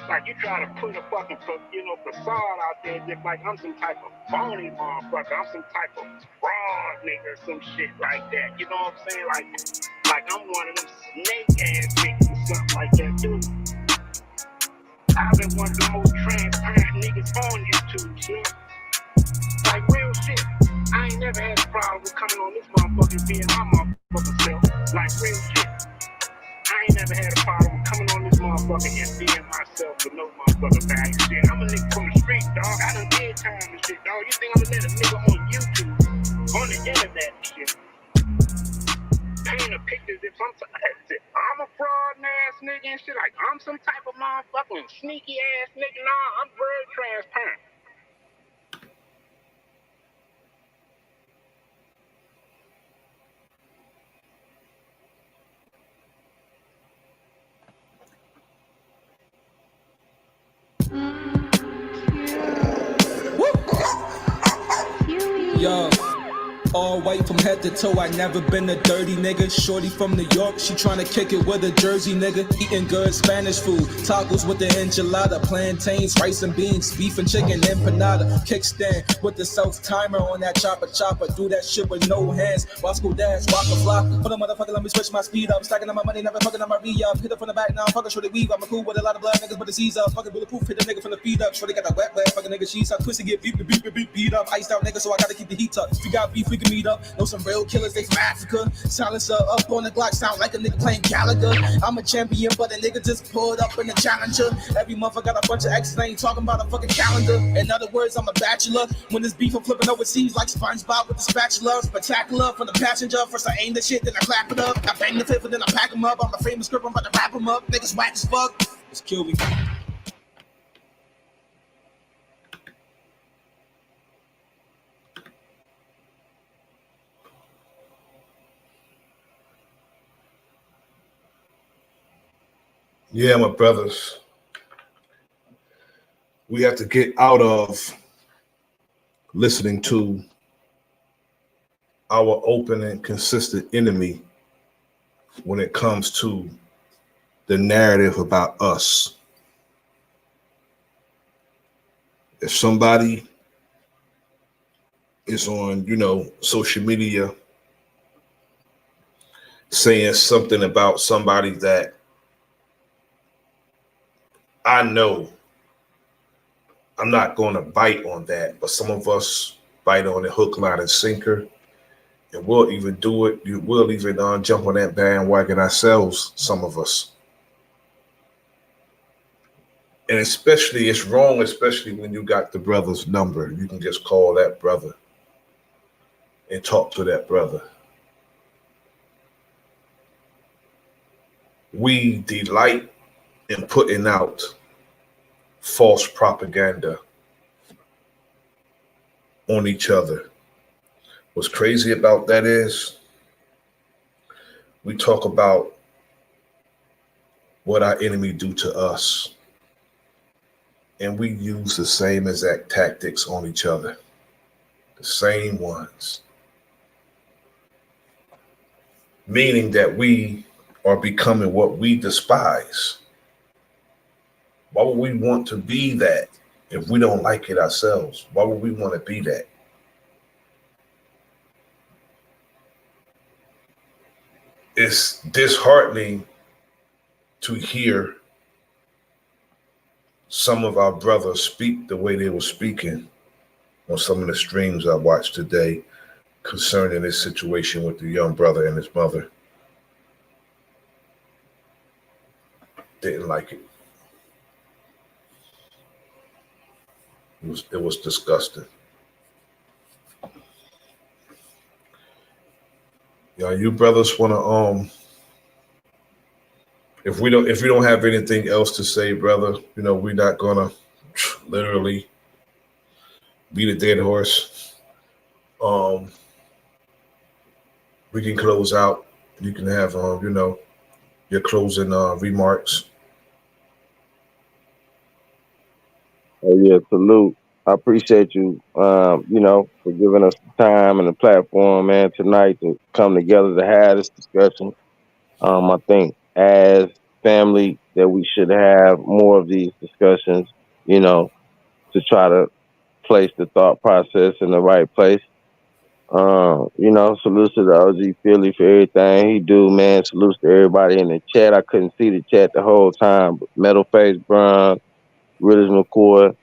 Like you try to put a fucking, facade out there just like I'm some type of phony motherfucker. I'm some type of fraud nigga or some shit like that. You know what I'm saying? Like I'm one of them snake ass niggas or something like that, dude. I've been one of the most transparent niggas on YouTube, shit. Like real shit. I ain't never had a problem with coming on this motherfucker being my motherfucking self. Like real shit. I ain't never had a problem with coming on this motherfucker and being myself with no motherfucker bag shit. I'm a nigga from the street, dog. I done did time and shit, dog. You think I'm gonna let a nigga on YouTube, on the internet and shit, paint a picture as if I'm a fraud ass nigga and shit, like I'm some type of motherfucking sneaky ass nigga? Nah, I'm very transparent. Yo, all white from head to toe, I never been a dirty nigga. Shorty from New York, she tryna kick it with a Jersey nigga. Eating good Spanish food, tacos with the enchilada, plantains, rice and beans, beef and chicken empanada. Kickstand with the self-timer on that chopper. Do that shit with no hands. Wasco dash, waka flop. Hold on, motherfucker, let me switch my speed up. Stacking on my money, never fucking on my re-up. Hit it from the back now, fucking shorty weave. I'm cool with a lot of blood niggas, but the C's up. Fucking bulletproof, hit the nigga from the feet up. Shorty got that wet, fucking nigga, she's up. Twisted, get beat up. Iced out nigga, so I gotta keep the heat up. If you got beef, we can meet up. Know some real killers, they from Africa. Silencer up on the Glock, sound like a nigga playing Gallagher. I'm a champion, but a nigga just pulled up in the challenger. Every month I got a bunch of exes, I ain't talking about a fucking calendar. In other words, I'm a bachelor. When this beef, I'm flipping overseas like SpongeBob with the spatula. Spectacular from the passenger. First I aim the shit, then I clap it up. I bang the fifth, and then I pack them up. I'm a famous script, I'm about to wrap them up. Niggas whack as fuck. Just kill me. Yeah, my brothers, we have to get out of listening to our open and consistent enemy when it comes to the narrative about us. If somebody is on, social media saying something about somebody that I know, I'm not going to bite on that, but some of us bite on it hook, line, and sinker. And we'll even do it. We'll even jump on that bandwagon ourselves, some of us. And especially, it's wrong, especially when you got the brother's number. You can just call that brother and talk to that brother. We delight in putting out false propaganda on each other. What's crazy about that is we talk about what our enemy do to us, and we use the same exact tactics on each other, the same ones, meaning that we are becoming what we despise. Why would we want to be that if we don't like it ourselves? Why would we want to be that? It's disheartening to hear some of our brothers speak the way they were speaking on some of the streams I watched today concerning this situation with the young brother and his mother. Didn't like it. It was disgusting. Yeah, you brothers wanna if we don't have anything else to say, brother, we're not gonna literally beat a dead horse. We can close out. You can have your closing remarks. Oh yeah, salute. I appreciate you, for giving us the time and the platform, man, tonight to come together to have this discussion. I think as family that we should have more of these discussions, to try to place the thought process in the right place. Salutes to the OG Philly for everything he do, man. Salutes to everybody in the chat. I couldn't see the chat the whole time, but Metal Face Brown, Willis McCoy,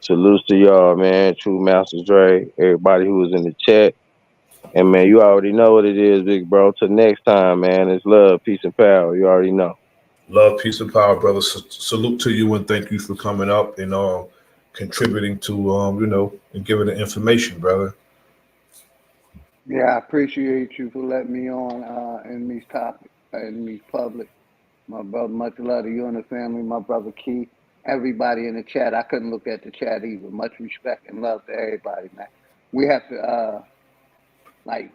salutes to y'all, man. True Master Dre, everybody who was in the chat. And man, you already know what it is, big bro. Till next time, man. It's love, peace, and power. You already know. Love, peace, and power, brother. Salute to you and thank you for coming up and contributing to and giving the information, brother. Yeah, I appreciate you for letting me on in these topics, in these public. My brother, much love to you and the family. My brother Key, everybody in the chat. I couldn't look at the chat either. Much respect and love to everybody, man. We have to like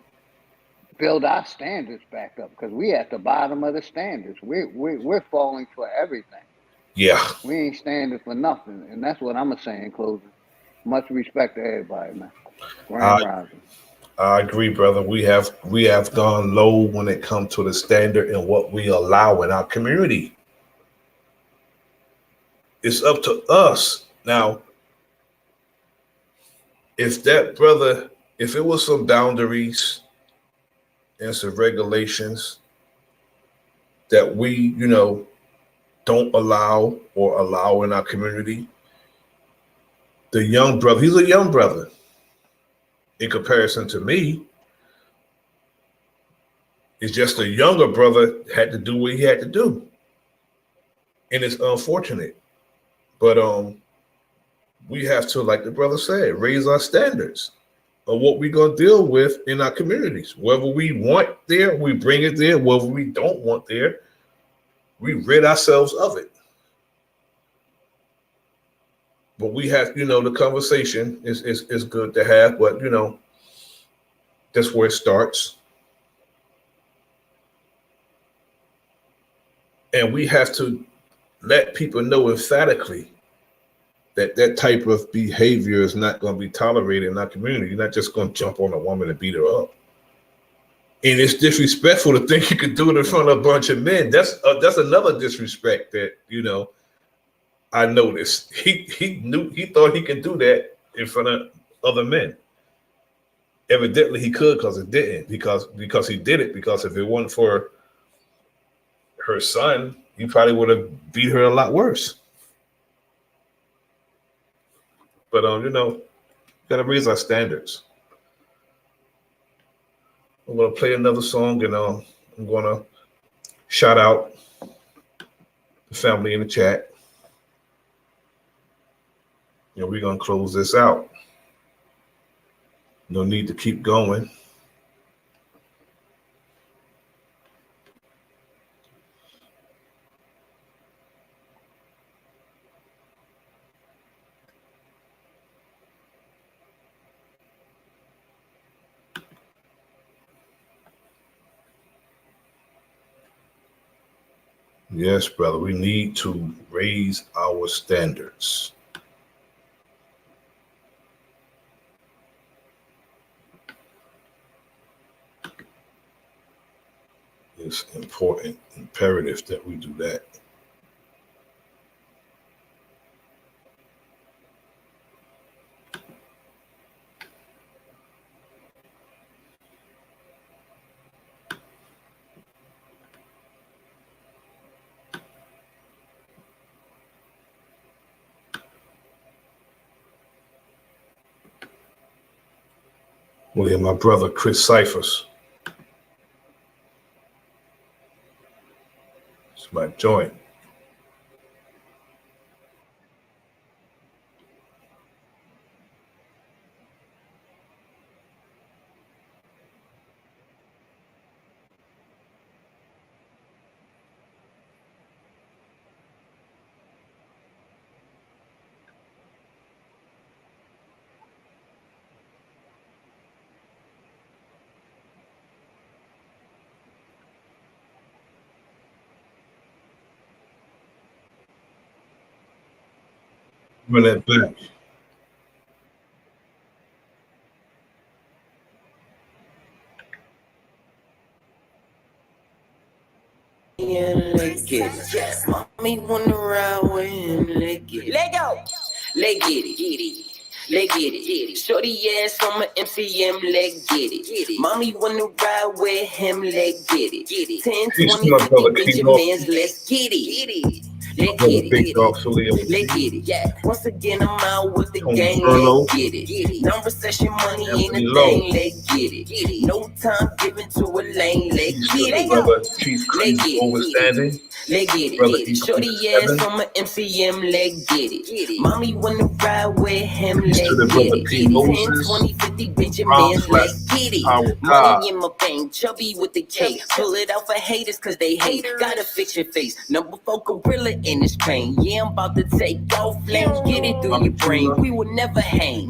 build our standards back up because we at the bottom of the standards. We're falling for everything. Yeah. We ain't standing for nothing, and that's what I'm gonna say in closing. Much respect to everybody, man. Grand rising. I agree, brother. We have gone low when it comes to the standard and what we allow in our community. It's up to us now. If it was some boundaries and some regulations that we, don't allow or allow in our community, the young brother, he's a young brother in comparison to me. It's just a younger brother had to do what he had to do. And it's unfortunate. But we have to, like the brother said, raise our standards of what we're going to deal with in our communities. Whether we want there, we bring it there. Whether we don't want there, we rid ourselves of it. But we have, the conversation is good to have, but, that's where it starts. And we have to let people know emphatically that type of behavior is not going to be tolerated in our community. You're not just going to jump on a woman and beat her up. And it's disrespectful to think you could do it in front of a bunch of men. That's another disrespect that, I noticed. He thought he could do that in front of other men. Evidently he could because it didn't. Because he did it. Because if it wasn't for her son, he probably would have beat her a lot worse. But gotta raise our standards. I'm gonna play another song, and I'm gonna shout out the family in the chat. We're gonna close this out. No need to keep going. Yes, brother, we need to raise our standards. It's important, imperative that we do that. Well, yeah, my brother Chris Cyphers. It's my joint. Run that back. Mommy wanna ride with him, let get it. Let go. Let get it. Let get it. Shorty ass on my MCM, let get it. Mommy wanna ride with him, let get it. 10, 20, 50 Benjamins, let's get it. Let's Brother get Big it. Dog Sully Let's get it. Yeah. Once again, I'm out with the Tony gang. Furlow, Let's get it. Non-recession money ain't Anthony a Lowe, thing. Let's get it. No time given to a lane. Let's get it. Brother Chief Let's Creed get it. Overstanding, Let's get it. Brother Shorty ass E47, from a MCM. Let's get it. Mommy wanna ride with him. peace to Let's the get Brother it. P. 10, Moses, 20, 50 Brown Benjamins. Flat, Let's get it. Power Money God, in my vein. Chubby with the K. Pull it out for haters cause they hate. Gotta fix your face. Number 4 gorilla in this pain. Yeah, I'm about to take off flames. Get it through your brain. We will never hang.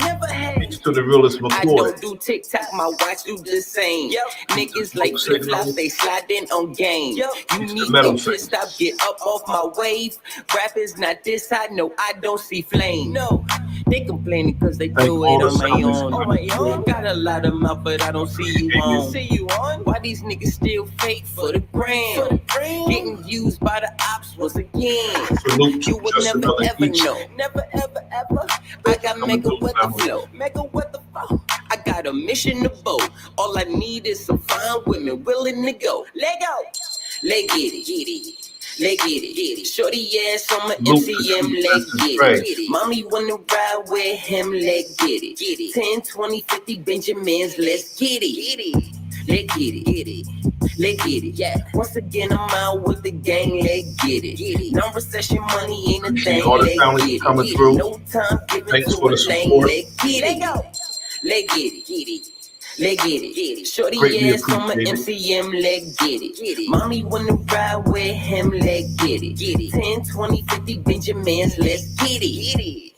peace to the realest I McCoy, don't do TikTok, my watch do the same. Niggas like Smoke flip flops, Signals, they sliding on game. You peace to need Metal a pit Signals. stop, get up off my wave. Rap is not this, I know I don't see flame. No, they complaining cause they Thank do all it the on my sounders own. on my own. Got a lot of mouth, but I don't see you on. Why these niggas still fake for the gram? Getting used by the ops once again. Salute You to will just never another ever each. know. Never ever ever. I got mega with the flow. Mega with the flow. I got a mission to vote. All I need is some fine women willing to go. Let go. Let get it. Get it. Let get it. Get it. Shorty ass on my MCM. Let get it. Mommy wanna ride with him. Let get it. Get it. 10, 20, 50 Benjamins. Let's get it. Get it. Let get it. Get it. Let's get it, yeah. Once again, I'm out with the gang. Let's get it. Non-recession money ain't a thing. All the Let's families get coming it. through. No time given Thanks to for a the lane. support. Let's get it. Let's get it. Get it. Let's get it. Get it. Shorty Greatly ass on my appreciated. MCM. Let's get it. Mommy wanna ride with him. Let's get it. 10, 20, 50 Benjamins. Let's get it. Get it.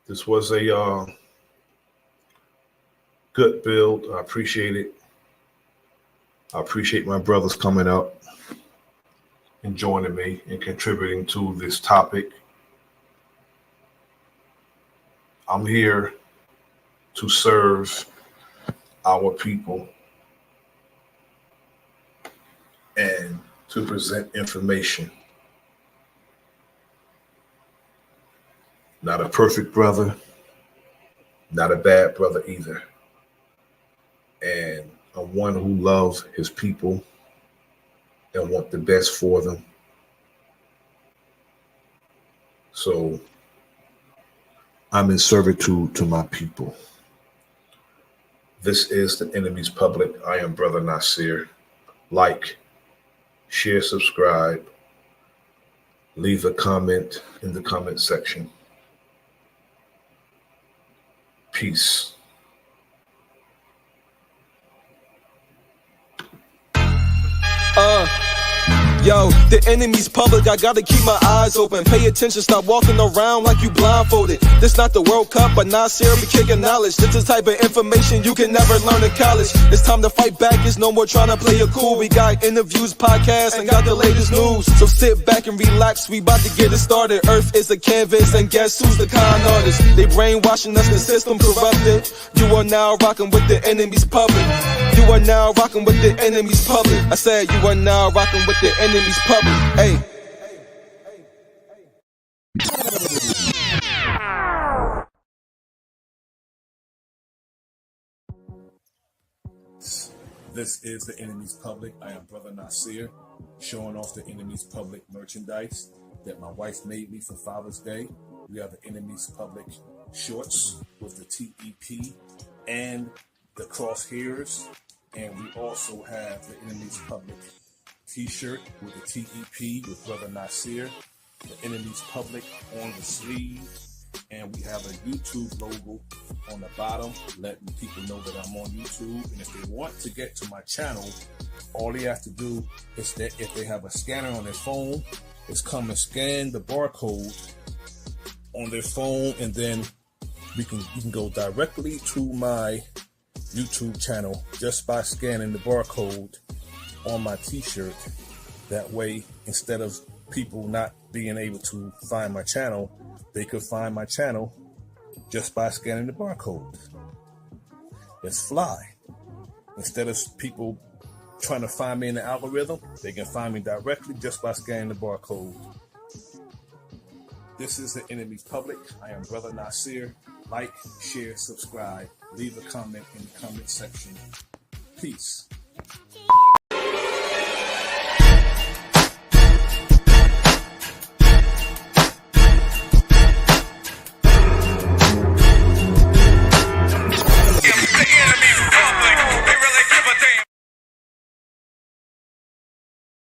This was a good build. I appreciate it. I appreciate my brothers coming up and joining me and contributing to this topic. I'm here to serve our people and to present information. Not a perfect brother, not a bad brother either. And I'm one who loves his people and want the best for them. So I'm in servitude to my people. This is the Enemy's Public. I am Bro.Nasir. Like, share, subscribe, leave a comment in the comment section. Peace. Yo, the enemy's public, I gotta keep my eyes open. Pay attention, stop walking around like you blindfolded. This not the World Cup, but Nasir be kicking knowledge. This the type of information you can never learn in college. It's time to fight back, it's no more trying to play it cool. We got interviews, podcasts, and got the latest news. So sit back and relax, we about to get it started. Earth is a canvas, and guess who's the con artist? They brainwashing us, the system corrupted. You are now rocking with the enemy's public. You are now rocking with the enemy's public. I said you are now rocking with the enemy's public. Hey. This is the Enemy's Public. I am Bro.Nasir, showing off the Enemy's Public merchandise that my wife made me for Father's Day. We have the Enemy's Public shorts with the TEP and the crosshairs. And we also have the Enemy's Public t-shirt with the TEP with Bro.Nasir, the Enemy's Public on the sleeve, and we have a YouTube logo on the bottom, letting people know that I'm on YouTube. And if they want to get to my channel, all they have to do is that if they have a scanner on their phone, is come and scan the barcode on their phone, and then you can go directly to my YouTube channel just by scanning the barcode on my t-shirt. That way, instead of people not being able to find my channel, they could find my channel just by scanning the barcode. It's fly. Instead of people trying to find me in the algorithm, they can find me directly just by scanning the barcode. This is the Enemy's Public. I am Bro.Nasir, Like, share, subscribe, leave a comment in the comment section. Peace.